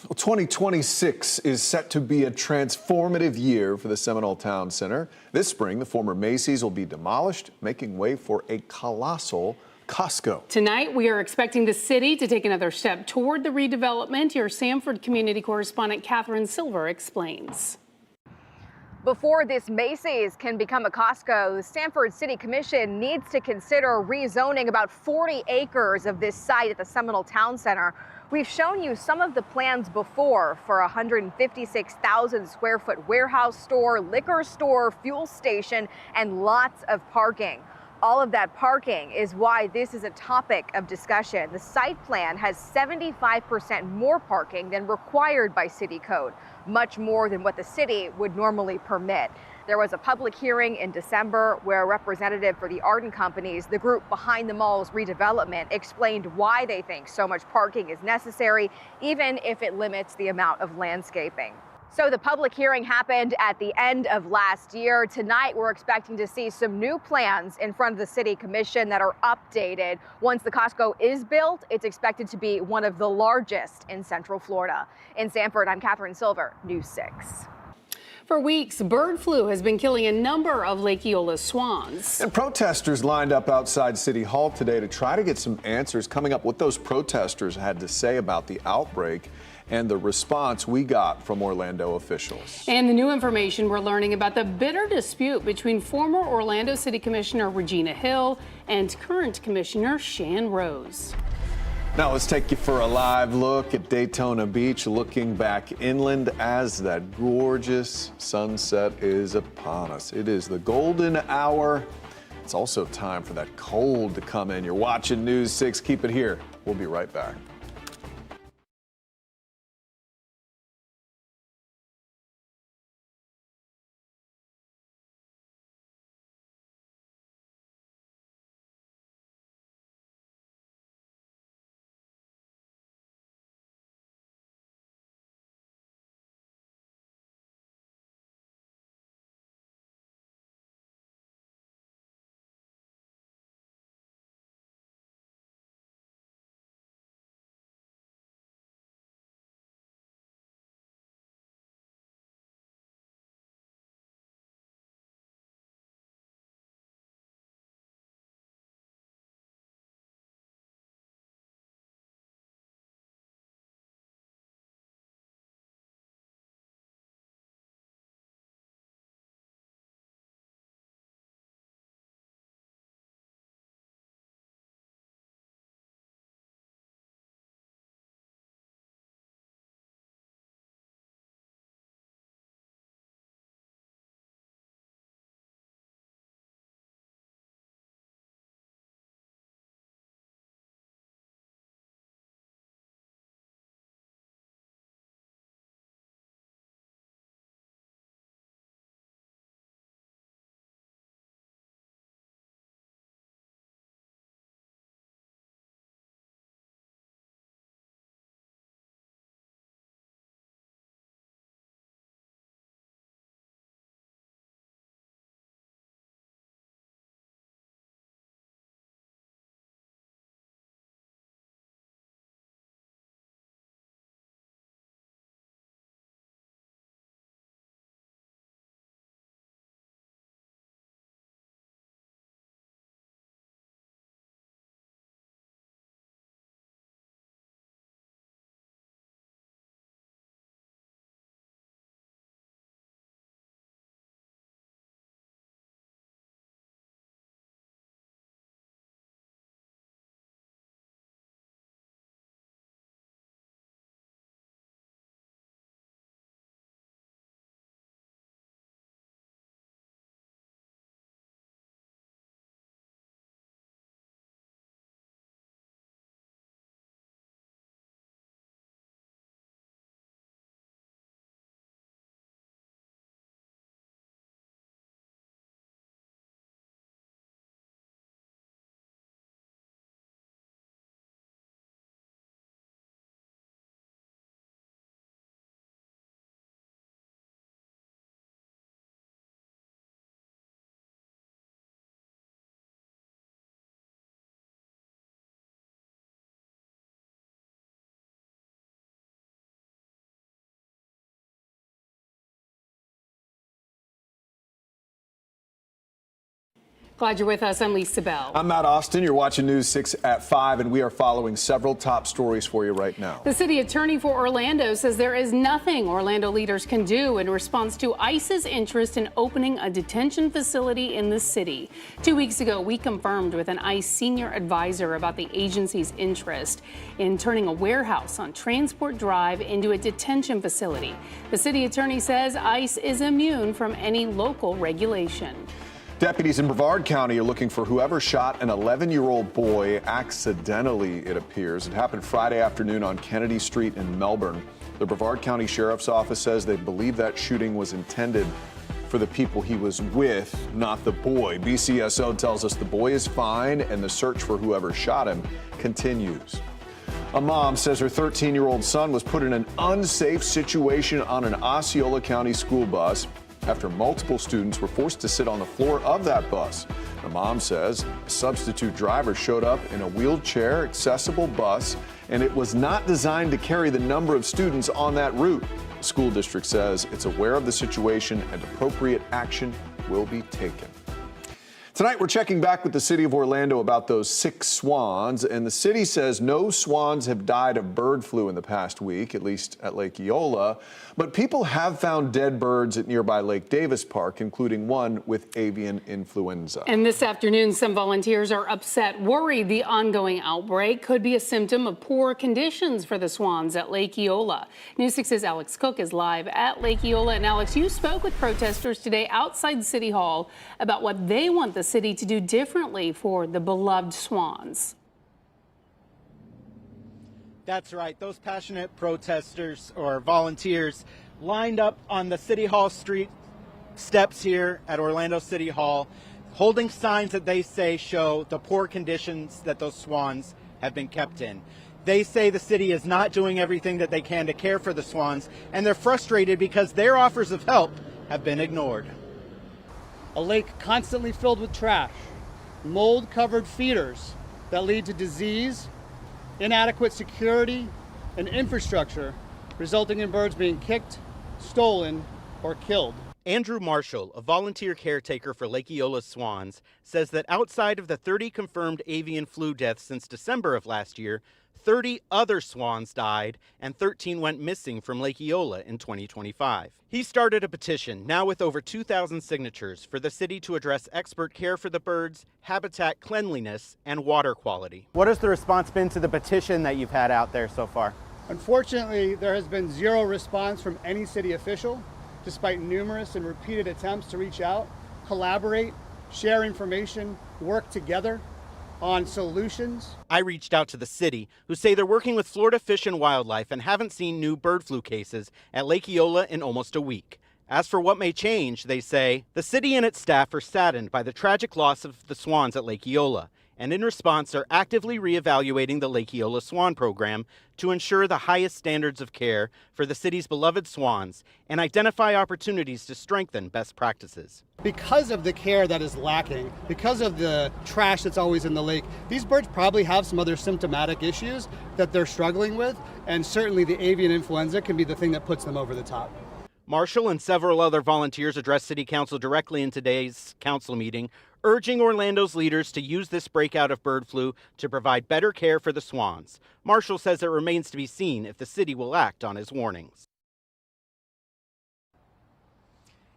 Well, 2026 is set to be a transformative year for the Seminole Town Center. This spring, the former Macy's will be demolished, making way for a colossal Costco. Tonight, we are expecting the city to take another step toward the redevelopment. Your Sanford community correspondent Catherine Silver explains. Before this Macy's can become a Costco, the Sanford City Commission needs to consider rezoning about 40 acres of this site at the Seminole Town Center. We've shown you some of the plans before for a 156,000 square foot warehouse store, liquor store, fuel station, and lots of parking. All of that parking is why this is a topic of discussion. The site plan has 75% more parking than required by city code, much more than what the city would normally permit. There was a public hearing in December where a representative for the Ardent Companies, the group behind the mall's redevelopment, explained why they think so much parking is necessary, even if it limits the amount of landscaping. So the public hearing happened at the end of last year. Tonight, we're expecting to see some new plans in front of the City Commission that are updated. Once the Costco is built, it's expected to be one of the largest in Central Florida. In Sanford, I'm Catherine Silver, News 6. For weeks, bird flu has been killing a number of Lake Eola swans. And protesters lined up outside City Hall today to try to get some answers coming up what those protesters had to say about the outbreak and the response we got from Orlando officials. And the new information we're learning about the bitter dispute between former Orlando City Commissioner Regina Hill and current Commissioner Shan Rose. Now let's take you for a live look at Daytona Beach, looking back inland as that gorgeous sunset is upon us. It is the golden hour. It's also time for that cold to come in. You're watching News 6. Keep it here. We'll be right back. Glad you're with us. I'm Lisa Bell. I'm Matt Austin. You're watching News 6 at 5, and we are following several top stories for you right now. The city attorney for Orlando says there is nothing Orlando leaders can do in response to ICE's interest in opening a detention facility in the city. 2 weeks ago, we confirmed with an ICE senior advisor about the agency's interest in turning a warehouse on Transport Drive into a detention facility. The city attorney says ICE is immune from any local regulation. Deputies in Brevard County are looking for whoever shot an 11-year-old boy accidentally, it appears. It happened Friday afternoon on Kennedy Street in Melbourne. The Brevard County Sheriff's Office says they believe that shooting was intended for the people he was with, not the boy. BCSO tells us the boy is fine and the search for whoever shot him continues. A mom says her 13-year-old son was put in an unsafe situation on an Osceola County school bus after multiple students were forced to sit on the floor of that bus. The mom says a substitute driver showed up in a wheelchair accessible bus, and it was not designed to carry the number of students on that route. The school district says it's aware of the situation and appropriate action will be taken. Tonight, we're checking back with the city of Orlando about those 6 swans, and the city says no swans have died of bird flu in the past week, at least at Lake Eola, but people have found dead birds at nearby Lake Davis Park, including one with avian influenza. And this afternoon, some volunteers are upset, worried the ongoing outbreak could be a symptom of poor conditions for the swans at Lake Eola. News 6's Alex Cook is live at Lake Eola. And Alex, you spoke with protesters today outside City Hall about what they want the city to do differently for the beloved swans. That's right. Those passionate protesters or volunteers lined up on the City Hall street steps here at Orlando City Hall, holding signs that they say show the poor conditions that those swans have been kept in. They say the city is not doing everything that they can to care for the swans, and they're frustrated because their offers of help have been ignored. A lake constantly filled with trash, mold-covered feeders that lead to disease, inadequate security, and infrastructure, resulting in birds being kicked, stolen, or killed. Andrew Marshall, a volunteer caretaker for Lake Eola swans, says that outside of the 30 confirmed avian flu deaths since December of last year, 30 other swans died and 13 went missing from Lake Eola in 2025. He started a petition, now with over 2,000 signatures, for the city to address expert care for the birds, habitat cleanliness, and water quality. What has the response been to the petition that you've had out there so far? Unfortunately, there has been zero response from any city official, despite numerous and repeated attempts to reach out, collaborate, share information, work together on solutions. I reached out to the city, who say they're working with Florida Fish and Wildlife and haven't seen new bird flu cases at Lake Eola in almost a week. As for what may change, they say, the city and its staff are saddened by the tragic loss of the swans at Lake Eola, and in response are actively reevaluating the Lake Eola Swan Program to ensure the highest standards of care for the city's beloved swans and identify opportunities to strengthen best practices. Because of the care that is lacking, because of the trash that's always in the lake, these birds probably have some other symptomatic issues that they're struggling with, and certainly the avian influenza can be the thing that puts them over the top. Marshall and several other volunteers addressed City Council directly in today's council meeting, urging Orlando's leaders to use this breakout of bird flu to provide better care for the swans. Marshall says it remains to be seen if the city will act on his warnings.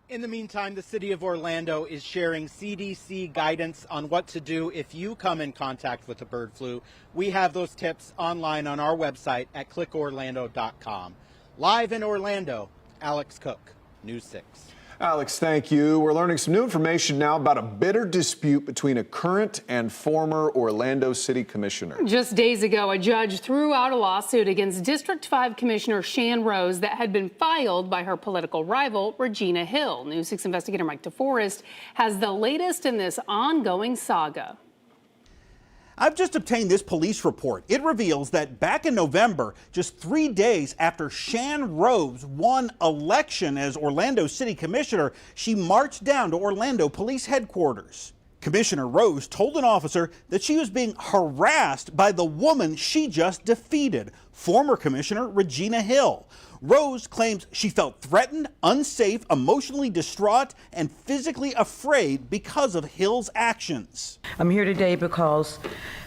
In the meantime, the city of Orlando is sharing CDC guidance on what to do if you come in contact with the bird flu. We have those tips online on our website at clickorlando.com. Live in Orlando, Alex Cook, News 6. Alex, thank you. We're learning some new information now about a bitter dispute between a current and former Orlando City Commissioner. Just days ago, a judge threw out a lawsuit against District 5 Commissioner Shan Rose that had been filed by her political rival, Regina Hill. News 6 investigator Mike DeForest has the latest in this ongoing saga. I've just obtained this police report. It reveals that back in November, just 3 days after Shan Rose won election as Orlando City Commissioner, she marched down to Orlando Police Headquarters. Commissioner Rose told an officer that she was being harassed by the woman she just defeated, former Commissioner Regina Hill. Rose claims she felt threatened, unsafe, emotionally distraught, and physically afraid because of Hill's actions. I'm here today because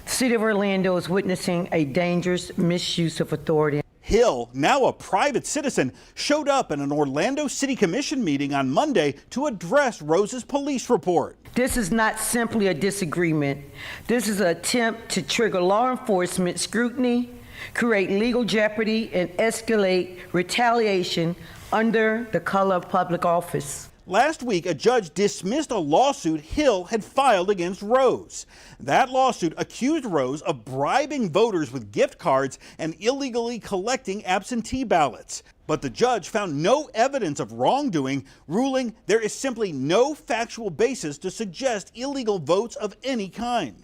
the city of Orlando is witnessing a dangerous misuse of authority. Hill, now a private citizen, showed up at an Orlando City Commission meeting on Monday to address Rose's police report. This is not simply a disagreement. This is an attempt to trigger law enforcement scrutiny, create legal jeopardy, and escalate retaliation under the color of public office. Last week, a judge dismissed a lawsuit Hill had filed against Rose. That lawsuit accused Rose of bribing voters with gift cards and illegally collecting absentee ballots. But the judge found no evidence of wrongdoing, ruling there is simply no factual basis to suggest illegal votes of any kind.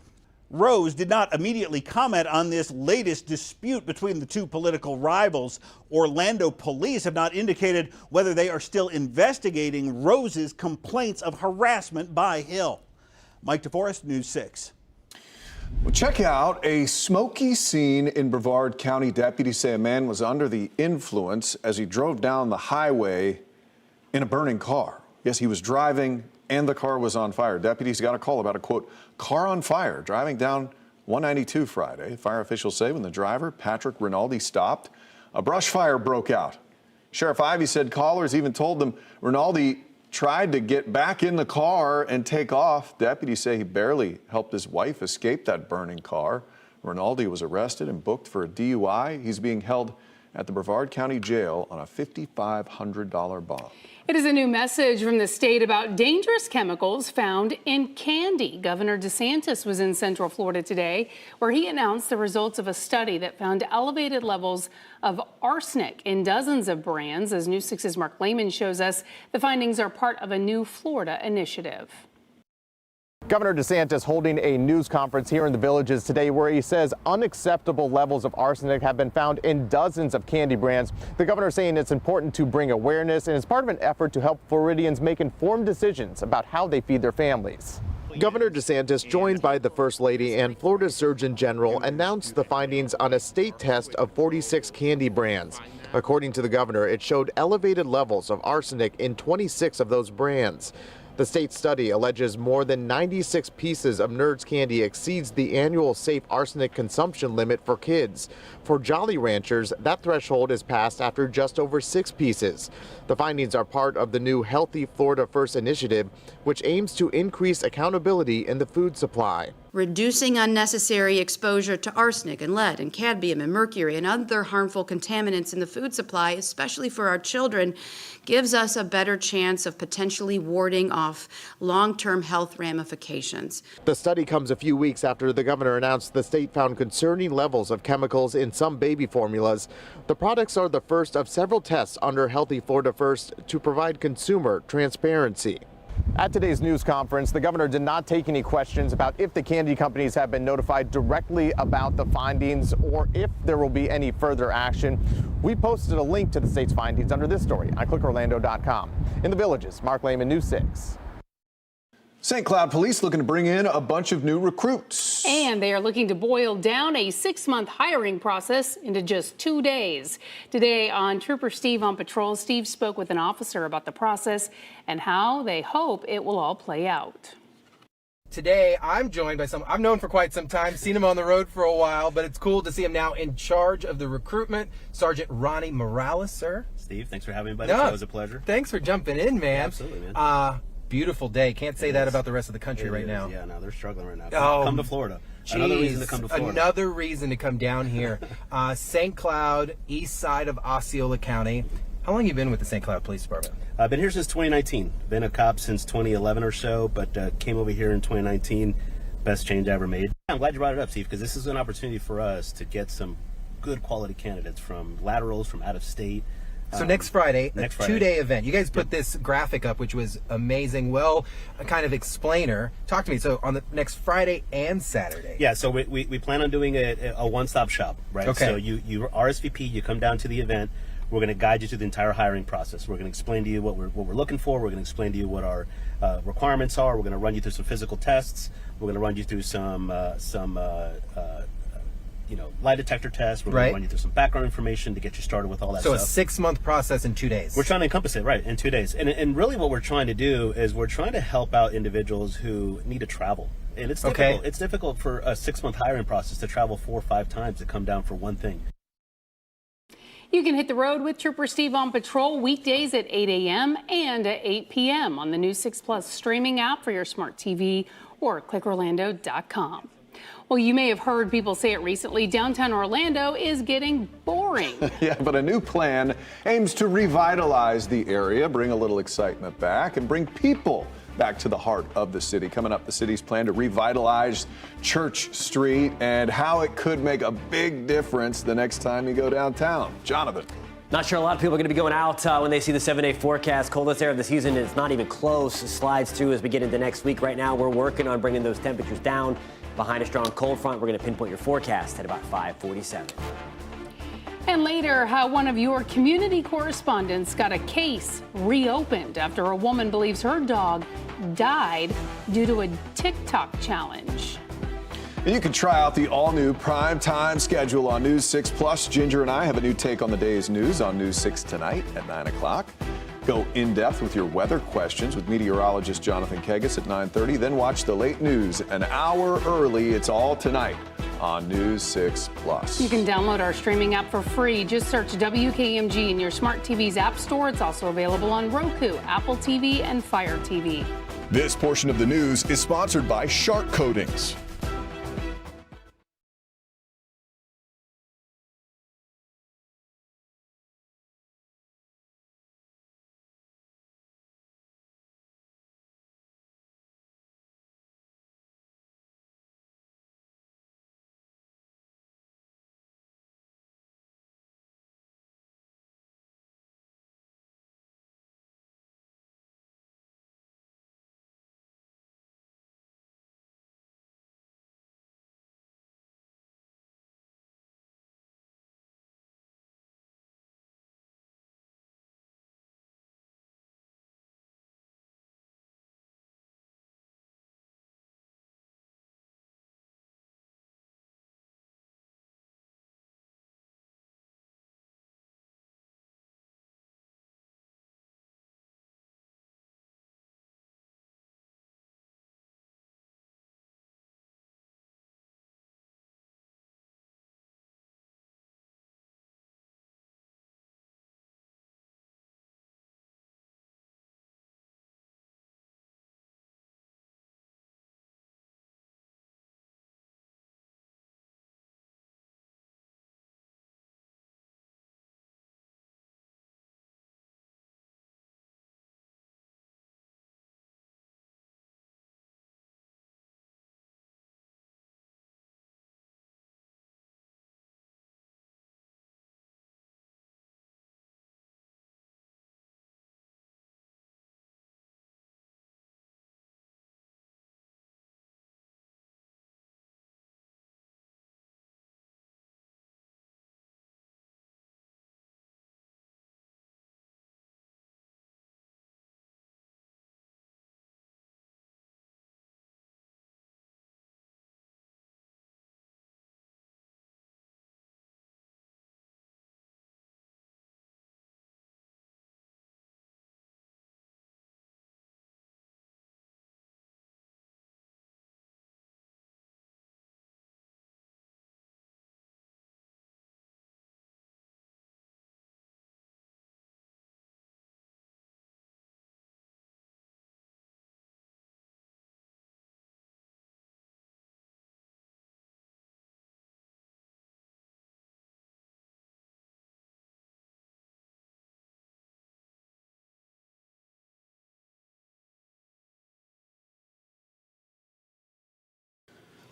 Rose did not immediately comment on this latest dispute between the two political rivals. Orlando police have not indicated whether they are still investigating Rose's complaints of harassment by Hill. Mike DeForest, News 6. Well, check out a smoky scene in Brevard County. Deputies say a man was under the influence as he drove down the highway in a burning car. Yes, he was driving and the car was on fire. Deputies got a call about a, quote, car on fire driving down 192 Friday. Fire officials say when the driver, Patrick Rinaldi, stopped, a brush fire broke out. Sheriff Ivey said callers even told them Rinaldi tried to get back in the car and take off. Deputies say he barely helped his wife escape that burning car. Rinaldi was arrested and booked for a DUI. He's being held at the Brevard County Jail on a $5,500 bond. It is a new message from the state about dangerous chemicals found in candy. Governor DeSantis was in Central Florida today, where he announced the results of a study that found elevated levels of arsenic in dozens of brands. As News 6's Mark Lehman shows us, the findings are part of a new Florida initiative. Governor DeSantis holding a news conference here in the Villages today where he says unacceptable levels of arsenic have been found in dozens of candy brands. The governor saying it's important to bring awareness and it's part of an effort to help Floridians make informed decisions about how they feed their families. Governor DeSantis, joined by the First Lady and Florida Surgeon General, announced the findings on a state test of 46 candy brands. According to the governor, it showed elevated levels of arsenic in 26 of those brands. The state study alleges more than 96 pieces of Nerds candy exceeds the annual safe arsenic consumption limit for kids. For Jolly Ranchers, that threshold is passed after just over 6 pieces. The findings are part of the new Healthy Florida First initiative, which aims to increase accountability in the food supply. Reducing unnecessary exposure to arsenic and lead and cadmium and mercury and other harmful contaminants in the food supply, especially for our children, gives us a better chance of potentially warding off long-term health ramifications. The study comes a few weeks after the governor announced the state found concerning levels of chemicals in some baby formulas. The products are the first of several tests under Healthy Florida First to provide consumer transparency. At today's news conference, the governor did not take any questions about if the candy companies have been notified directly about the findings or if there will be any further action. We posted a link to the state's findings under this story on clickorlando.com. In the Villages, Mark Lehman, News 6. St. Cloud Police looking to bring in a bunch of new recruits. And they are looking to boil down a 6-month hiring process into just 2 days. Today on Trooper Steve on patrol, Steve spoke with an officer about the process and how they hope it will all play out. Today, I'm joined by someone I've known for quite some time, seen him on the road for a while, but it's cool to see him now in charge of the recruitment. Sergeant Ronnie Morales, sir. Steve, thanks for having me, buddy. No, It was a pleasure. Thanks for jumping in, man. Yeah, absolutely, man. Beautiful day. Can't say that about the rest of the country right now. Yeah, no, they're struggling right now. Oh, come to Florida. Another reason to come to Florida. Another reason to come down here. St. Cloud, east side of Osceola County. How long have you been with the St. Cloud Police Department? I've been here since 2019. Been a cop since 2011 or so, but came over here in 2019. Best change I ever made. I'm glad you brought it up, Steve, because this is an opportunity for us to get some good quality candidates from laterals, from out of state. So next Friday, next a Friday. 2-day event. You guys put this graphic up, which was amazing. Well, a kind of explainer. Talk to me. So on the next Friday and Saturday. Yeah, so we plan on doing a one-stop shop, right? Okay. So you RSVP, you come down to the event. We're going to guide you through the entire hiring process. We're going to explain to you what we're looking for. We're going to explain to you what our requirements are. We're going to run you through some physical tests. We're going to run you through some lie detector tests. We're going to run you through some background information to get you started with all that so stuff. So a 6-month process in 2 days. We're trying to encompass it, right, in 2 days. And really what we're trying to do is we're trying to help out individuals who need to travel. And it's difficult. It's difficult for a 6-month hiring process to travel 4 or 5 times to come down for one thing. You can hit the road with Trooper Steve on patrol weekdays at 8 a.m. and at 8 p.m. on the new 6 Plus streaming app for your smart TV or clickorlando.com. Well, you may have heard people say it recently, downtown Orlando is getting boring. Yeah, but a new plan aims to revitalize the area, bring a little excitement back, and bring people back to the heart of the city. Coming up, the city's plan to revitalize Church Street and how it could make a big difference the next time you go downtown. Jonathan. Not sure a lot of people are going to be going out when they see the 7-day forecast. Coldest air of the season is not even close. It slides through as we get into next week. Right now, we're working on bringing those temperatures down. Behind a strong cold front, we're going to pinpoint your forecast at about 5:47. And later, how one of your community correspondents got a case reopened after a woman believes her dog died due to a TikTok challenge. And you can try out the all-new primetime schedule on News 6 Plus. Ginger and I have a new take on the day's news on News 6 tonight at 9 o'clock. Go in-depth with your weather questions with meteorologist Jonathan Kegas at 9:30. Then watch the late news an hour early. It's all tonight on News 6 Plus. You can download our streaming app for free. Just search WKMG in your smart TV's app store. It's also available on Roku, Apple TV, and Fire TV. This portion of the news is sponsored by Shark Coatings.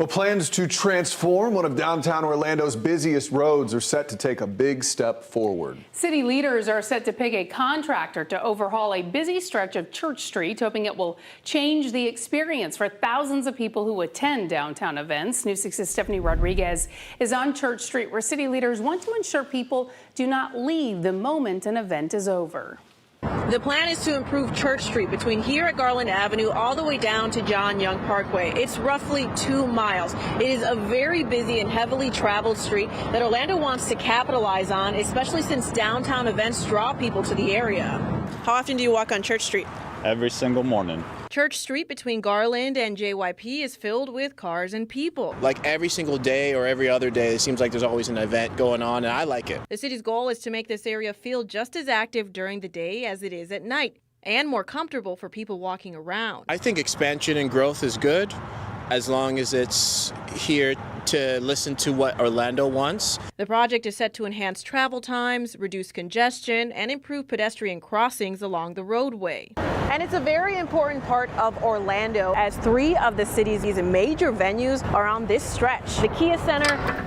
Well, plans to transform one of downtown Orlando's busiest roads are set to take a big step forward. City leaders are set to pick a contractor to overhaul a busy stretch of Church Street, hoping it will change the experience for thousands of people who attend downtown events. News 6's Stephanie Rodriguez is on Church Street, where city leaders want to ensure people do not leave the moment an event is over. The plan is to improve Church Street between here at Garland Avenue all the way down to John Young Parkway. It's roughly 2 miles. It is a very busy and heavily traveled street that Orlando wants to capitalize on, especially since downtown events draw people to the area. How often do you walk on Church Street? Every single morning. Church Street between Garland and JYP is filled with cars and people. Like every single day or every other day, it seems like there's always an event going on, and I like it. The city's goal is to make this area feel just as active during the day as it is at night, and more comfortable for people walking around. I think expansion and growth is good, as long as it's here to listen to what Orlando wants. The project is set to enhance travel times, reduce congestion, and improve pedestrian crossings along the roadway. And it's a very important part of Orlando, as 3 of the city's major venues are on this stretch. The Kia Center,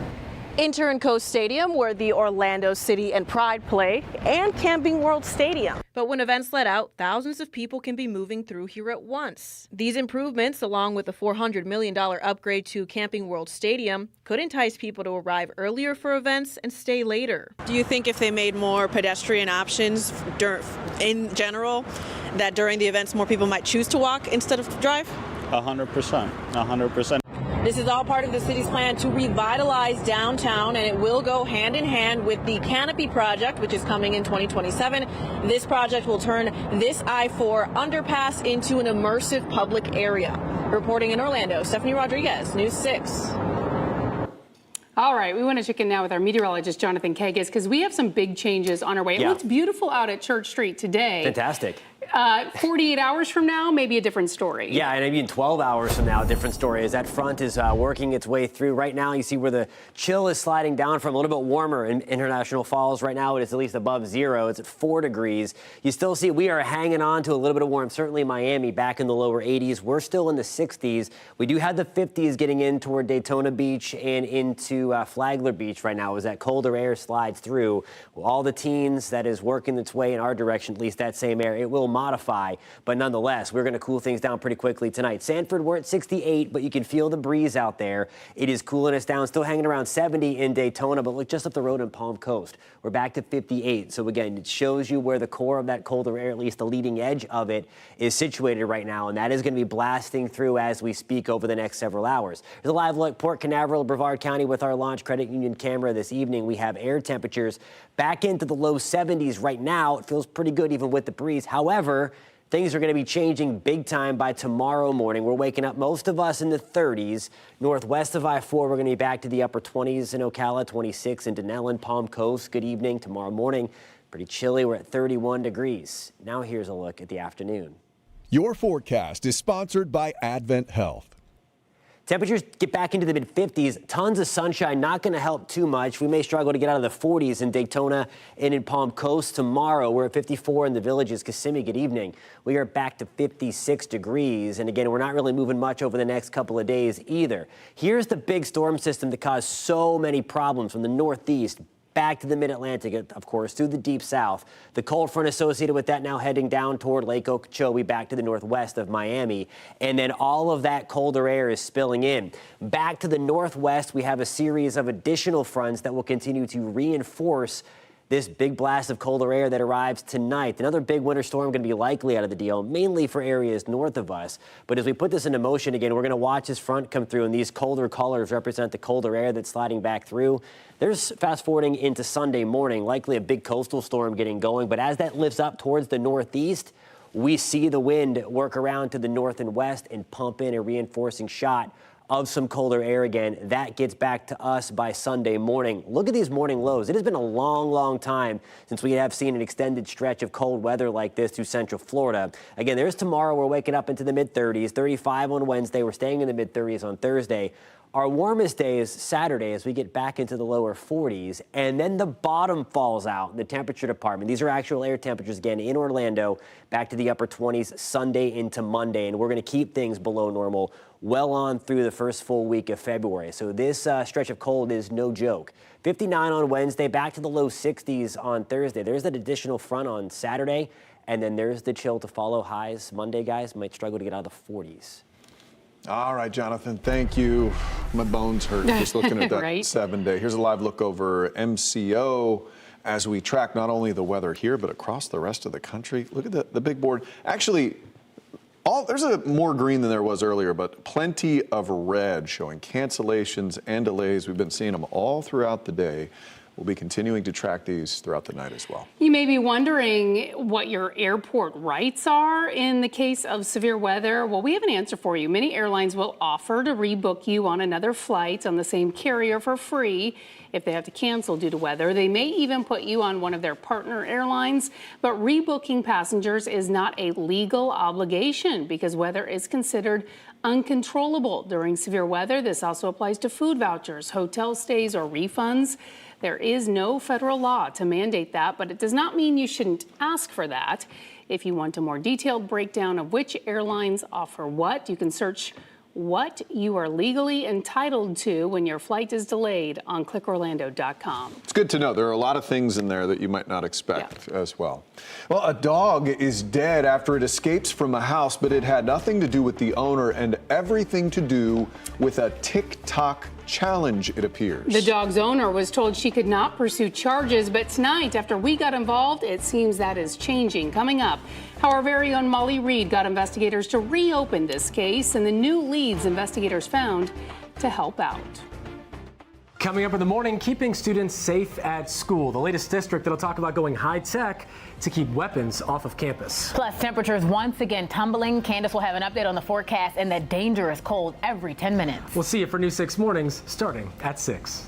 Inter & Coast Stadium, where the Orlando City and Pride play, and Camping World Stadium. But when events let out, thousands of people can be moving through here at once. These improvements, along with the $400 million upgrade to Camping World Stadium, could entice people to arrive earlier for events and stay later. Do you think if they made more pedestrian options in general, that during the events more people might choose to walk instead of drive? 100%. 100%. This is all part of the city's plan to revitalize downtown, and it will go hand in hand with the Canopy project, which is coming in 2027. This project will turn this I-4 underpass into an immersive public area. Reporting in Orlando, Stephanie Rodriguez, News 6. All right, we want to check in now with our meteorologist, Jonathan Kagas, because we have some big changes on our way. It looks beautiful out at Church Street today. Fantastic. 48 hours from now, maybe a different story. Yeah, and maybe in 12 hours from now, a different story as that front is working its way through. Right now, you see where the chill is sliding down from a little bit warmer in International Falls. Right now, it is at least above 0. It's at 4 degrees. You still see we are hanging on to a little bit of warmth. Certainly Miami back in the lower 80s. We're still in the 60s. We do have the 50s getting in toward Daytona Beach and into Flagler Beach right now as that colder air slides through. All the teens that is working its way in our direction, at least that same air, it will modify, but nonetheless, we're going to cool things down pretty quickly tonight. Sanford, we're at 68, but you can feel the breeze out there. It is cooling us down, still hanging around 70 in Daytona, but look just up the road in Palm Coast. We're back to 58. So again, it shows you where the core of that colder air, at least the leading edge of it, is situated right now, and that is going to be blasting through as we speak over the next several hours. There's a live look, Port Canaveral, Brevard County with our Launch Credit Union camera this evening. We have air temperatures back into the low 70s right now. It feels pretty good even with the breeze. However, things are going to be changing big time by tomorrow morning. We're waking up, most of us, in the 30s. Northwest of I-4, we're going to be back to the upper 20s in Ocala, 26 in Denellen, Palm Coast. Good evening. Tomorrow morning, pretty chilly. We're at 31 degrees. Now here's a look at the afternoon. Your forecast is sponsored by Advent Health. Temperatures get back into the mid-50s. Tons of sunshine, not going to help too much. We may struggle to get out of the 40s in Daytona and in Palm Coast tomorrow. We're at 54 in the Villages. Kissimmee, good evening. We are back to 56 degrees. And again, we're not really moving much over the next couple of days either. Here's the big storm system that caused so many problems from the northeast back to the mid-Atlantic, of course, through the deep south. The cold front associated with that now heading down toward Lake Okeechobee, back to the northwest of Miami. And then all of that colder air is spilling in. Back to the northwest, we have a series of additional fronts that will continue to reinforce this big blast of colder air that arrives tonight. Another big winter storm going to be likely out of the deal, mainly for areas north of us. But as we put this into motion again, we're going to watch this front come through, and these colder colors represent the colder air that's sliding back through. There's fast forwarding into Sunday morning, likely a big coastal storm getting going. But as that lifts up towards the northeast, we see the wind work around to the north and west and pump in a reinforcing shot of some colder air again. That gets back to us by Sunday morning. Look at these morning lows. It has been a long, long time since we have seen an extended stretch of cold weather like this through Central Florida. Again, there's tomorrow. We're waking up into the mid-30s, 35 on Wednesday. We're staying in the mid-30s on Thursday. Our warmest day is Saturday as we get back into the lower 40s, and then the bottom falls out in the temperature department. These are actual air temperatures again in Orlando, back to the upper 20s Sunday into Monday, and we're going to keep things below normal well on through the first full week of February. So this stretch of cold is no joke. 59 on Wednesday, back to the low 60s on Thursday. There's that additional front on Saturday, and then there's the chill to follow. Highs Monday, guys, might struggle to get out of the 40s. All right, Jonathan, thank you. My bones hurt just looking at that Right. 7-day. Here's a live look over MCO as we track not only the weather here, but across the rest of the country. Look at the big board. Actually, there's more green than there was earlier, but plenty of red showing cancellations and delays. We've been seeing them all throughout the day. We'll be continuing to track these throughout the night as well. You may be wondering what your airport rights are in the case of severe weather. Well, we have an answer for you. Many airlines will offer to rebook you on another flight on the same carrier for free if they have to cancel due to weather. They may even put you on one of their partner airlines, but rebooking passengers is not a legal obligation because weather is considered uncontrollable during severe weather. This also applies to food vouchers, hotel stays, or refunds. There is no federal law to mandate that, but it does not mean you shouldn't ask for that. If you want a more detailed breakdown of which airlines offer what, you can search what you are legally entitled to when your flight is delayed on clickorlando.com. It's good to know. There are a lot of things in there that you might not expect as well. Well, a dog is dead after it escapes from a house, but it had nothing to do with the owner and everything to do with a TikTok challenge, it appears. The dog's owner was told she could not pursue charges, but tonight, after we got involved, it seems that is changing. Coming up, how our very own Molly Reed got investigators to reopen this case and the new leads investigators found to help out. Coming up in the morning, keeping students safe at school. The latest district that'll talk about going high tech to keep weapons off of campus. Plus, temperatures once again tumbling. Candace will have an update on the forecast and that dangerous cold every 10 minutes. We'll see you for News 6 Mornings starting at 6.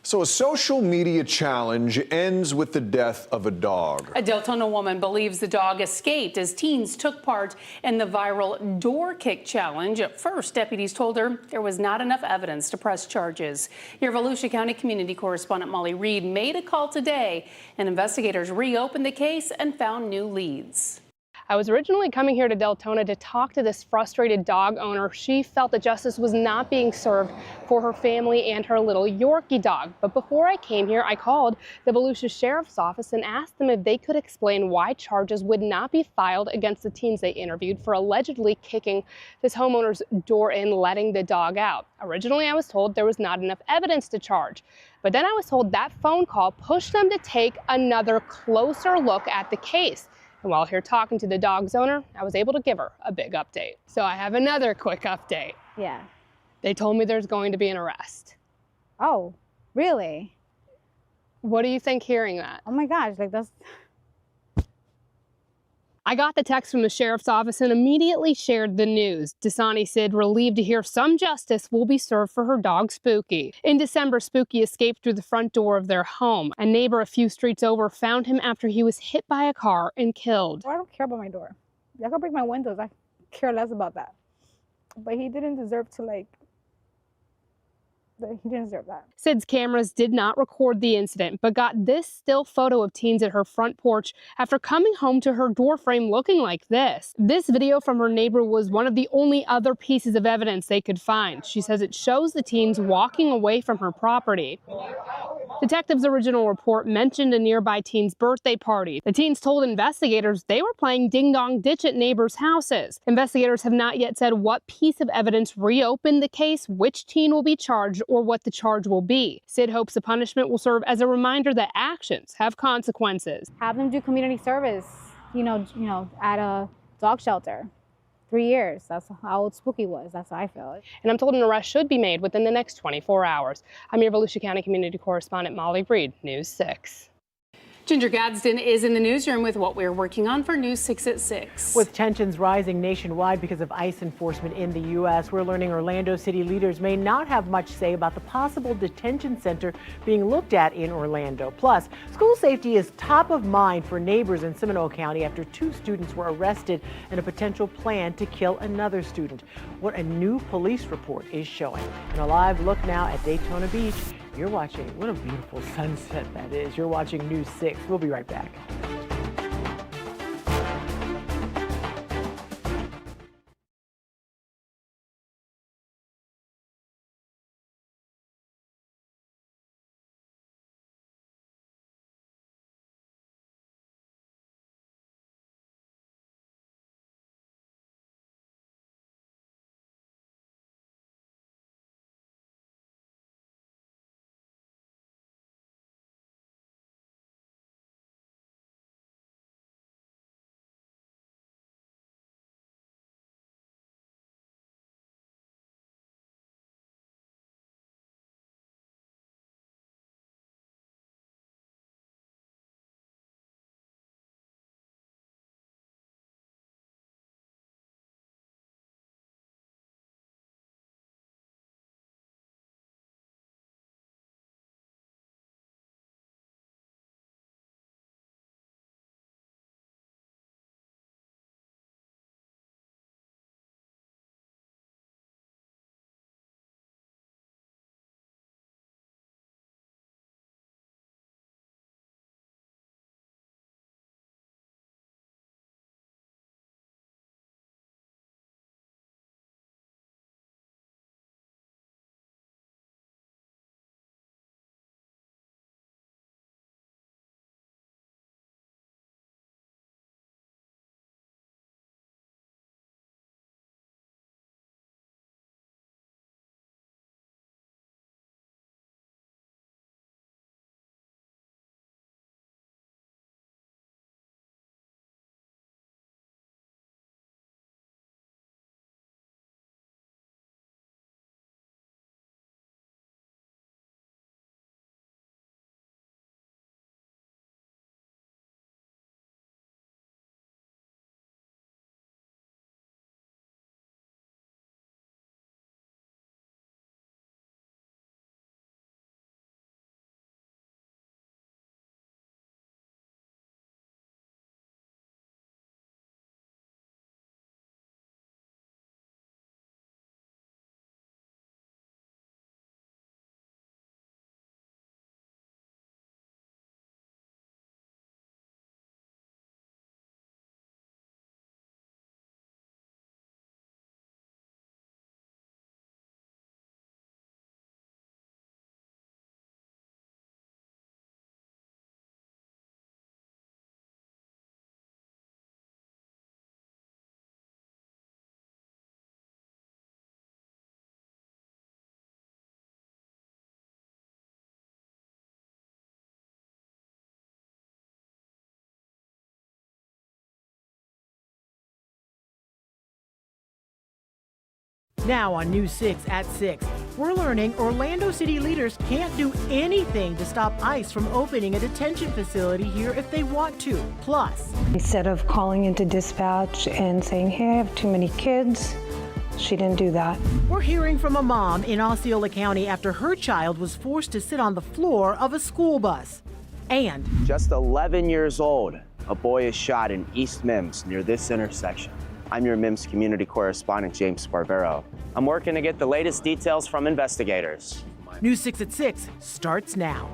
So a social media challenge ends with the death of a dog. A Deltona woman believes the dog escaped as teens took part in the viral door kick challenge. At first, deputies told her there was not enough evidence to press charges. Your Volusia County community correspondent Molly Reed made a call today, and investigators reopened the case and found new leads. I was originally coming here to Deltona to talk to this frustrated dog owner. She felt that justice was not being served for her family and her little Yorkie dog. But before I came here, I called the Volusia Sheriff's Office and asked them if they could explain why charges would not be filed against the teens they interviewed for allegedly kicking this homeowner's door in, letting the dog out. Originally, I was told there was not enough evidence to charge. But then I was told that phone call pushed them to take another closer look at the case. And while here talking to the dog's owner, I was able to give her a big update. So I have another quick update. Yeah. They told me there's going to be an arrest. Oh, really? What do you think hearing that? Oh my gosh, like that's... I got the text from the sheriff's office and immediately shared the news. Dasani Sid relieved to hear some justice will be served for her dog Spooky. In December, Spooky escaped through the front door of their home. A neighbor a few streets over found him after he was hit by a car and killed. I don't care about my door. Y'all can break my windows. I care less about that. But he didn't deserve to, like, he didn't deserve that. Sid's cameras did not record the incident, but got this still photo of teens at her front porch after coming home to her doorframe looking like this. This video from her neighbor was one of the only other pieces of evidence they could find. She says it shows the teens walking away from her property. Detectives' original report mentioned a nearby teen's birthday party. The teens told investigators they were playing ding-dong ditch at neighbors' houses. Investigators have not yet said what piece of evidence reopened the case, which teen will be charged, or what the charge will be. Sid hopes the punishment will serve as a reminder that actions have consequences. Have them do community service, you know, at a dog shelter. 3 years. That's how old Spooky was. That's how I feel. And I'm told an arrest should be made within the next 24 hours. I'm your Volusia County community correspondent Molly Reed, News 6. Ginger Gadsden is in the newsroom with what we're working on for News 6 at 6. With tensions rising nationwide because of ICE enforcement in the U.S., we're learning Orlando city leaders may not have much say about the possible detention center being looked at in Orlando. Plus, school safety is top of mind for neighbors in Seminole County after 2 students were arrested in a potential plan to kill another student. What a new police report is showing. And a live look now at Daytona Beach. You're watching, what a beautiful sunset that is. You're watching News 6. We'll be right back. Now on News 6 at 6, we're learning Orlando City leaders can't do anything to stop ICE from opening a detention facility here if they want to. Plus, instead of calling into dispatch and saying, hey, I have too many kids, she didn't do that. We're hearing from a mom in Osceola County after her child was forced to sit on the floor of a school bus. And just 11 years old, a boy is shot in East Mims near this intersection. I'm your Mims community correspondent, James Barbero. I'm working to get the latest details from investigators. News 6 at 6 starts now.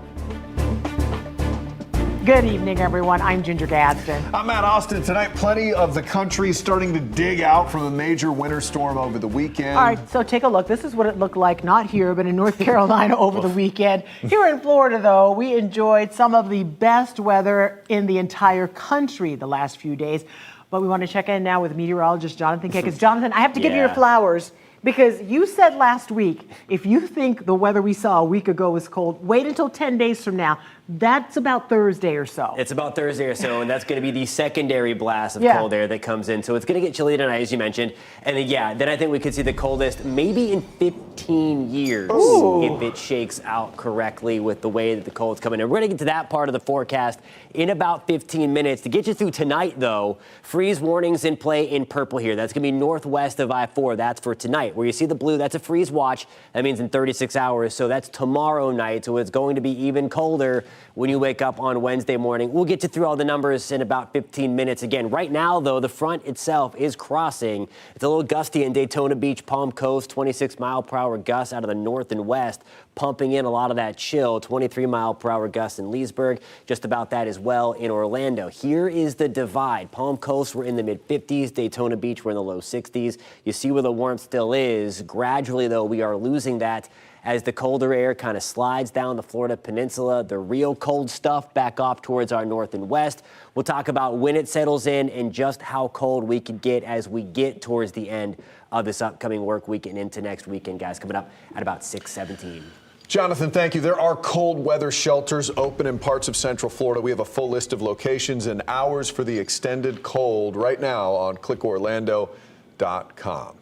Good evening, everyone. I'm Ginger Gadsden. I'm Matt Austin. Tonight, plenty of the country starting to dig out from a major winter storm over the weekend. All right, so take a look. This is what it looked like, not here, but in North Carolina over the weekend. Here in Florida, though, we enjoyed some of the best weather in the entire country the last few days. But we want to check in now with meteorologist Jonathan Kakis. Jonathan, I have to give you your flowers because you said last week, if you think the weather we saw a week ago was cold, wait until 10 days from now. That's about Thursday or so. It's about Thursday or so, and that's going to be the secondary blast of cold air that comes in. So it's going to get chilly tonight, as you mentioned. And then I think we could see the coldest maybe in 15 years if it shakes out correctly with the way that the cold's coming in. We're going to get to that part of the forecast in about 15 minutes. To get you through tonight, though, freeze warnings in play in purple here. That's going to be northwest of I-4. That's for tonight. Where you see the blue, that's a freeze watch. That means in 36 hours. So that's tomorrow night. So it's going to be even colder when you wake up on Wednesday morning. We'll get you through all the numbers in about 15 minutes. Again, right now, though, the front itself is crossing. It's a little gusty in Daytona Beach, Palm Coast, 26-mile-per-hour gusts out of the north and west, pumping in a lot of that chill, 23-mile-per-hour gusts in Leesburg, just about that as well in Orlando. Here is the divide. Palm Coast, we're in the mid-50s. Daytona Beach, we're in the low 60s. You see where the warmth still is. Gradually, though, we are losing that as the colder air kind of slides down the Florida peninsula. The real cold stuff back off towards our north and west. We'll talk about when it settles in and just how cold we could get as we get towards the end of this upcoming work week and into next weekend, guys, coming up at about 6:17. Jonathan, thank you. There are cold weather shelters open in parts of Central Florida. We have a full list of locations and hours for the extended cold right now on clickorlando.com.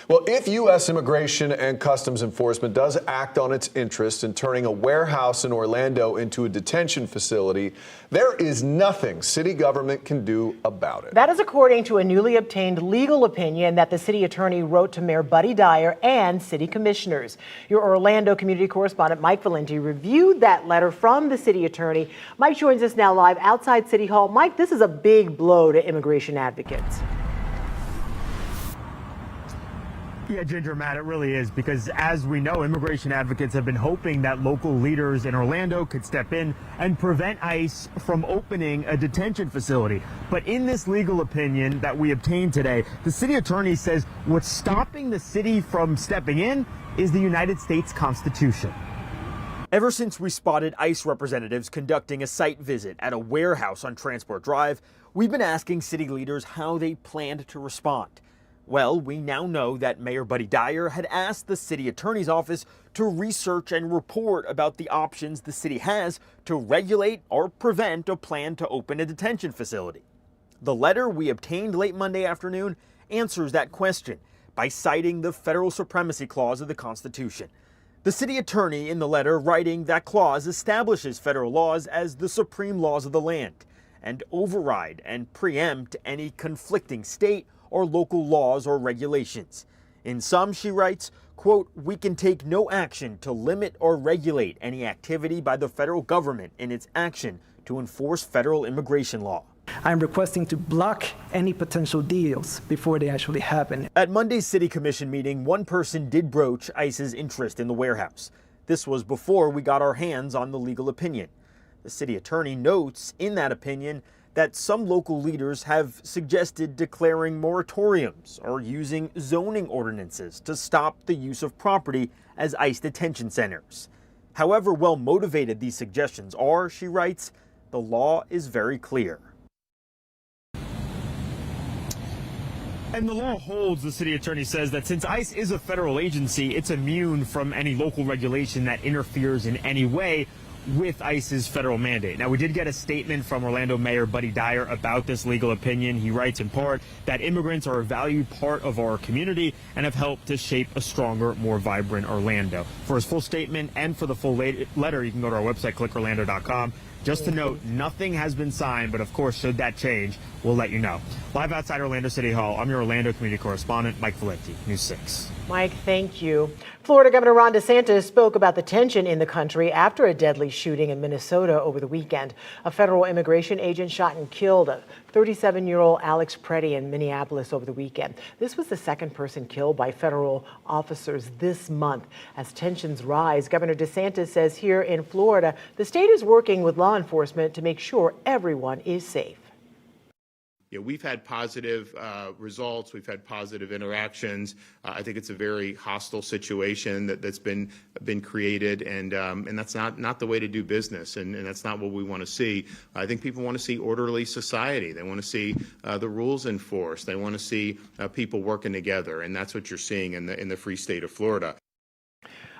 Well, if U.S. Immigration and Customs Enforcement does act on its interest in turning a warehouse in Orlando into a detention facility, there is nothing city government can do about it. That is according to a newly obtained legal opinion that the city attorney wrote to Mayor Buddy Dyer and city commissioners. Your Orlando community correspondent Mike Valenti reviewed that letter from the city attorney. Mike joins us now live outside City Hall. Mike, this is a big blow to immigration advocates. Yeah, Ginger, Matt, it really is, because as we know, immigration advocates have been hoping that local leaders in Orlando could step in and prevent ICE from opening a detention facility. But in this legal opinion that we obtained today, the city attorney says what's stopping the city from stepping in is the United States Constitution. Ever since we spotted ICE representatives conducting a site visit at a warehouse on Transport Drive, we've been asking city leaders how they planned to respond. Well, we now know that Mayor Buddy Dyer had asked the city attorney's office to research and report about the options the city has to regulate or prevent a plan to open a detention facility. The letter we obtained late Monday afternoon answers that question by citing the Federal Supremacy Clause of the Constitution. The city attorney in the letter writing that clause establishes federal laws as the supreme laws of the land and override and preempt any conflicting state or local laws or regulations. In some, she writes, quote, we can take no action to limit or regulate any activity by the federal government in its action to enforce federal immigration law. I'm requesting to block any potential deals before they actually happen. At Monday's City Commission meeting, one person did broach ICE's interest in the warehouse. This was before we got our hands on the legal opinion. The city attorney notes in that opinion that some local leaders have suggested declaring moratoriums or using zoning ordinances to stop the use of property as ICE detention centers. However well motivated these suggestions are, she writes, the law is very clear. And the law holds, the city attorney says, that since ICE is a federal agency, it's immune from any local regulation that interferes in any way with ICE's federal mandate. Now, we did get a statement from Orlando Mayor Buddy Dyer about this legal opinion. He writes in part that immigrants are a valued part of our community and have helped to shape a stronger, more vibrant Orlando. For his full statement and for the full letter, you can go to our website, clickorlando.com. Just to note, nothing has been signed, but of course, should that change, we'll let you know. Live outside Orlando City Hall, I'm your Orlando community correspondent, Mike Valenti, News 6. Mike, thank you. Florida Governor Ron DeSantis spoke about the tension in the country after a deadly shooting in Minnesota over the weekend. A federal immigration agent shot and killed a 37-year-old Alex Preddy in Minneapolis over the weekend. This was the second person killed by federal officers this month. As tensions rise, Governor DeSantis says here in Florida, the state is working with law enforcement to make sure everyone is safe. Yeah, we've had positive results. We've had positive interactions. I think it's a very hostile situation that's been created, and that's not the way to do business, and that's not what we want to see. I think people want to see orderly society. They want to see the rules enforced. They want to see people working together, and that's what you're seeing in the free state of Florida.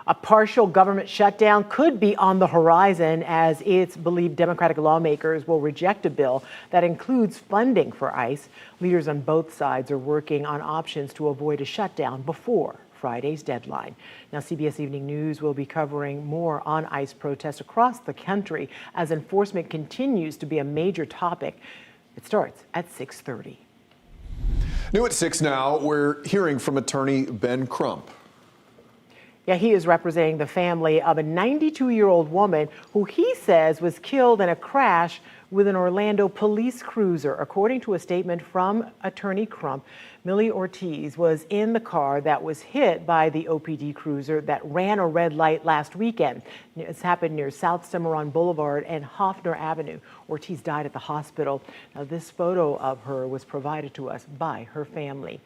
A partial government shutdown could be on the horizon as it's believed Democratic lawmakers will reject a bill that includes funding for ICE. Leaders on both sides are working on options to avoid a shutdown before Friday's deadline. Now, CBS Evening News will be covering more on ICE protests across the country as enforcement continues to be a major topic. It starts at 6:30. New at 6 now, we're hearing from attorney Ben Crump. Yeah, he is representing the family of a 92-year-old woman who he says was killed in a crash with an Orlando police cruiser. According to a statement from attorney Crump, Millie Ortiz was in the car that was hit by the OPD cruiser that ran a red light last weekend. It's happened near South Cimarron Boulevard and Hoffner Avenue. Ortiz died at the hospital. Now, this photo of her was provided to us by her family.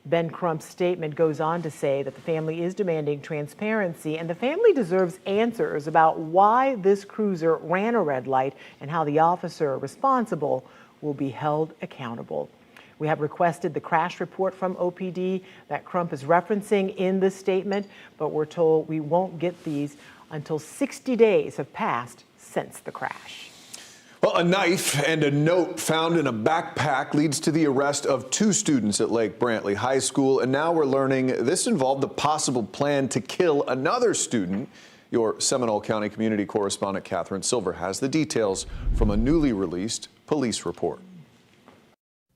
Ben Crump's statement goes on to say that the family is demanding transparency and the family deserves answers about why this cruiser ran a red light and how the officer responsible will be held accountable. We have requested the crash report from OPD that Crump is referencing in this statement, but we're told we won't get these until 60 days have passed since the crash. Well, a knife and a note found in a backpack leads to the arrest of 2 students at Lake Brantley High School, and now we're learning this involved a possible plan to kill another student. Your Seminole County community correspondent Catherine Silver has the details from a newly released police report.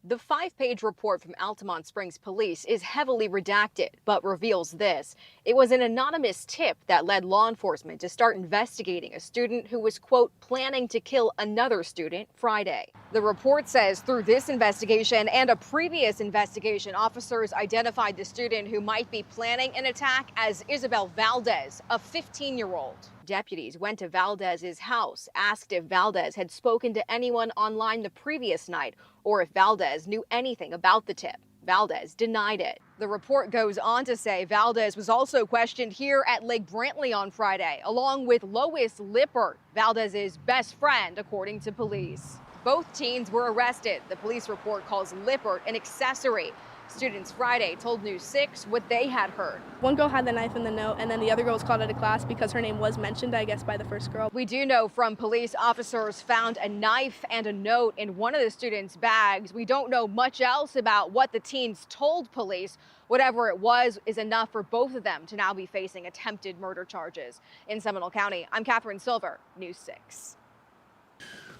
The 5-page report from Altamont Springs Police is heavily redacted, but reveals this. It was an anonymous tip that led law enforcement to start investigating a student who was, quote, planning to kill another student Friday. The report says through this investigation and a previous investigation, officers identified the student who might be planning an attack as Isabel Valdez, a 15-year-old. Deputies went to Valdez's house, asked if Valdez had spoken to anyone online the previous night or if Valdez knew anything about the tip. Valdez denied it. The report goes on to say Valdez was also questioned here at Lake Brantley on Friday, along with Lois Lippert, Valdez's best friend, according to police. Both teens were arrested. The police report calls Lippert an accessory. Students Friday told News 6 what they had heard. One girl had the knife in the note, and then the other girl was called out of class because her name was mentioned, I guess, by the first girl. We do know from police officers found a knife and a note in one of the students' bags. We don't know much else about what the teens told police. Whatever it was is enough for both of them to now be facing attempted murder charges. In Seminole County, I'm Catherine Silver, News 6.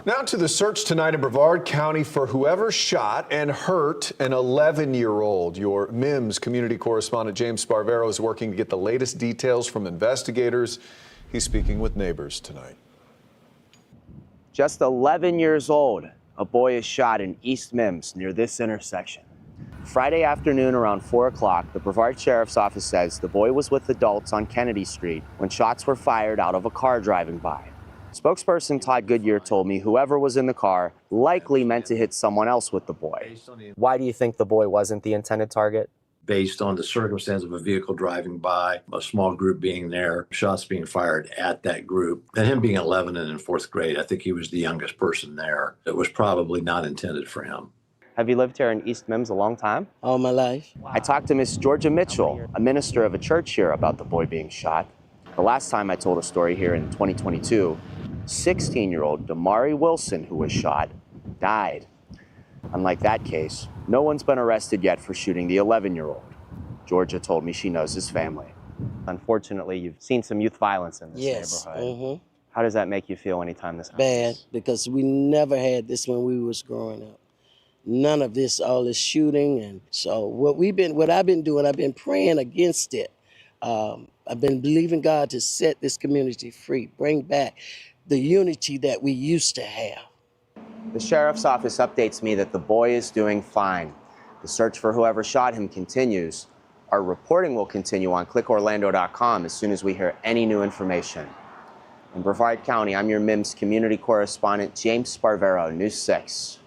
Now to the search tonight in Brevard County for whoever shot and hurt an 11-year-old. Your MIMS community correspondent James Sparvero is working to get the latest details from investigators. He's speaking with neighbors tonight. Just 11 years old, a boy is shot in East Mims near this intersection. Friday afternoon around 4 o'clock, the Brevard Sheriff's Office says the boy was with adults on Kennedy Street when shots were fired out of a car driving by. Spokesperson Todd Goodyear told me whoever was in the car likely meant to hit someone else with the boy. Why do you think the boy wasn't the intended target? Based on the circumstance of a vehicle driving by, a small group being there, shots being fired at that group, and him being 11 and in 4th grade, I think he was the youngest person there. It was probably not intended for him. Have you lived here in East Mims a long time? All my life. I talked to Miss Georgia Mitchell, a minister of a church here, about the boy being shot. The last time I told a story here in 2022, 16-year-old Damari Wilson, who was shot, died. Unlike that case, no one's been arrested yet for shooting the 11-year-old. Georgia told me she knows his family. Unfortunately, you've seen some youth violence in this neighborhood. Mm-hmm. How does that make you feel anytime this happens? Bad, because we never had this when we was growing up. None of this, all this shooting, and so what I've been doing, I've been praying against it. I've been believing God to set this community free, bring back the unity that we used to have. The sheriff's office updates me that the boy is doing fine. The search for whoever shot him continues. Our reporting will continue on clickorlando.com as soon as we hear any new information. In Brevard County, I'm your MIMS community correspondent, James Sparvero, News 6.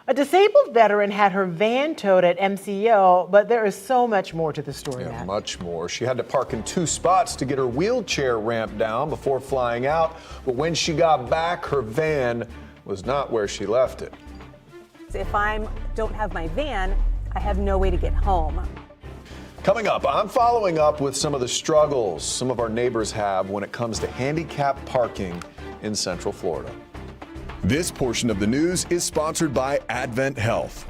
A disabled veteran had her van towed at MCO, but there is so much more to the story. Yeah, much more. She had to park in 2 spots to get her wheelchair ramped down before flying out. But when she got back, her van was not where she left it. If I don't have my van, I have no way to get home. Coming up, I'm following up with some of the struggles some of our neighbors have when it comes to handicap parking in Central Florida. This portion of the news is sponsored by Advent Health.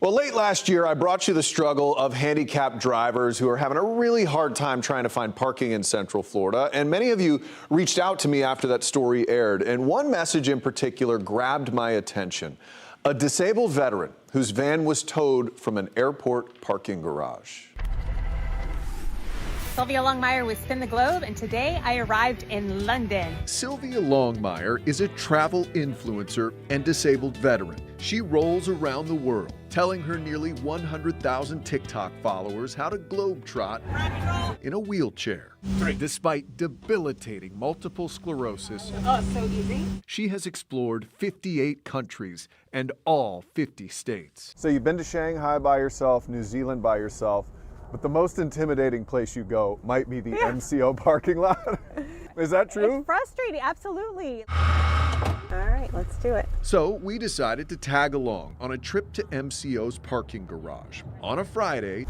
Well, late last year, I brought you the struggle of handicapped drivers who are having a really hard time trying to find parking in Central Florida. And many of you reached out to me after that story aired. And one message in particular grabbed my attention. A disabled veteran whose van was towed from an airport parking garage. Sylvia Longmire with Spin the Globe, and today I arrived in London. Sylvia Longmire is a travel influencer and disabled veteran. She rolls around the world, telling her nearly 100,000 TikTok followers how to globetrot in a wheelchair. Despite debilitating multiple sclerosis, So easy. she has explored 58 countries and all 50 states. So you've been to Shanghai by yourself, New Zealand by yourself, but the most intimidating place you go might be the MCO parking lot. Is that true? It's frustrating, absolutely. All right, let's do it. So we decided to tag along on a trip to MCO's parking garage on a Friday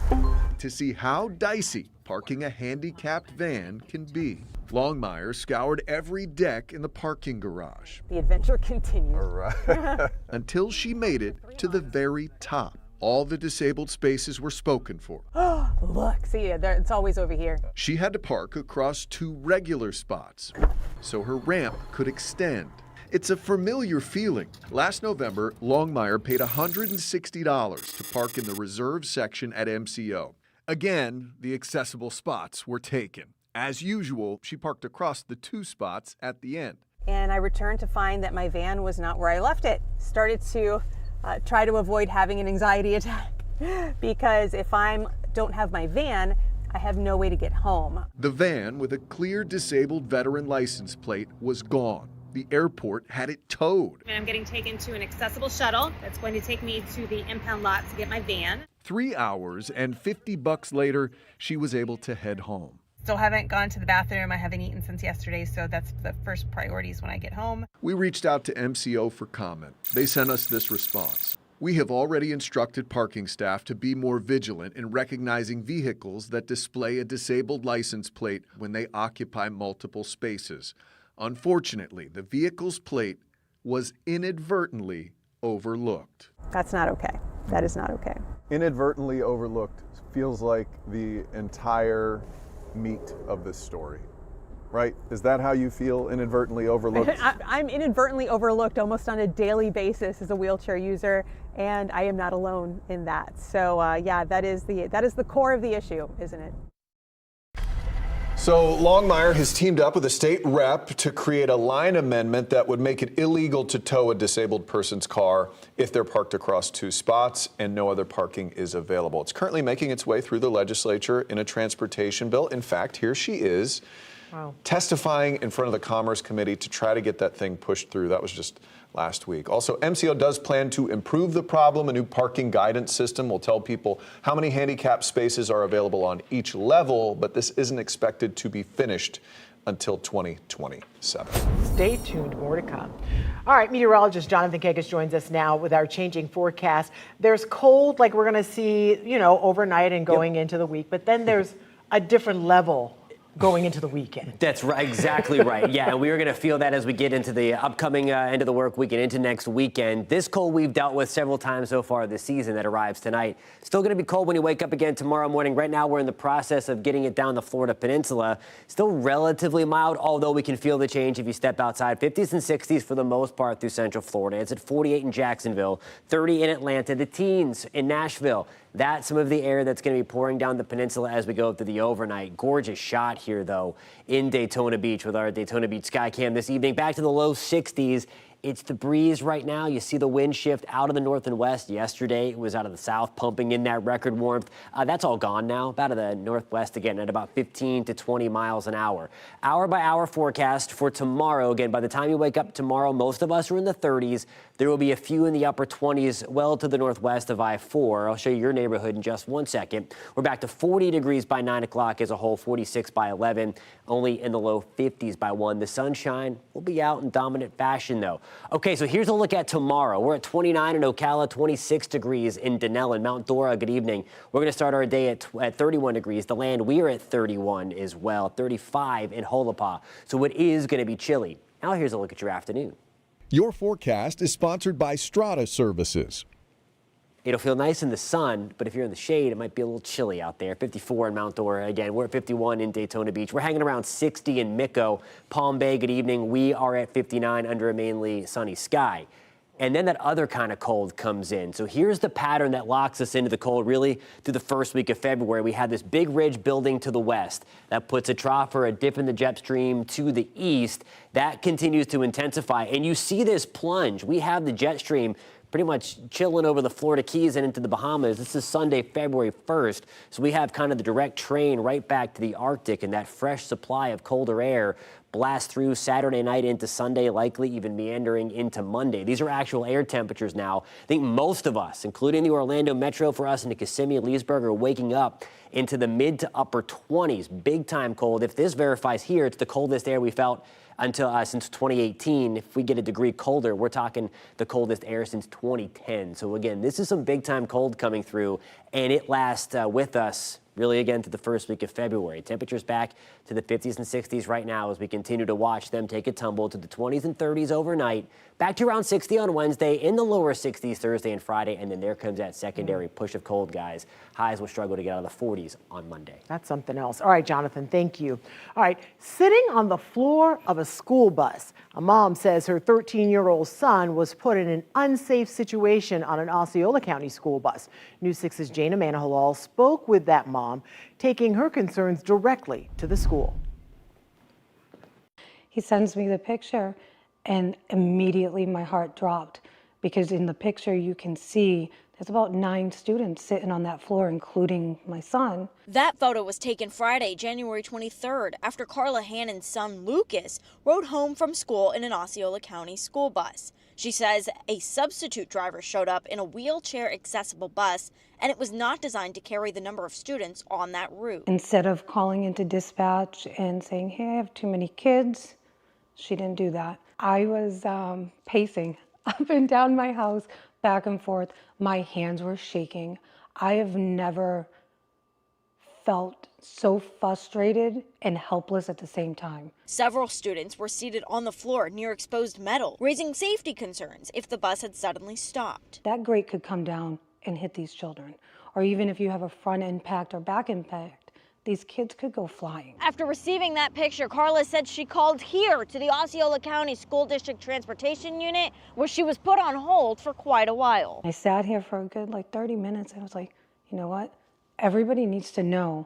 to see how dicey parking a handicapped van can be. Longmire scoured every deck in the parking garage. The adventure continues. All right. Until she made it to the very top. All the disabled spaces were spoken for. Look, see, it's always over here. She had to park across 2 regular spots so her ramp could extend. It's a familiar feeling. Last November, Longmire paid $160 to park in the reserve section at MCO. Again, the accessible spots were taken. As usual, she parked across the 2 spots at the end. And I returned to find that my van was not where I left it. Started to try to avoid having an anxiety attack because if I don't have my van, I have no way to get home. The van with a clear disabled veteran license plate was gone. The airport had it towed. I'm getting taken to an accessible shuttle that's going to take me to the impound lot to get my van. 3 hours and $50 later, she was able to head home. Still haven't gone to the bathroom. I haven't eaten since yesterday, so that's the first priorities when I get home. We reached out to MCO for comment. They sent us this response. We have already instructed parking staff to be more vigilant in recognizing vehicles that display a disabled license plate when they occupy multiple spaces. Unfortunately, the vehicle's plate was inadvertently overlooked. That's not okay. That is not okay. Inadvertently overlooked feels like the entire meat of this story, right? Is that how you feel, inadvertently overlooked? I'm inadvertently overlooked almost on a daily basis as a wheelchair user, and I am not alone in that. So yeah, that is the core of the issue, isn't it? So Longmire has teamed up with a state rep to create a line amendment that would make it illegal to tow a disabled person's car if they're parked across 2 spots and no other parking is available. It's currently making its way through the legislature in a transportation bill. In fact, here she is testifying in front of the Commerce Committee to try to get that thing pushed through. That was just last week. Also, MCO does plan to improve the problem. A new parking guidance system will tell people how many handicap spaces are available on each level, but this isn't expected to be finished until 2027. Stay tuned, more to come. All right, meteorologist Jonathan Kakis joins us now with our changing forecast. There's cold, like we're going to see, overnight and going into the week, but then there's a different level going into the weekend. That's right, exactly right. Yeah, and we are going to feel that as we get into the upcoming end of the work week and into next weekend. This cold we've dealt with several times so far this season that arrives tonight. Still going to be cold when you wake up again tomorrow morning. Right now, we're in the process of getting it down the Florida Peninsula. Still relatively mild, although we can feel the change if you step outside. 50s and 60s for the most part through Central Florida. It's at 48 in Jacksonville, 30 in Atlanta, the teens in Nashville. That's some of the air that's going to be pouring down the peninsula as we go through the overnight. Gorgeous shot here, though, in Daytona Beach with our Daytona Beach Skycam this evening. Back to the low 60s. It's the breeze right now. You see the wind shift out of the north and west. Yesterday, it was out of the south, pumping in that record warmth. That's all gone now. Out of the northwest again at about 15 to 20 miles an hour. Hour by hour forecast for tomorrow. Again, by the time you wake up tomorrow, most of us are in the 30s. There will be a few in the upper 20s well to the northwest of I-4. I'll show you your neighborhood in just one second. We're back to 40 degrees by 9 o'clock as a whole, 46 by 11, only in the low 50s by 1. The sunshine will be out in dominant fashion, though. Okay, so here's a look at tomorrow. We're at 29 in Ocala, 26 degrees in Denellen, Mount Dora. Good evening. We're going to start our day at 31 degrees. The Land, we are at 31 as well, 35 in Holopah. So it is going to be chilly. Now here's a look at your afternoon. Your forecast is sponsored by Strata Services. It'll feel nice in the sun, but if you're in the shade, it might be a little chilly out there. 54 in Mount Dora. Again, we're at 51 in Daytona Beach. We're hanging around 60 in Mico. Palm Bay, good evening. We are at 59 under a mainly sunny sky. And then that other kind of cold comes in. So here's the pattern that locks us into the cold really through the first week of February. We have this big ridge building to the west that puts a trough or a dip in the jet stream to the east. That continues to intensify. And you see this plunge. We have the jet stream pretty much chilling over the Florida Keys and into the Bahamas. This is Sunday, February 1st. So we have kind of the direct train right back to the Arctic, and that fresh supply of colder air blast through Saturday night into Sunday, likely even meandering into Monday. These are actual air temperatures now. I think most of us, including the Orlando Metro for us into Kissimmee, Leesburg, are waking up into the mid to upper 20s. Big time cold. If this verifies here, it's the coldest air we felt until since 2018. If we get a degree colder, we're talking the coldest air since 2010. So again, this is some big time cold coming through, and it lasts with us really again to the first week of February. Temperatures back to the 50s and 60s right now as we continue to watch them take a tumble to the 20s and 30s overnight. Back to around 60 on Wednesday, in the lower 60s Thursday and Friday, and then there comes that secondary push of cold, guys. Highs will struggle to get out of the 40s on Monday. That's something else. All right, Jonathan, thank you. All right, sitting on the floor of a school bus. A mom says her 13-year-old son was put in an unsafe situation on an Osceola County school bus. News 6's Jana Manahalal spoke with that mom, taking her concerns directly to the school. He sends me the picture, and immediately my heart dropped, because in the picture you can see there's about 9 students sitting on that floor, including my son. That photo was taken Friday, January 23rd, after Carla Hannon's son Lucas rode home from school in an Osceola County school bus. She says a substitute driver showed up in a wheelchair-accessible bus, and it was not designed to carry the number of students on that route. Instead of calling into dispatch and saying, hey, I have too many kids, she didn't do that. I was pacing up and down my house, back and forth. My hands were shaking. I have never felt so frustrated and helpless at the same time. Several students were seated on the floor near exposed metal, raising safety concerns if the bus had suddenly stopped. That grate could come down and hit these children. Or even if you have a front impact or back impact, these kids could go flying. After receiving that picture, Carla said she called here to the Osceola County School District Transportation Unit, where she was put on hold for quite a while. I sat here for a good 30 minutes and I was like, you know what? Everybody needs to know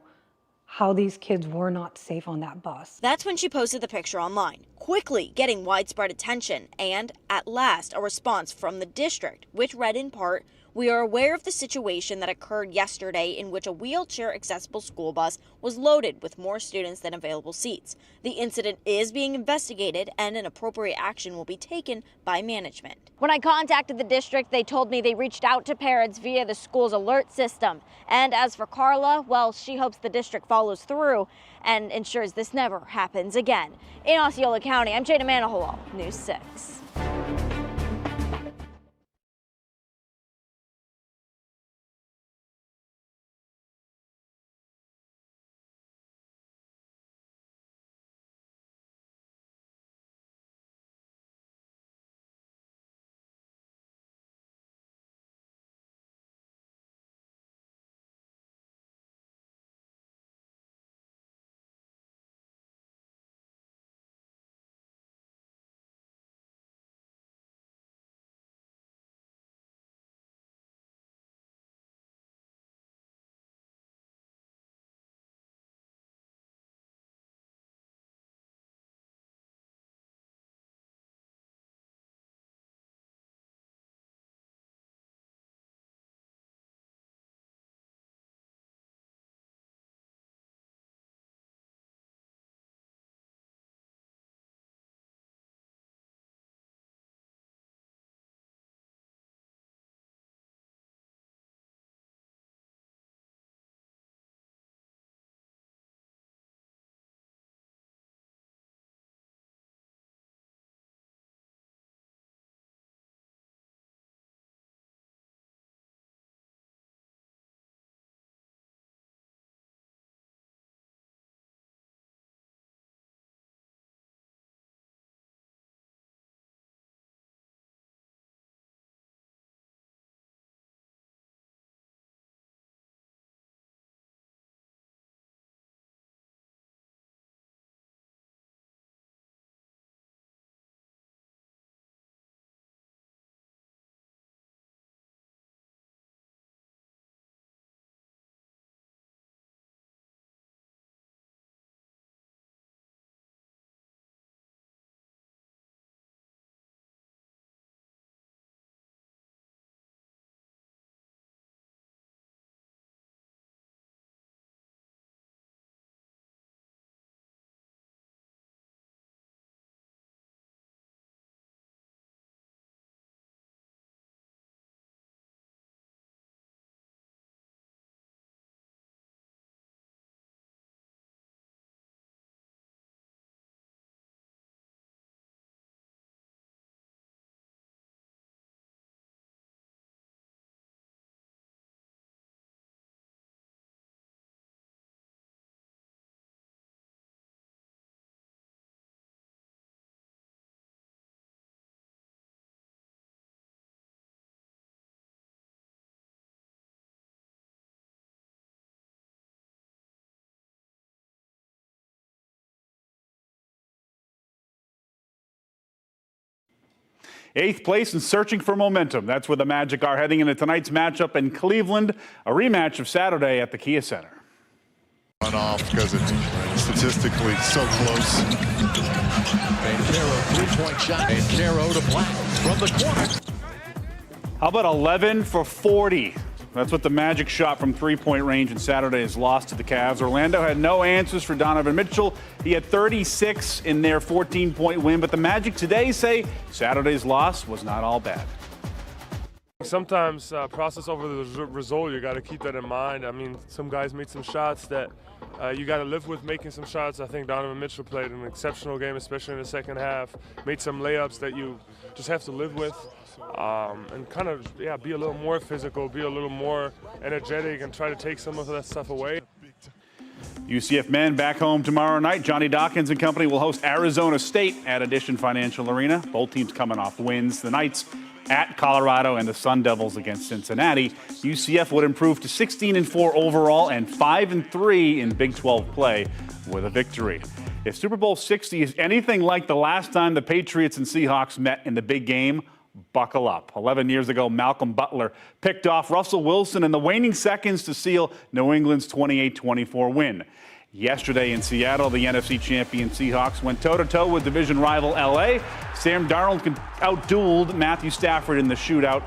how these kids were not safe on that bus. That's when she posted the picture online, quickly getting widespread attention and, at last, a response from the district, which read in part, "We are aware of the situation that occurred yesterday in which a wheelchair-accessible school bus was loaded with more students than available seats. The incident is being investigated and an appropriate action will be taken by management." When I contacted the district, they told me they reached out to parents via the school's alert system. And as for Carla, well, she hopes the district follows through and ensures this never happens again. In Osceola County, I'm Jada Manahalal, News 6. 8th place and searching for momentum. That's where the Magic are heading into tonight's matchup in Cleveland, a rematch of Saturday at the Kia Center. Run off because it's statistically so close. Banchero, three-point shot. Banchero to Black from the corner. How about 11 for 40? That's what the Magic shot from three-point range in Saturday's loss to the Cavs. Orlando had no answers for Donovan Mitchell. He had 36 in their 14-point win, but the Magic today say Saturday's loss was not all bad. Sometimes process over the result, you got to keep that in mind. I mean, some guys made some shots that you got to live with making some shots. I think Donovan Mitchell played an exceptional game, especially in the second half. Made some layups that you just have to live with. And kind of, be a little more physical, be a little more energetic, and try to take some of that stuff away. UCF men back home tomorrow night. Johnny Dawkins and company will host Arizona State at Addition Financial Arena. Both teams coming off wins. The Knights at Colorado and the Sun Devils against Cincinnati. UCF would improve to 16-4 overall and 5-3 in Big 12 play with a victory. If Super Bowl 60 is anything like the last time the Patriots and Seahawks met in the big game, buckle up. 11 years ago, Malcolm Butler picked off Russell Wilson in the waning seconds to seal New England's 28-24 win. Yesterday in Seattle, the NFC champion Seahawks went toe-to-toe with division rival L.A. Sam Darnold outdueled Matthew Stafford in the shootout.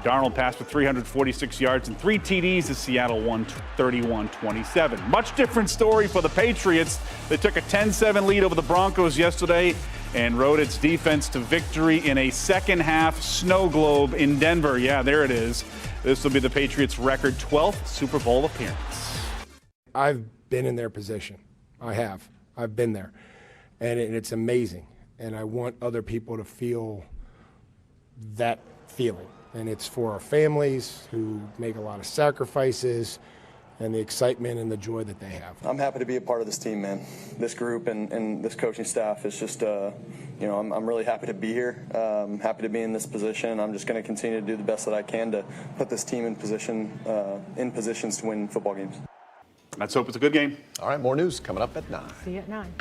Darnold passed for 346 yards and 3 TDs as Seattle won 31-27. Much different story for the Patriots. They took a 10-7 lead over the Broncos yesterday and rode its defense to victory in a second-half snow globe in Denver. Yeah, there it is. This will be the Patriots' record 12th Super Bowl appearance. I've been in their position. I have. I've been there. And it's amazing. And I want other people to feel that feeling. And it's for our families who make a lot of sacrifices and the excitement and the joy that they have. I'm happy to be a part of this team, man. This group and this coaching staff is just, I'm really happy to be here. Happy to be in this position. I'm just going to continue to do the best that I can to put this team in positions to win football games. Let's hope it's a good game. All right, more news coming up at 9. See you at 9.